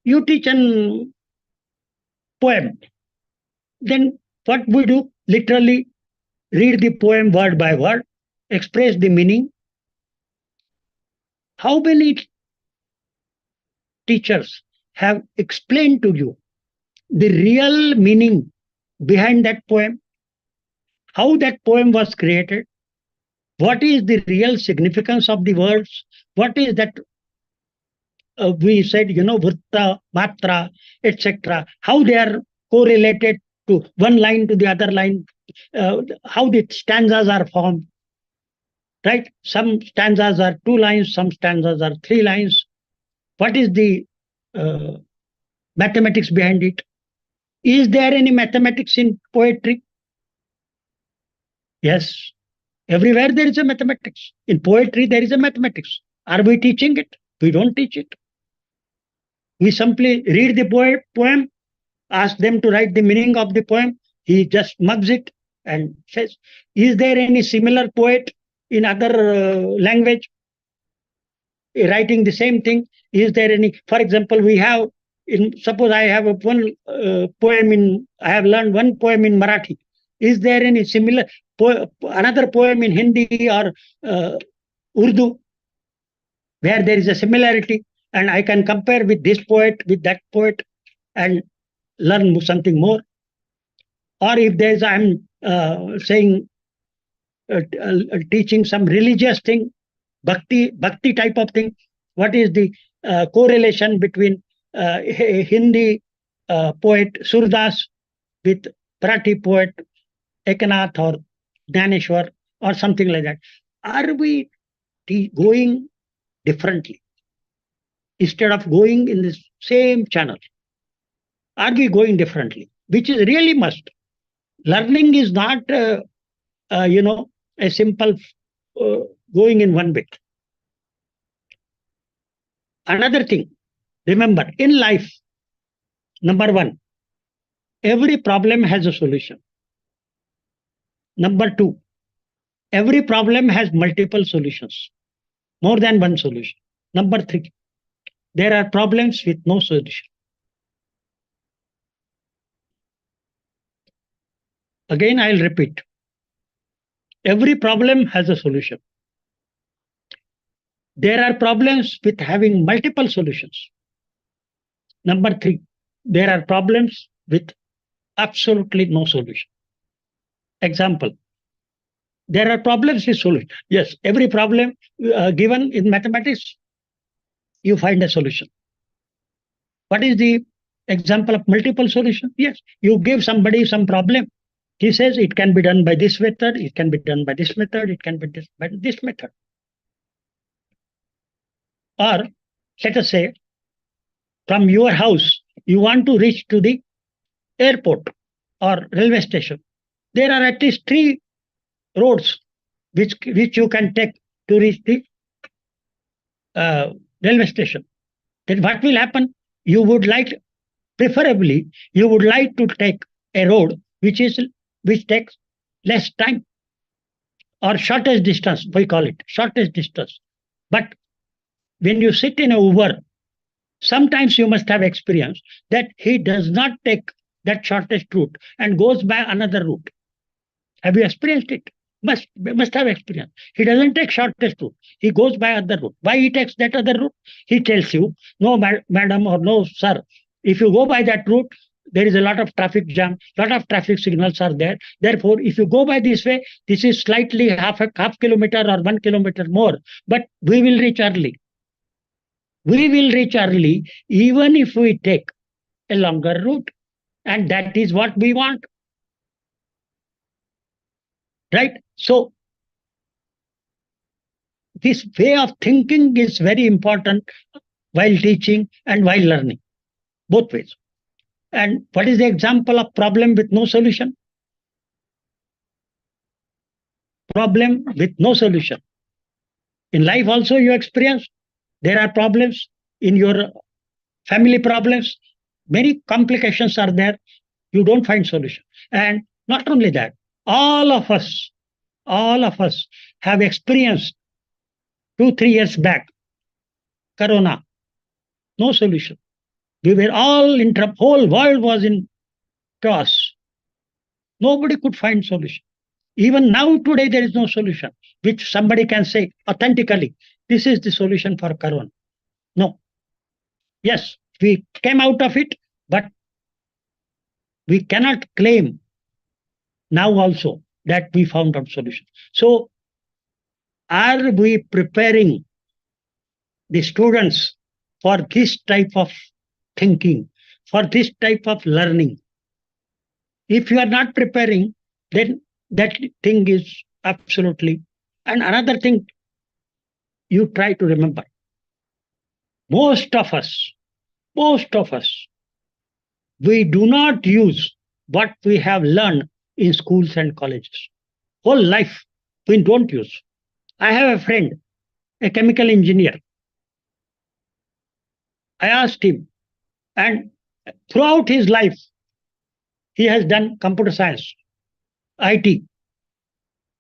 You teach an poem, then what we do? Literally read the poem word by word, express the meaning. How many teachers have explained to you the real meaning behind that poem? How that poem was created? What is the real significance of the words? What is that we said, vritta, matra, etc. How they are correlated to one line to the other line, how the stanzas are formed, right? Some stanzas are 2 lines, some stanzas are 3 lines. What is the mathematics behind it? Is there any mathematics in poetry? Yes. Everywhere there is a mathematics. In poetry, there is a mathematics. Are we teaching it? We don't teach it. We simply read the poem, ask them to write the meaning of the poem. He just mugs it and says, is there any similar poet in other language writing the same thing? Is there any, for example, we have, suppose I have I have learned one poem in Marathi. Is there any similar, another poem in Hindi or Urdu where there is a similarity and I can compare with this poet, with that poet and learn something more? Or if there's, I'm saying, teaching some religious thing, bhakti type of thing, what is the correlation between Hindi poet Surdas with Marathi poet Eknath or Dhaneshwar or something like that? Are we going differently instead of going in the same channel? Are we going differently? Which is really must. Learning is not, a simple going in one bit. Another thing, remember, in life, number 1, every problem has a solution. Number 2, every problem has multiple solutions, more than one solution. Number 3, there are problems with no solution. Again, I'll repeat. Every problem has a solution. There are problems with having multiple solutions. Number 3, there are problems with absolutely no solution. Example, there are problems with solution. Yes, every problem given in mathematics, you find a solution. What is the example of multiple solution? Yes, you give somebody some problem. He says it can be done by this method, it can be done by this method, it can be done by this method. Or let us say, from your house, you want to reach to the airport or railway station. There are at least 3 roads which you can take to reach the railway station. Then what will happen? You would like, preferably, you would like to take a road which takes less time, or shortest distance, we call it shortest distance. But when you sit in a Uber, sometimes you must have experience that he does not take that shortest route and goes by another route. Have you experienced it? Must have experience. He doesn't take shortest route. He goes by other route. Why he takes that other route? He tells you, no, madam, or no, sir. If you go by that route, there is a lot of traffic jam, lot of traffic signals are there. Therefore, if you go by this way, this is slightly half kilometer or 1 kilometer more, but we will reach early. We will reach early even if we take a longer route. And that is what we want. Right? So, this way of thinking is very important while teaching and while learning, both ways. And what is the example of problem with no solution? Problem with no solution. In life also you experience, there are problems in your family problems, many complications are there, you don't find solution. And not only that, all of us have experienced 2-3 years back, Corona, no solution. We were all in trouble, whole world was in chaos. Nobody could find solution. Even now, today, there is no solution, which somebody can say authentically, this is the solution for Corona. No. Yes, we came out of it, but we cannot claim now also that we found out solution. So, are we preparing the students for this type of thinking, for this type of learning? If you are not preparing, then that thing is absolutely. And another thing you try to remember, most of us, we do not use what we have learned in schools and colleges. Whole life, we don't use. I have a friend, a chemical engineer. I asked him, and throughout his life, he has done computer science, IT.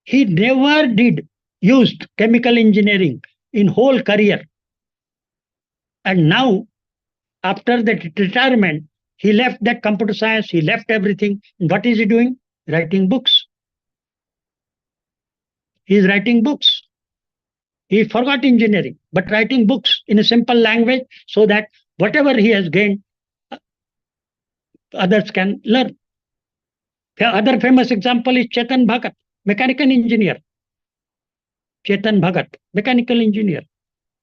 He never used chemical engineering in whole career. And now, after that retirement, he left that computer science, he left everything. And what is he doing? Writing books. He is writing books. He forgot engineering, but writing books in a simple language so that whatever he has gained, others can learn. The other famous example is Chetan Bhagat, mechanical engineer. Chetan Bhagat, mechanical engineer.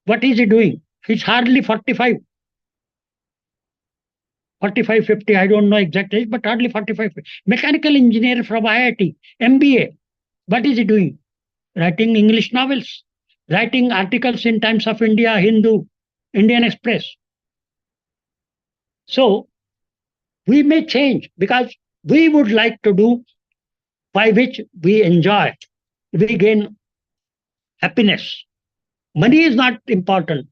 What is he doing? He's hardly 45. 45, 50, I don't know exact age, but hardly 45. Mechanical engineer from IIT, MBA. What is he doing? Writing English novels, writing articles in Times of India, Hindu, Indian Express. So, we may change because we would like to do by which we enjoy, we gain happiness. Money is not important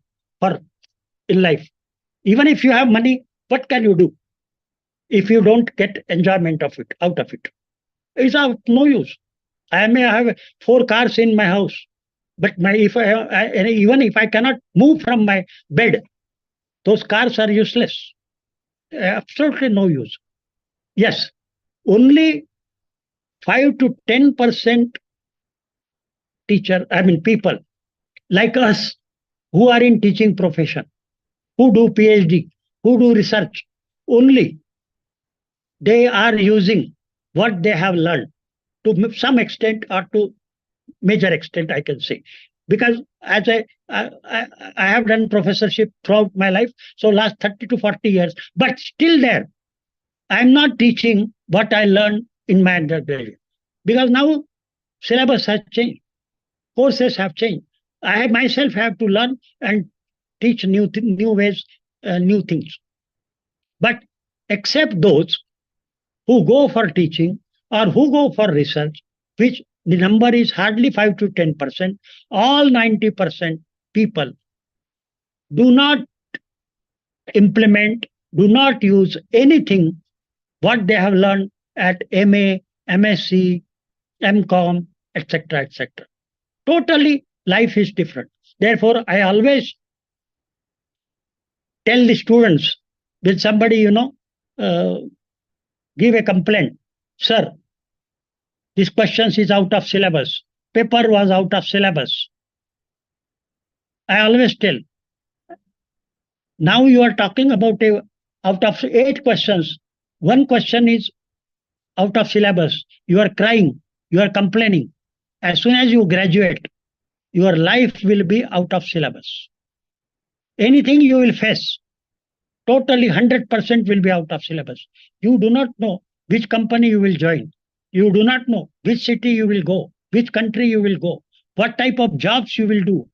in life. Even if you have money, what can you do if you don't get enjoyment of it, out of it? It's of no use. I may have 4 cars in my house, but even if I cannot move from my bed, those cars are useless. Absolutely no use. Yes, only 5 to 10% people like us who are in teaching profession, who do PhD, who do research, only they are using what they have learned to some extent or to major extent, I can say. Because as I have done professorship throughout my life, so last 30 to 40 years, but still there, I'm not teaching what I learned in my undergraduate. Because now syllabus has changed, courses have changed. I myself have to learn and teach new ways, new things. But except those who go for teaching or who go for research, which the number is hardly 5 to 10%, all 90% people do not implement, do not use anything what they have learned at MA, MSc, MCom, etc., etc. Totally, life is different. Therefore, I always tell the students, when somebody, give a complaint, sir, this question is out of syllabus, paper was out of syllabus. I always tell, now you are talking about out of 8 questions, 1 question is out of syllabus. You are crying, you are complaining. As soon as you graduate, your life will be out of syllabus. Anything you will face, totally 100% will be out of syllabus. You do not know which company you will join. You do not know which city you will go, which country you will go, what type of jobs you will do.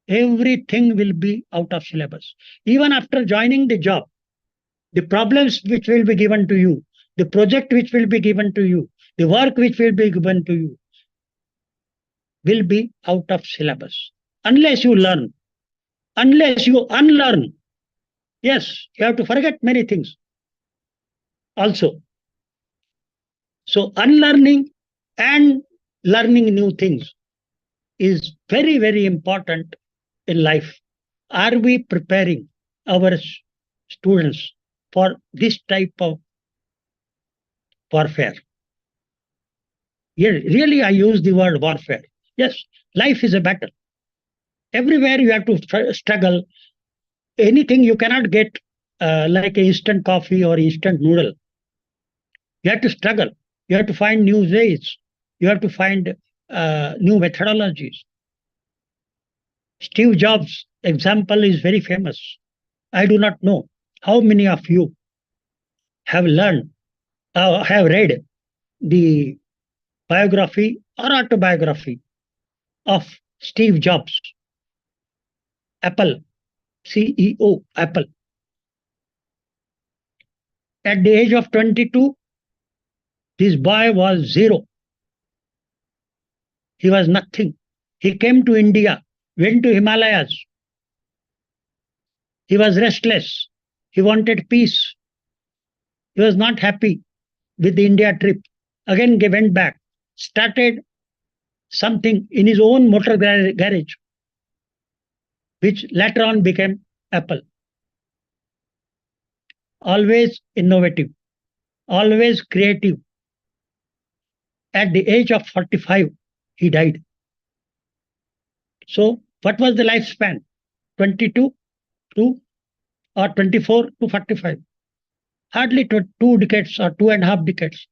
Everything will be out of syllabus. Even after joining the job, the problems which will be given to you, the project which will be given to you, the work which will be given to you, will be out of syllabus. Unless you learn, unless you unlearn. Yes, you have to forget many things also. So unlearning and learning new things is very, very important in life. Are we preparing our students for this type of warfare? Yeah, really, I use the word warfare. Yes, life is a battle. Everywhere you have to struggle. Anything you cannot get like instant coffee or instant noodle. You have to struggle. You have to find new ways. You have to find new methodologies. Steve Jobs' example is very famous. I do not know how many of you have learned, have read the biography or autobiography of Steve Jobs, Apple, CEO, Apple. At the age of 22, this boy was zero. He was nothing. He came to India, went to Himalayas. He was restless. He wanted peace. He was not happy with the India trip. Again, he went back, started something in his own motor garage, which later on became Apple. Always innovative, always creative. At the age of 45, he died. So, what was the lifespan? 22 to or 24 to 45. Hardly 2 decades or 2.5 decades.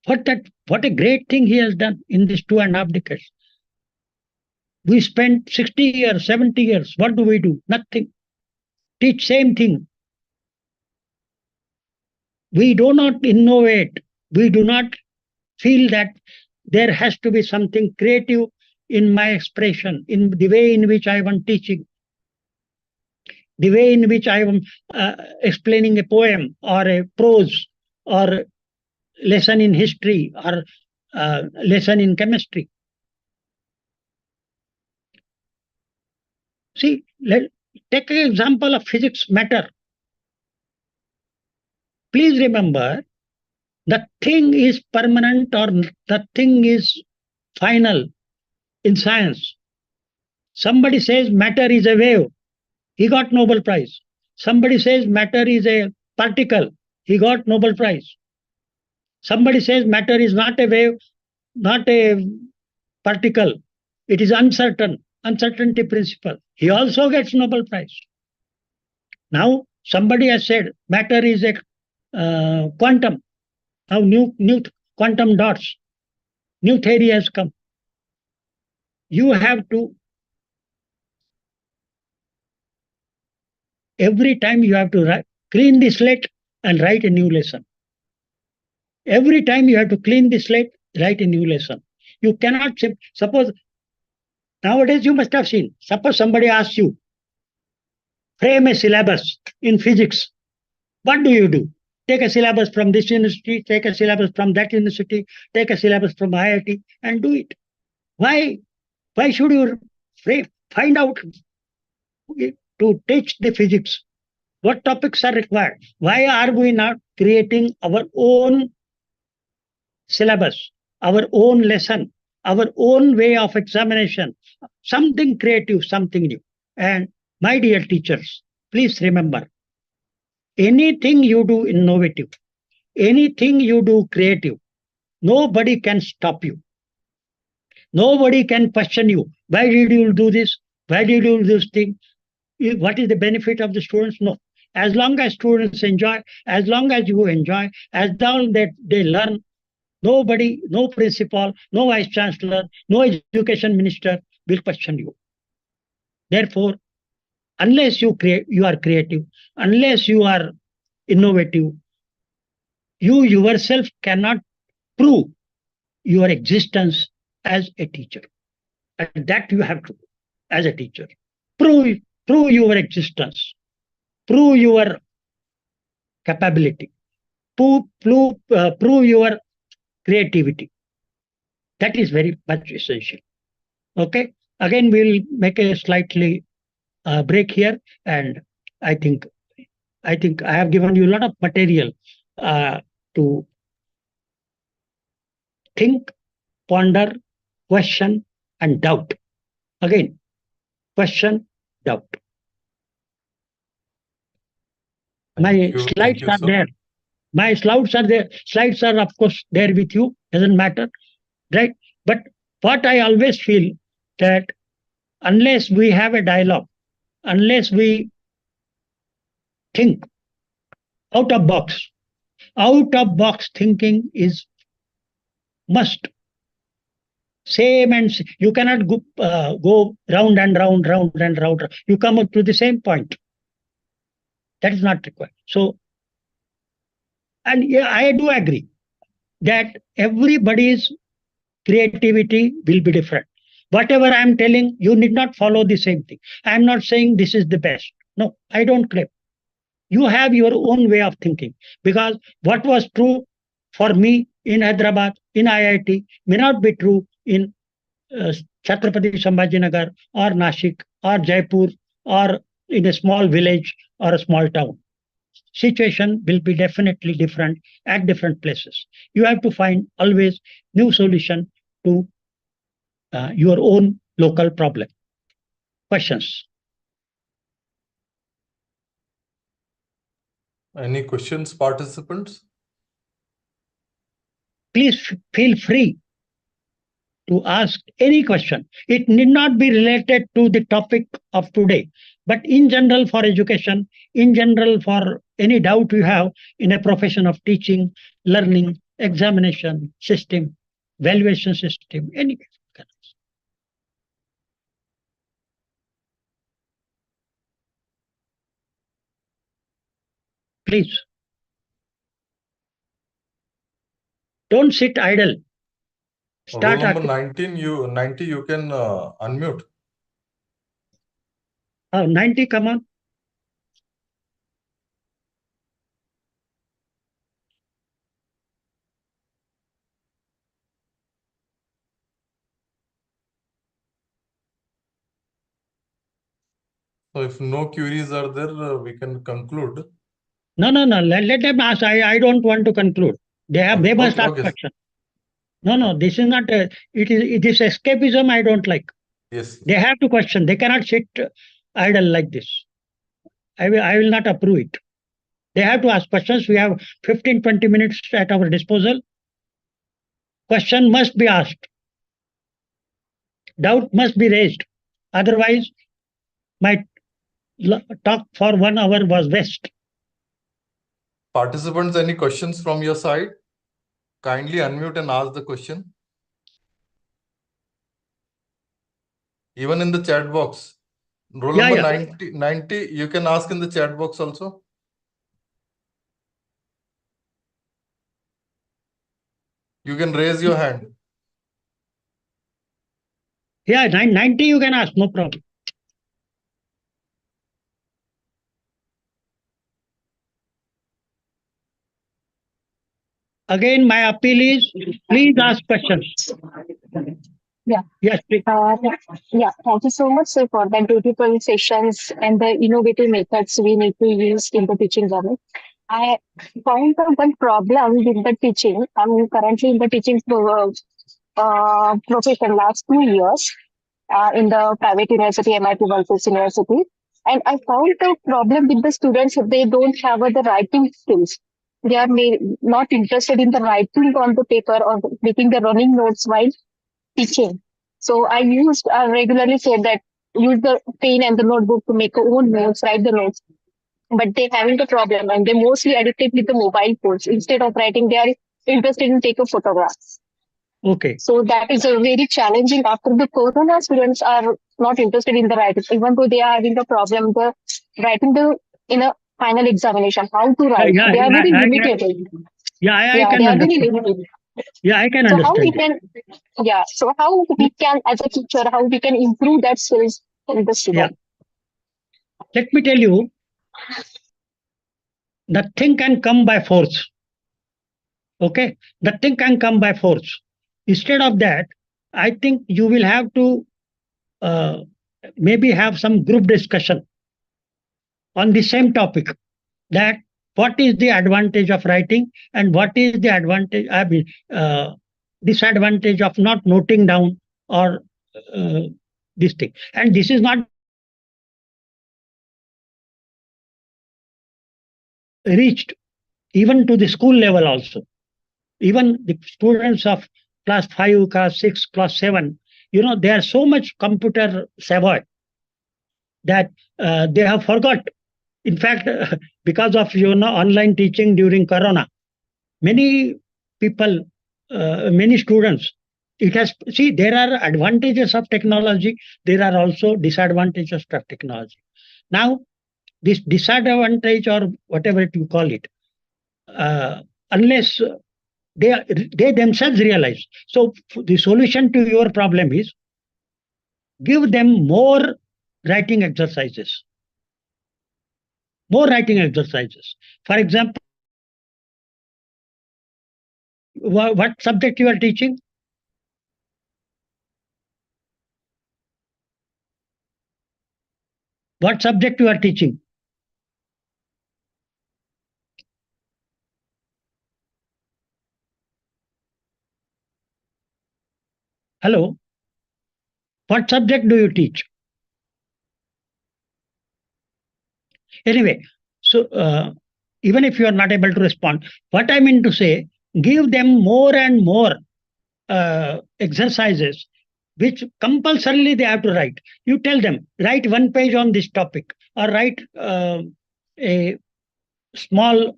What a great thing he has done in these 2.5 decades. We spent 60 years, 70 years. What do? Nothing. Teach same thing. We do not innovate. We do not feel that there has to be something creative in my expression, in the way in which I am teaching, the way in which I am explaining a poem or a prose or lesson in history or lesson in chemistry. See, take an example of physics matter. Please remember, nothing is permanent or nothing is final in science. Somebody says matter is a wave. He got Nobel Prize. Somebody says matter is a particle. He got Nobel Prize. Somebody says matter is not a wave, not a particle. It is uncertain, uncertainty principle. He also gets Nobel Prize. Now, somebody has said matter is a quantum. Now, new quantum dots. New theory has come. You have to, every time you have to clean the slate and write a new lesson. Every time you have to clean the slate, write a new lesson. You cannot, suppose, nowadays you must have seen, suppose somebody asks you, frame a syllabus in physics, what do? Take a syllabus from this university, take a syllabus from that university, take a syllabus from IIT and do it. Why? Why should you find out to teach the physics? What topics are required? Why are we not creating our own syllabus, our own lesson, our own way of examination? Something creative, something new. And my dear teachers, please remember, anything you do innovative, anything you do creative, nobody can stop you. Nobody can question you. Why did you do this? Why did you do this thing? What is the benefit of the students? No. As long as students enjoy, as long as you enjoy, as long that they learn, nobody, no principal, no vice chancellor, no education minister will question you. Therefore, unless you are creative, unless you are innovative, you yourself cannot prove your existence as a teacher. And that you have to do as a teacher. Prove your existence. Prove your capability. Prove your creativity. That is very much essential. Okay. Again, we'll make a slightly break here, and I think I have given you a lot of material to think, ponder, question, and doubt. Again, question, doubt. My slides are there. My slides are there. Slides are, of course, there with you. Doesn't matter, right? But what I always feel that unless we have a dialogue, unless we think out of box thinking is must. Same and you cannot go round and round. You come up to the same point. That is not required. So, and yeah, I do agree that everybody's creativity will be different. Whatever I am telling, you need not follow the same thing. I am not saying this is the best. No, I don't claim. You have your own way of thinking, because what was true for me in Hyderabad, in IIT, may not be true in Chhatrapati Sambhajinagar or Nashik or Jaipur or in a small village or a small town. Situation will be definitely different at different places. You have to find always new solution to your own local problem. Questions?
Any questions, participants?
Please feel free to ask any question. It need not be related to the topic of today, but in general for education, in general for any doubt you have in a profession of teaching, learning, examination system, valuation system, any. Please. Don't sit idle.
Roll number 19, 90, you can unmute.
90, come on.
So if no queries are there, we can conclude.
No. Let them ask. I don't want to conclude. They must ask question. No. This is not. It is escapism. I don't like.
Yes.
They have to question. They cannot sit idle like this. I will not approve it. They have to ask questions. We have 15-20 minutes at our disposal. Question must be asked. Doubt must be raised. Otherwise, my talk for 1 hour was waste.
Participants, any questions from your side? Kindly unmute and ask the question. Even in the chat box. Roll number 90, you can ask in the chat box also. You can raise your hand.
Yeah, 90 you can ask, no problem. Again, my appeal is please ask questions.
Yeah.
Yes, please.
Yeah, thank you so much, sir, for the beautiful sessions and the innovative methods we need to use in the teaching learning. I found out one problem with the teaching. I'm currently in the teaching profession last 2 years in the private university, MIT World University. And I found the problem with the students, they don't have the writing skills. They are not interested in the writing on the paper or making the running notes while teaching. So I regularly say that use the pen and the notebook to make your own notes, write the notes. But they're having a problem and they're mostly addicted with the mobile phones. Instead of writing, they are interested in take a photographs.
Okay.
So that is a very challenging. After the corona, students are not interested in the writing, even though they are having a problem the writing the in a final examination. How to write?
Yeah,
They are very
I
limited.
I
Yeah, they
can
are very
understand.
limited.
Yeah, I can
So how we
understand.
can, yeah. So how we can, as a teacher, how we can improve that skills in the
Yeah.
student?
Let me tell you, the thing can come by force. Okay, the thing can come by force. Instead of that, I think you will have to uh, maybe have some group discussion on the same topic, that what is the advantage of writing and what is the advantage, I mean, disadvantage of not noting down or uh, this thing. And this is not reached even to the school level also. Even the students of class 5, class 6, class 7, they are so much computer savvy that they have forgot. In fact, because of online teaching during Corona, many people, many students, it has, see, there are advantages of technology, there are also disadvantages of technology. Now, this disadvantage or whatever you call it, unless they themselves realize. So the solution to your problem is give them more writing exercises. More writing exercises. For example, what subject you are teaching? What subject you are teaching? Hello? What subject do you teach? Anyway, so even if you are not able to respond, what I mean to say, give them more and more exercises which compulsorily they have to write. You tell them, write one page on this topic or write a small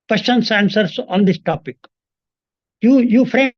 questions answers on this topic. You frame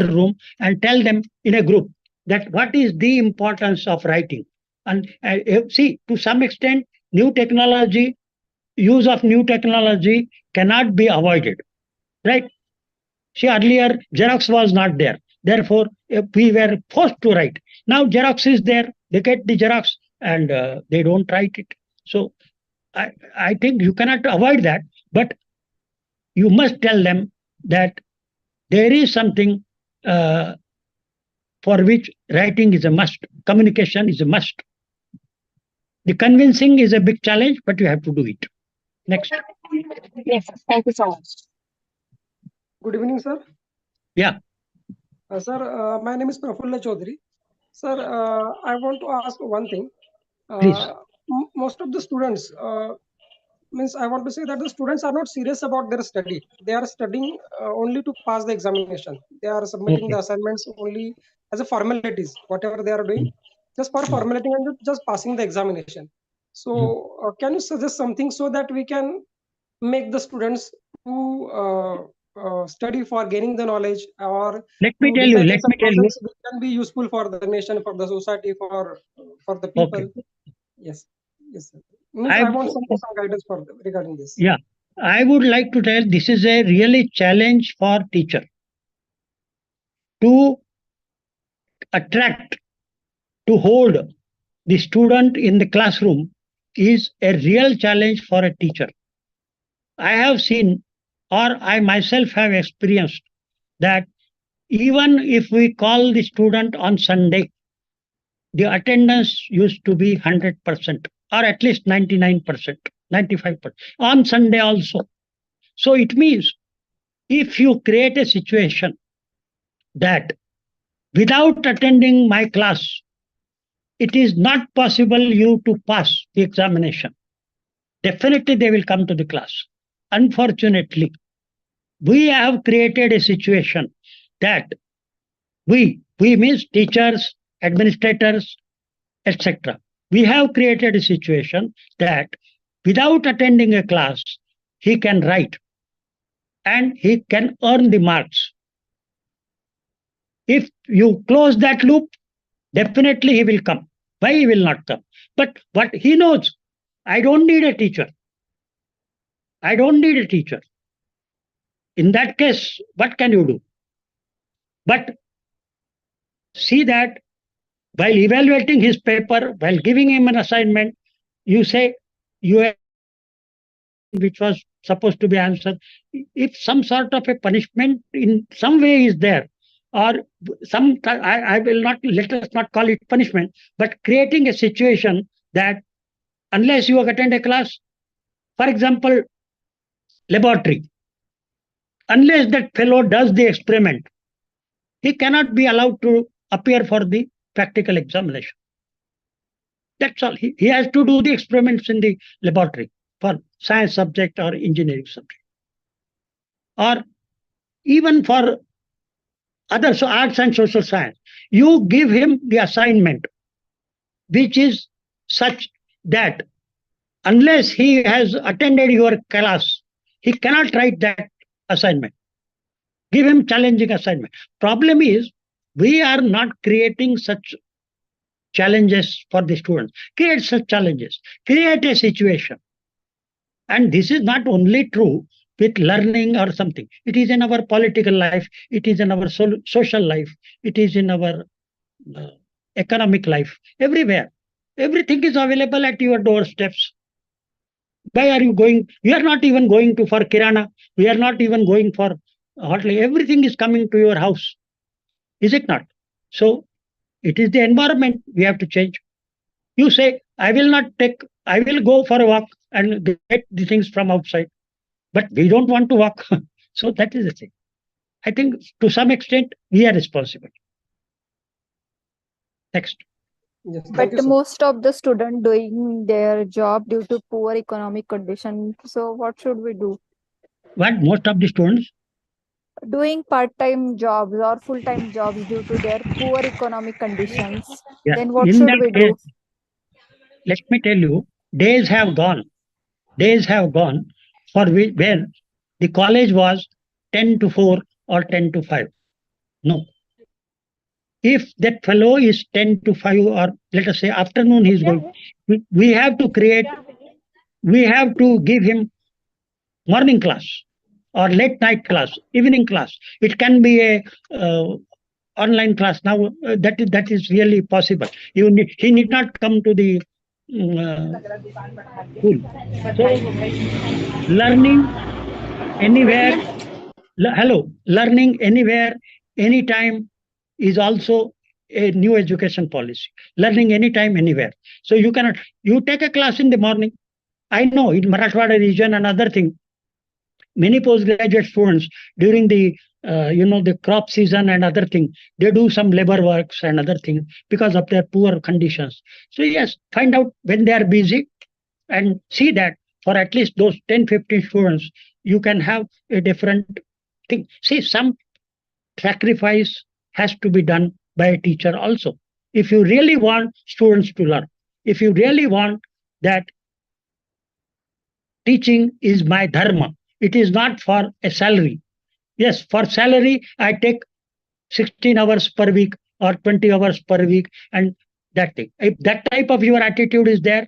room and tell them in a group that what is the importance of writing. And see, to some extent, new technology, use of new technology cannot be avoided, right? See, earlier Xerox was not there. Therefore, we were forced to write. Now Xerox is there. They get the Xerox and they don't write it. So I think you cannot avoid that, but you must tell them that there is something uh, for which writing is a must, communication is a must. The convincing is a big challenge, but you have to do it. Next.
Yes, thank you so much.
Good evening, sir.
Yeah.
Sir, my name is Prafulla Chaudhary. Sir, I want to ask one thing.
Please.
Most of the students, means I want to say that the students are not serious about their study. They are studying only to pass the examination. They are submitting the assignments only as a formalities, whatever they are doing, just for formality and just passing the examination. So can you suggest something so that we can make the students to study for gaining the knowledge, or
let me
to
tell you,
decide
let
some
me tell you.
problems which can be useful for the nation, for the society, for the people.
Okay.
Yes, yes, sir. Means I want some guidance for regarding this.
Yeah, I would like to tell this is a really challenge for teacher to attract, to hold the student in the classroom is a real challenge for a teacher. I have seen, or I myself have experienced, that even if we call the student on Sunday, the attendance used to be 100%, or at least 99%, 95% on Sunday also. So it means if you create a situation that without attending my class, it is not possible you to pass the examination, definitely they will come to the class. Unfortunately, we have created a situation that we means teachers, administrators, etc. We have created a situation that without attending a class, he can write and he can earn the marks. If you close that loop, definitely he will come. Why he will not come? But what he knows, I don't need a teacher. I don't need a teacher. In that case, what can you do? But see that while evaluating his paper, while giving him an assignment, you say you have which was supposed to be answered. If some sort of a punishment in some way is there, or I will not, let us not call it punishment, but creating a situation that unless you attend a class, for example, laboratory, unless that fellow does the experiment, he cannot be allowed to appear for the practical examination. That's all. He has to do the experiments in the laboratory for science subject or engineering subject. Or even for other arts and social science, you give him the assignment, which is such that unless he has attended your class, he cannot write that assignment. Give him challenging assignment. Problem is, we are not creating such challenges for the students. Create such challenges. Create a situation. And this is not only true with learning or something. It is in our political life. It is in our social life. It is in our economic life. Everywhere. Everything is available at your doorsteps. Why are you going? We are not even going to for kirana. We are not even going for hotly. Everything is coming to your house. Is it not? So it is the environment we have to change. You say, I will go for a walk and get the things from outside. But we don't want to walk. So that is the thing. I think to some extent we are responsible. Next.
Yes,
but most of the students doing their job due to poor economic condition. So what should we do?
What most of the students?
Doing part-time jobs or full-time jobs due to their poor economic conditions. Yeah. Then what should we do?
Let me tell you, days have gone. Days have gone for where the college was 10 to 4 or 10 to 5. No. If that fellow is 10 to 5, or let us say afternoon he's going, we have to give him morning class or late night class, evening class. It can be a online class now. That is really possible. He need not come to the school. So learning anywhere, learning anywhere, anytime is also a new education policy. Learning anytime, anywhere. So you take a class in the morning. I know in Marathwada region and other thing, many postgraduate students during the the crop season and other thing, they do some labor works and other things because of their poor conditions. So yes, find out when they are busy and see that for at least those 10-15 students, you can have a different thing. See, some sacrifice has to be done by a teacher also. If you really want students to learn, if you really want that teaching is my dharma, it is not for a salary. Yes, for salary, I take 16 hours per week or 20 hours per week, and that thing. If that type of your attitude is there,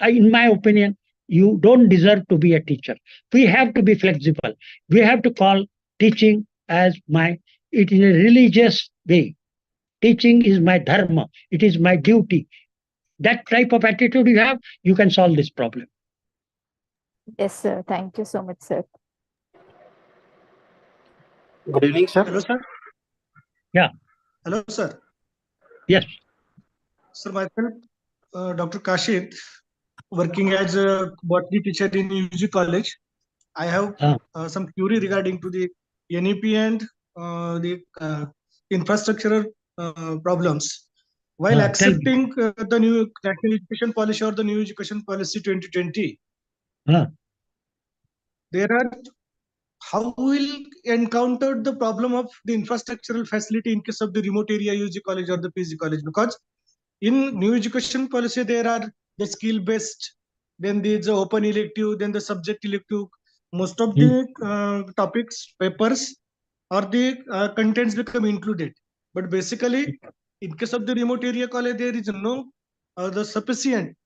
in my opinion, you don't deserve to be a teacher. We have to be flexible. We have to call teaching as it is a religious way. Teaching is my dharma. It is my duty. That type of attitude you have, you can solve this problem.
Yes, sir. Thank you so much, sir.
Good evening, sir.
Hello, sir.
Yeah.
Hello, sir.
Yes.
Sir, myself, Dr. Kashid, working as a botany teacher in UG College. I have some query regarding to the NEP and the infrastructural problems. While accepting the new National Education Policy or the new Education Policy 2020, there are how will encounter the problem of the infrastructural facility in case of the remote area UG college or the PG college, because in new education policy there are the skill based, then there's the open elective, then the subject elective. Most of the topics, papers, or the contents become included, but basically in case of the remote area college there is no the sufficient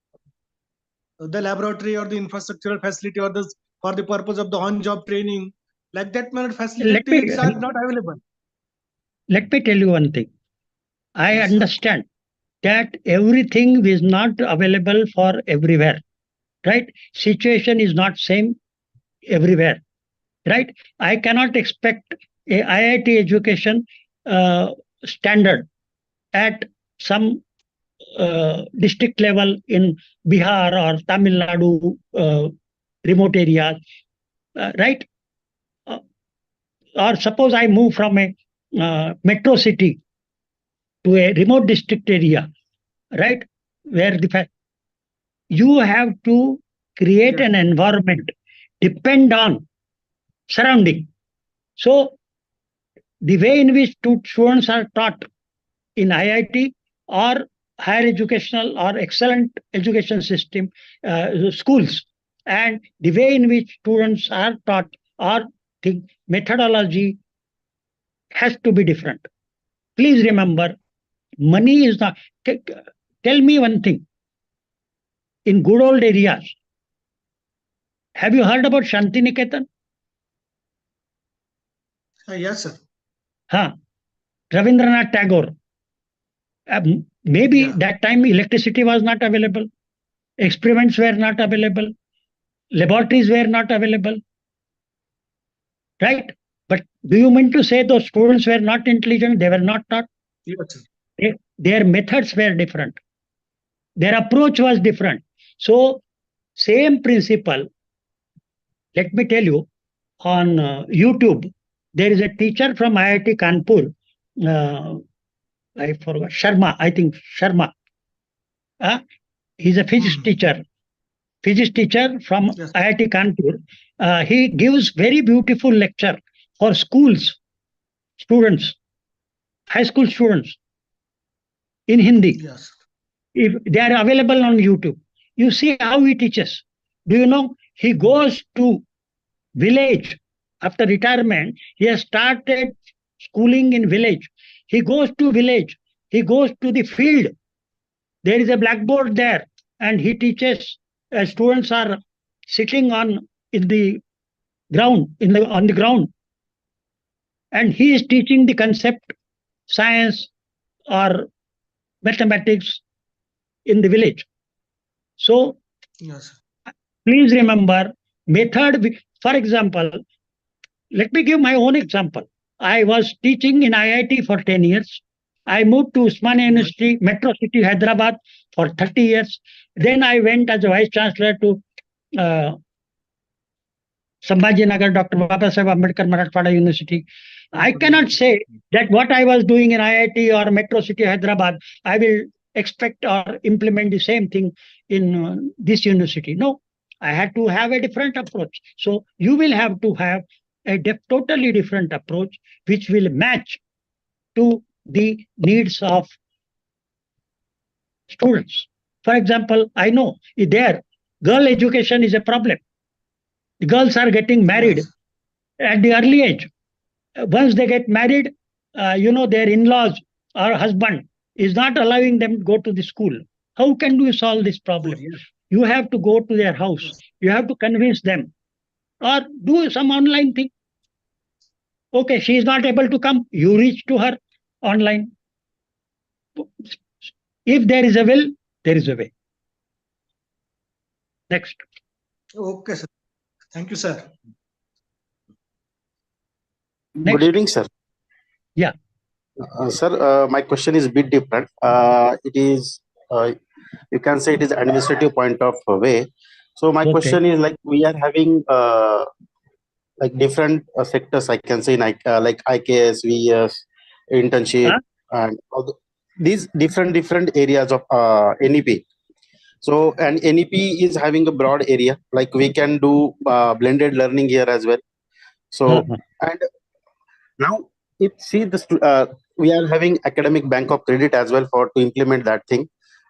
the laboratory or the infrastructural facility or the for the purpose of the on job training, like that manner facilities are not available.
Let me tell you one thing. I understand that everything is not available for everywhere, right? Situation is not same everywhere, right? I cannot expect a IIT education standard at some district level in Bihar or Tamil Nadu remote areas, right? Or suppose I move from a metro city to a remote district area, right? Where you have to create an environment, depend on surrounding. So the way in which students are taught in IIT or higher educational or excellent education system schools, and the way in which students are taught or the methodology has to be different. Please remember, money is not. Tell me one thing. In good old areas, have you heard about Shanti Niketan?
Yes, sir.
Ravindranath Tagore. Maybe that time electricity was not available, experiments were not available, laboratories were not available, right? But do you mean to say those students were not intelligent? They were not taught?
Yes, sir.
Their methods were different. Their approach was different. So, same principle. Let me tell you, on YouTube, there is a teacher from IIT Kanpur. I forgot, Sharma, I think Sharma. He's a physics teacher from IIT Kanpur. He gives very beautiful lecture for students, high school students in Hindi.
Yes.
If they are available on YouTube, you see how he teaches. Do you know, he goes to village after retirement. He has started schooling in village. He goes to village. He goes to the field. There is a blackboard there, and he teaches. Students are sitting on the ground, on the ground, and he is teaching the concept, science or mathematics in the village. So, please remember method. For example, let me give my own example. I was teaching in IIT for 10 years. I moved to Usmania University, Metro City, Hyderabad for 30 years. Then I went as a Vice Chancellor to Sambhajinagar, Dr. Babasaheb Ambedkar Marathwada University. I cannot say that what I was doing in IIT or Metro City, Hyderabad, I will expect or implement the same thing in this university. No, I had to have a different approach. So you will have to have a totally different approach which will match to the needs of students. For example, I know there girl education is a problem. The girls are getting married at the early age. once they get married, their in-laws or husband is not allowing them to go to the school. How can you solve this problem? You have to go to their house. You have to convince them or do some online thing. Okay, she is not able to come. You reach to her online. If there is a will, there is a way. Next.
Okay, sir. Thank you, sir.
Next.
Good evening, sir.
Yeah.
Sir, my question is a bit different. It is, you can say it is administrative point of way. So my question is like we are having like different sectors. I can say like IKS, VS, internship, and all these different areas of NEP. So and NEP is having a broad area. Like we can do blended learning here as well. So and now if see we are having academic bank of credit as well for to implement that thing.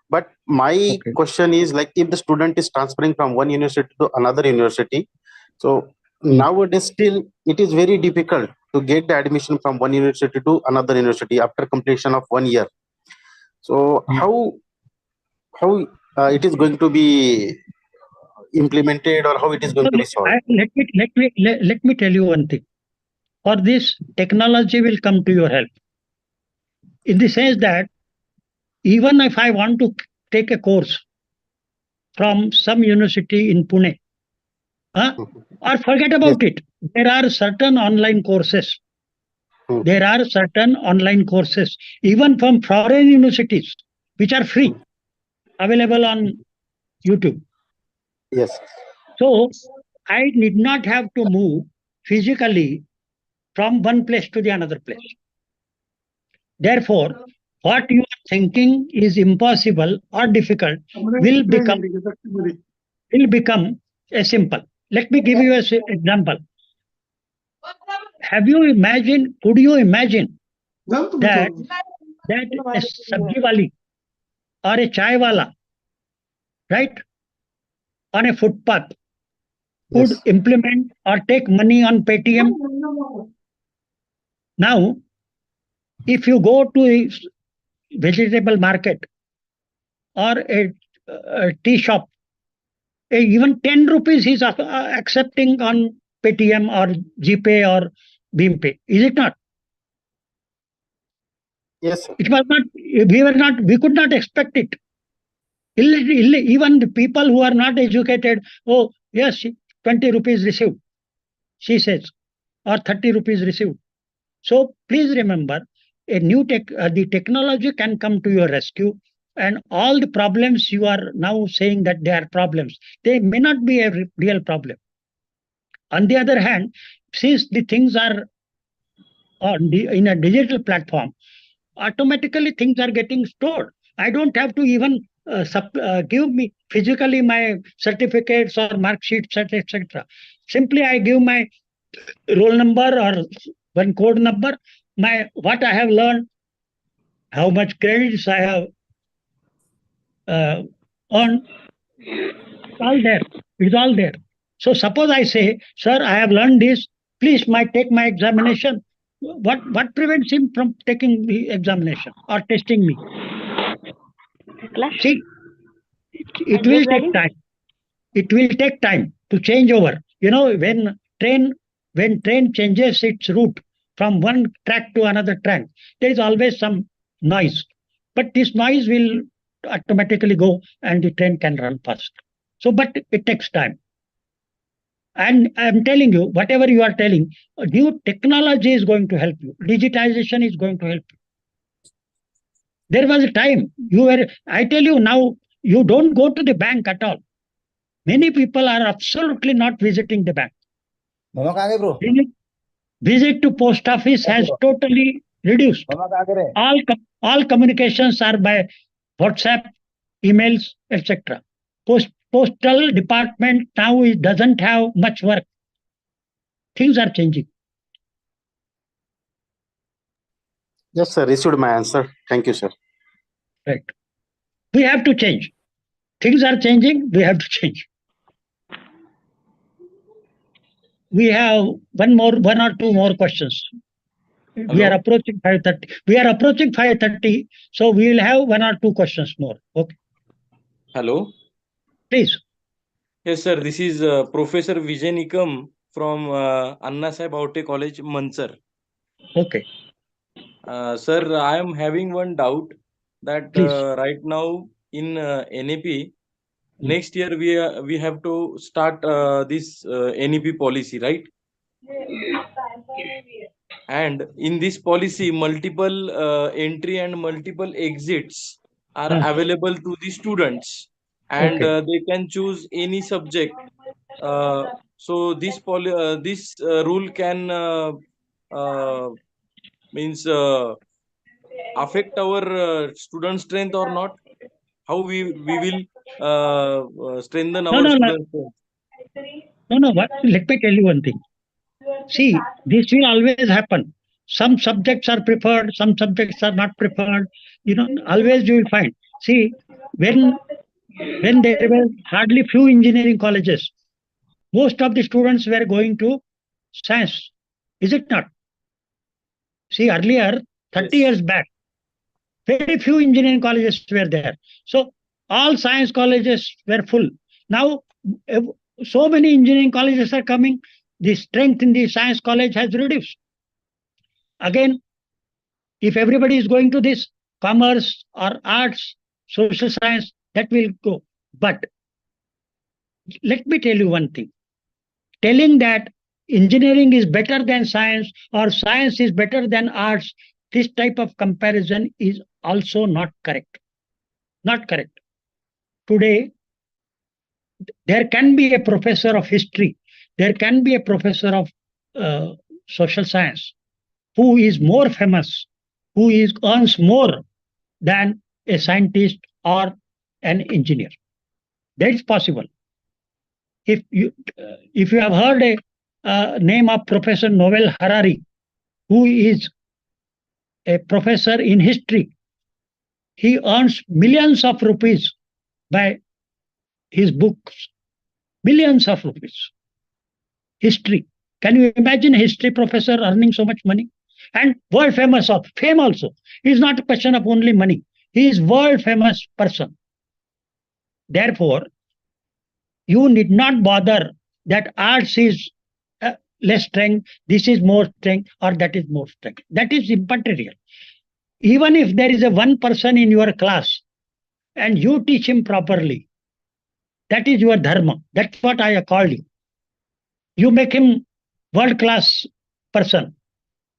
But my question is like if the student is transferring from one university to another university, so nowadays still it is very difficult to get the admission from one university to another university after completion of 1 year. So how it is going to be implemented or how it is going to be solved?
Let me tell you one thing. For this, technology will come to your help. In the sense that even if I want to take a course from some university in Pune, or forget about it, there are certain online courses. There are certain online courses, even from foreign universities, which are free, available on YouTube.
Yes.
So I need not have to move physically from one place to the another place. Therefore, what you are thinking is impossible or difficult will become a simple. Let me give you an example. Could you imagine that a sabji wali or a chai wala, right, on a footpath could implement or take money on Paytm? Now, if you go to a vegetable market or a tea shop, even 10 rupees is accepting on Paytm or GPay or BeamPay. Is it not?
Yes, sir.
It was not. We could not expect it. Even the people who are not educated, oh yes, 20 rupees received, she says, or 30 rupees received. So please remember, the technology can come to your rescue, and all the problems you are now saying that they are problems, they may not be a real problem. On the other hand, since the things are in a digital platform, automatically things are getting stored. I don't have to even give me physically my certificates or mark sheets, etc. Simply I give my roll number or one code number, what I have learned, how much credits I have earned. It's all there. So suppose I say, sir, I have learned this, please take my examination. What prevents him from taking the examination or testing me? See, it will take time. It will take time to change over. When train changes its route from one track to another track, there is always some noise. But this noise will automatically go and the train can run fast. So, but it takes time. And I'm telling you, whatever you are telling, new technology is going to help you. Digitization is going to help you. There was a time I tell you now, you don't go to the bank at all. Many people are absolutely not visiting the bank. Visit to post office has totally reduced. All communications are by WhatsApp, emails, etc. Postal department now doesn't have much work. Things are changing.
Yes, sir. Received my answer. Thank you, sir.
Right. We have to change. Things are changing. We have to change. We have one or two more questions. We are approaching 5:30. We are approaching 5:30. So we will have 1 or 2 questions more. Okay.
Hello.
Please.
Yes, sir. This is Professor Vijay Nikam from Anna Sahib Avte College, Mansar.
Okay.
Sir, I am having one doubt that right now in NEP, next year we have to start this NEP policy, right? And in this policy, multiple entry and multiple exits are available to the students, and they can choose any subject. So this rule can means affect our student strength or not? How we will strengthen our student strength?
No. Let me tell you one thing. See, this will always happen. Some subjects are preferred, some subjects are not preferred. Always you will find. See, when there were hardly few engineering colleges, most of the students were going to science. Is it not? See, earlier, 30 years back, very few engineering colleges were there. So all science colleges were full. Now, so many engineering colleges are coming. The strength in the science college has reduced. Again, if everybody is going to this commerce or arts, social science, that will go. But let me tell you one thing. Telling that engineering is better than science or science is better than arts, this type of comparison is also not correct. Not correct. Today, there can be a professor of history, there can be a professor of social science who is more famous, who earns more than a scientist or an engineer. That is possible. If you have heard a name of Professor Noel Harari, who is a professor in history, he earns millions of rupees by his books. Millions of rupees. History. Can you imagine a history professor earning so much money? And world famous of fame also. It's not a question of only money. He is world famous person. Therefore, you need not bother that arts is less strength, this is more strength, or that is more strength. That is immaterial. Even if there is a one person in your class and you teach him properly, that is your dharma. That's what I call you. You make him world-class person.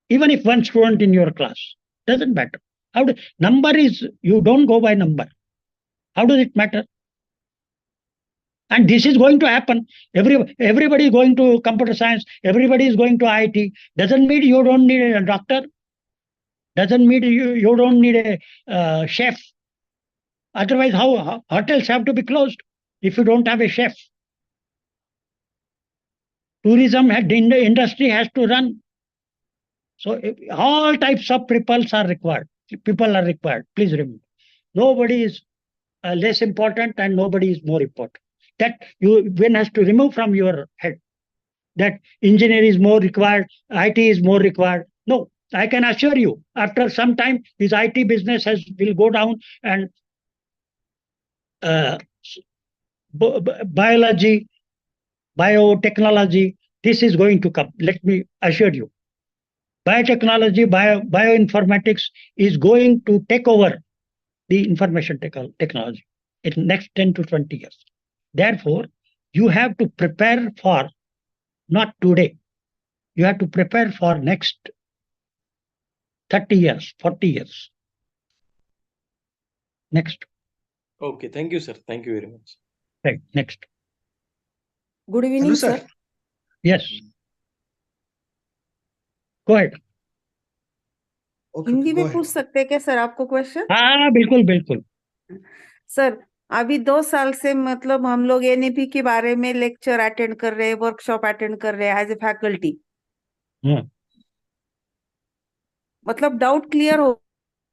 Even if one student in your class, doesn't matter. Number is, you don't go by number. How does it matter? And this is going to happen. Everybody is going to computer science. Everybody is going to IT. Doesn't mean you don't need a doctor. Doesn't mean you don't need a chef. Otherwise, how hotels have to be closed if you don't have a chef? Tourism industry has to run. So all types of people are required. People are required. Please remember, nobody is less important and nobody is more important. That one has to remove from your head. That engineer is more required, IT is more required. No, I can assure you, after some time, this IT business will go down, and biology, biotechnology, this is going to come. Let me assure you. Biotechnology, bioinformatics is going to take over the information technology in next 10 to 20 years. Therefore, you have to prepare for not today. You have to prepare for next 30 years, 40 years. Next.
Okay, thank you, sir. Thank you very much.
Right, next.
Good evening,
Hello,
sir.
Yes. Go ahead.
Hindi में पूछ सकते हैं क्या sir आपको question?
हाँ, बिल्कुल बिल्कुल
sir, अभी 2 साल से मतलब हम लोग एनईपी के बारे में लेक्चर अटेंड कर रहे हैं, वर्कशॉप अटेंड कर रहे हैं एज ए फैकल्टी. मतलब डाउट क्लियर हो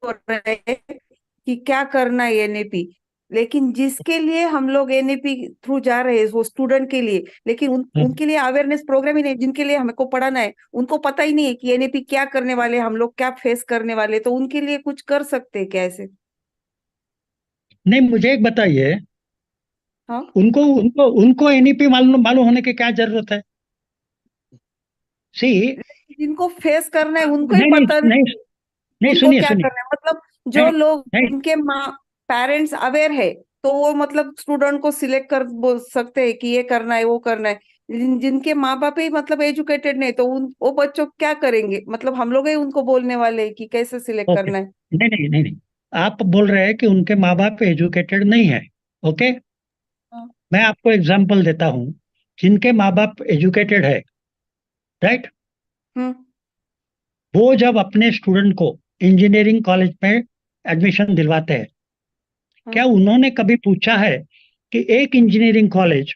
रहा है कि क्या करना है एनईपी. लेकिन जिसके लिए हम लोग एनईपी थ्रू जा रहे हैं वो स्टूडेंट के लिए, लेकिन उनके लिए अवेयरनेस प्रोग्राम ही नहीं, जिनके लिए हमको पढ़ाना है उनको पता ही नहीं है कि एनईपी क्या करने वाले, हम लोग क्या फेस करने वाले, तो उनके लिए कुछ कर सकते हैं क्या ऐसे?
नहीं, मुझे एक बताइए,
हाँ,
उनको उनको उनको एनईपी मालूम मालूम होने की क्या जरूरत है? सी,
जिनको फेस करना है उनको ही
नहीं नहीं
पता
नहीं
नहीं
नहीं,
उनको
सुनिए
क्या
सुनिए,
करना है। मतलब जो
नहीं
लोग
नहीं,
उनके माँ पेरेंट्स अवेयर है तो वो मतलब स्टूडेंट को सिलेक्ट कर बोल सकते हैं कि ये करना है वो करना है। जिनके माँ बाप ही मतलब एजुकेटेड नहीं तो वो बच्चों क्या करेंगे? मतलब हम लोग ही उनको बोलने वाले हैं कि कैसे सिलेक्ट
ओके,
करना है।
नहीं नहीं नहीं नहीं, आप बोल रहे हैं कि उनके माँ बाप एजुकेटेड नहीं है। ओके,
हाँ,
मैं आपको एग्जांपल देता हूँ, जिनके माँ बाप एजुकेटेड है, राइट,
हम्म,
वो जब अपने स्टूडेंट को इंजीनियरिंग कॉलेज में एडमिशन दिलवाते हैं, क्या
हाँ,
उन्होंने कभी पूछा है कि एक इंजीनियरिंग कॉलेज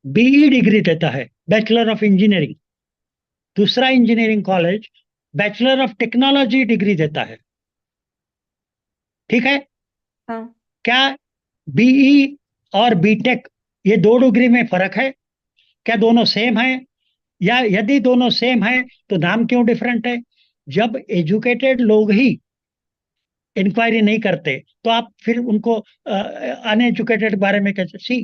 बीई डिग्री देता है, बैचलर ऑफ इंजीनियरिंग, दूसरा engineering college bachelor of technology degree देता है, ठीक है?
हाँ,
क्या बीई और बीटेक, ये दो डिग्री में फर्क है? क्या दोनों सेम है? या यदि दोनों सेम है तो नाम क्यों डिफरेंट है? जब एजुकेटेड लोग ही इंक्वायरी नहीं करते तो आप फिर उनको अनएजुकेटेड बारे में कैसे? सी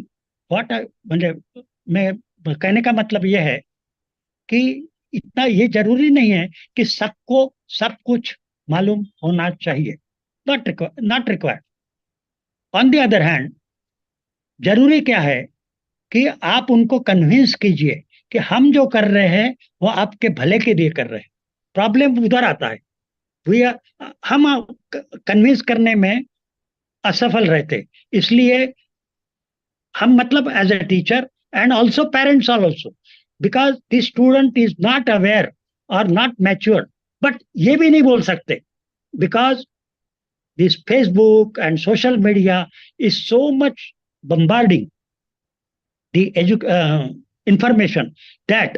व्हाट, मतलब मैं कहने का मतलब यह है कि इतना ये जरूरी नहीं है कि सबको सब कुछ मालूम होना चाहिए, not required. On the other hand, जरूरी क्या है कि आप उनको कन्विंस कीजिए कि हम जो कर रहे हैं वो आपके भले के लिए कर रहे हैं। प्रॉब्लम उधर आता है, वी हम कन्विंस करने में असफल रहते, इसलिए हम मतलब as a teacher and also parents are also, because the student is not aware और नॉट मैच्योर, बट ये भी नहीं बोल सकते because this Facebook and social media is so much bombarding the information that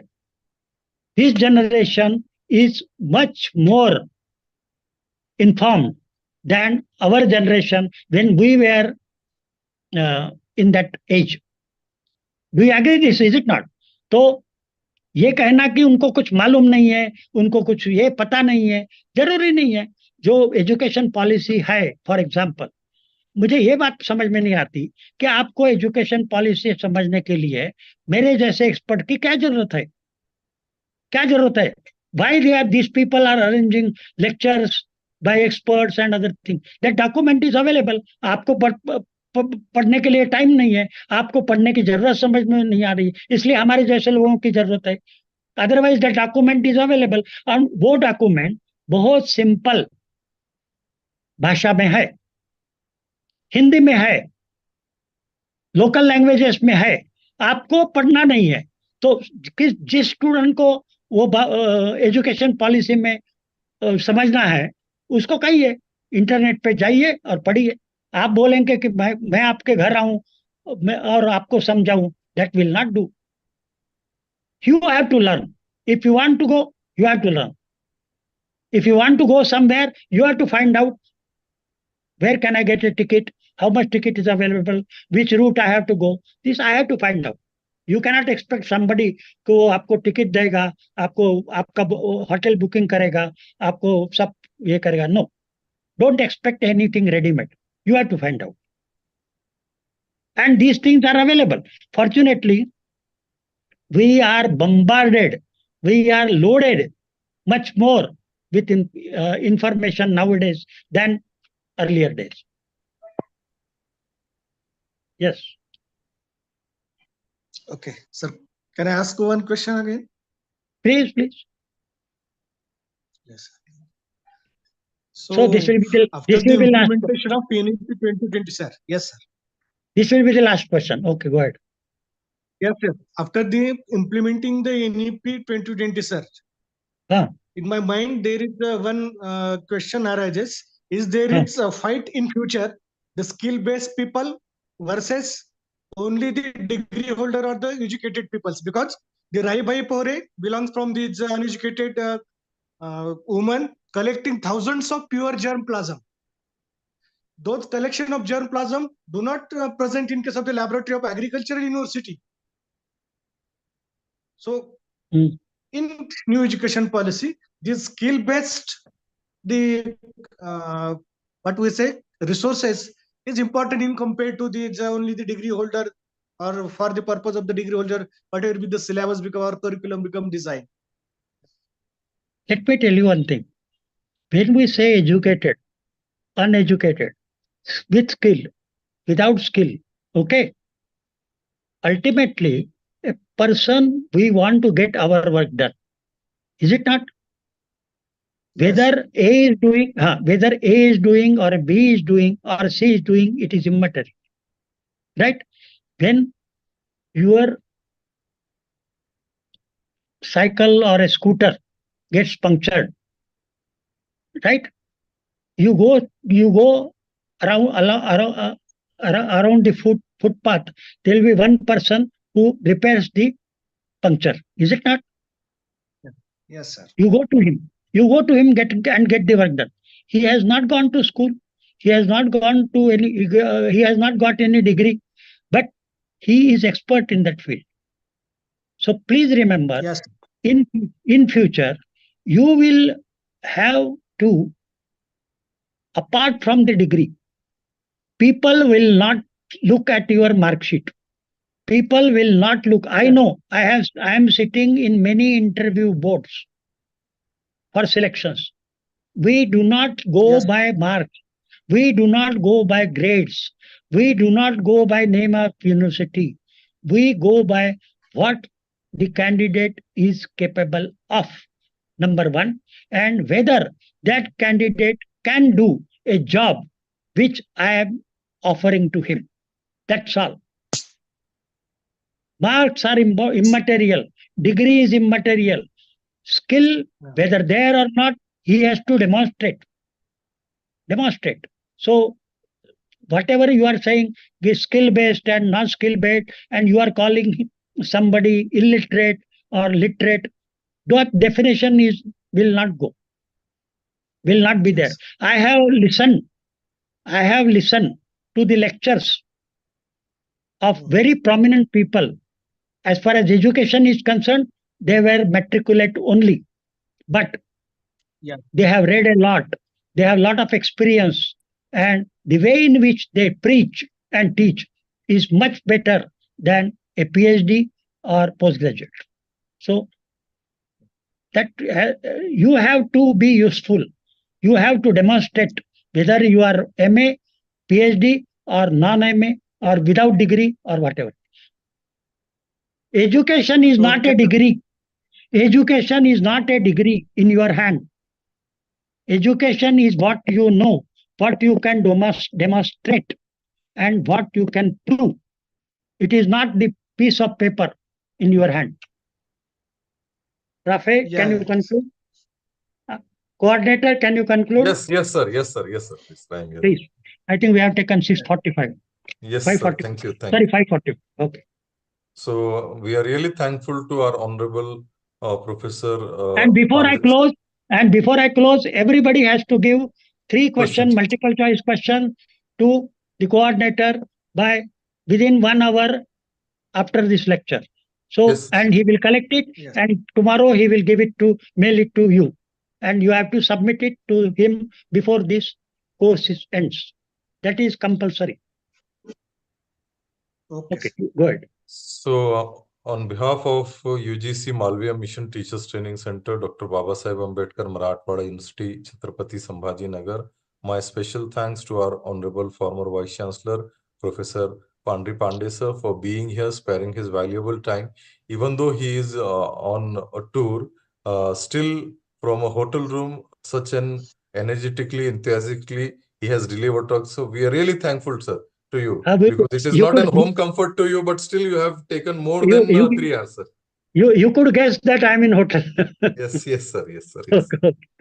this generation is much more informed than our generation when we were in that age. Do you agree this? Is it not? तो ये कहना कि उनको कुछ मालूम नहीं है, उनको कुछ ये पता नहीं है, जरूरी नहीं है। जो एजुकेशन पॉलिसी है, फॉर एग्जाम्पल, मुझे ये बात समझ में नहीं आती कि आपको एजुकेशन पॉलिसी समझने के लिए मेरे जैसे एक्सपर्ट की क्या जरूरत है? क्या जरूरत है? Why they are this people are arranging lectures by experts and other thing, that document is available. आपको पढ़ने के लिए टाइम नहीं है, आपको पढ़ने की जरूरत समझ में नहीं आ रही, इसलिए हमारे जैसे लोगों की जरूरत है। Otherwise the document is available, और वो डॉक्यूमेंट बहुत सिंपल भाषा में है, हिंदी में है, लोकल लैंग्वेजेस में है, आपको पढ़ना नहीं है। तो जिस स्टूडेंट को वो एजुकेशन पॉलिसी में समझना है, उसको कहिए इंटरनेट पे जाइए और पढ़िए। आप बोलेंगे कि मैं आपके घर आऊं मैं और आपको समझाऊं, that will not do. You have to learn, if you want to go, you have to learn, if you want to go somewhere, you have to find out where can I get a ticket, how much ticket is available, which route I have to go, this I have to find out. You cannot expect somebody को वो आपको ticket देगा, आपको आपका hotel booking करेगा, आपको सब ये करेगा। No, don't expect anything readymade, you have to find out, and these things are available. Fortunately, we are bombarded, we are loaded much more with information nowadays than earlier days. Yes.
Okay, sir. Can I ask one question again?
Please, please.
Yes.
So this will be the
after the
last.
implementation of NEP 2020, sir. Yes, sir.
This will be the last question. Okay, go ahead.
Yes, sir. After the implementing the NEP 2020, sir. In my mind, there is one question arises. Is there is a fight in future, the skill-based people versus only the degree holder or the educated peoples? Because the Rai Bhai Pore belongs from these uneducated women collecting thousands of pure germplasm. those collection of germplasm do not present in case of the Laboratory of Agricultural University. So in new education policy, this skill-based, the what we say, resources is important in compared to the only the degree holder, or for the purpose of the degree holder, whatever be the syllabus become or curriculum become designed.
Let me tell you one thing. When we say educated, uneducated, with skill, without skill, okay? Ultimately, a person, we want to get our work done. Is it not? Whether A is doing, whether A is doing or B is doing or C is doing, it is immaterial. Right? When your cycle or a scooter gets punctured, right? You go around the footpath. There will be one person who repairs the puncture. Is it not?
Yes, sir.
You go to him. You go to him get the work done. He has not gone to school. He has not gone to any. He has not got any degree, but he is expert in that field. So please remember,
yes,
in future, you will have to, apart from the degree, people will not look at your mark sheet. People will not look. I know. I am sitting in many interview boards for selections. We do not go by marks. We do not go by grades. We do not go by name of university. We go by what the candidate is capable of, number one, and whether that candidate can do a job which I am offering to him. That's all. Marks are immaterial. Degree is immaterial. Skill, whether there or not, he has to demonstrate. So whatever you are saying is skill-based and not skill-based, and you are calling somebody illiterate or literate, that definition will not go. Will not be there. I have listened to the lectures of very prominent people. As far as education is concerned, they were matriculate only. But they have read a lot. They have a lot of experience. And the way in which they preach and teach is much better than a PhD or postgraduate. So that you have to be useful. You have to demonstrate whether you are MA, PhD or non-MA or without degree or whatever. Education is not a degree. Education is not a degree in your hand. Education is what you know, what you can demonstrate, and what you can prove. It is not the piece of paper in your hand. Rafe, can you conclude? Coordinator, can you conclude?
Yes, sir.
Please. I think we have taken 6:45.
Yes,
5:40.
sir. Thank you.
Sorry, 5:40. Okay.
So we are really thankful to our honorable Professor.
And before I close, everybody has to give 3 questions, multiple choice question to the coordinator by within 1 hour after this lecture. So, and he will collect it, and tomorrow he will mail it to you. And you have to submit it to him before this course ends. That is compulsory. Okay, go ahead.
So, on behalf of UGC Malviya Mission Teachers Training Center, Dr. Babasaheb Ambedkar, Marathwada University, Chhatrapati Sambhaji Nagar, my special thanks to our Honorable former Vice Chancellor, Professor Pandharipande sir, for being here, sparing his valuable time. Even though he is on a tour, still from a hotel room, such an energetically, enthusiastically, he has delivered talk. So we are really thankful, sir, to you, because it is not a home comfort to you, but still you have taken more than 3 hours, sir.
You could guess that I'm in hotel.
Yes, sir. So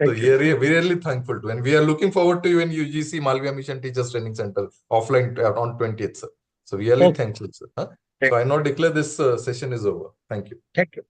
we are really thankful to, and we are looking forward to you in UGC Malviya Mission Teachers Training Center offline on 20th, sir. So we are really thankful, sir. So I now declare this session is over. Thank you.
Thank you.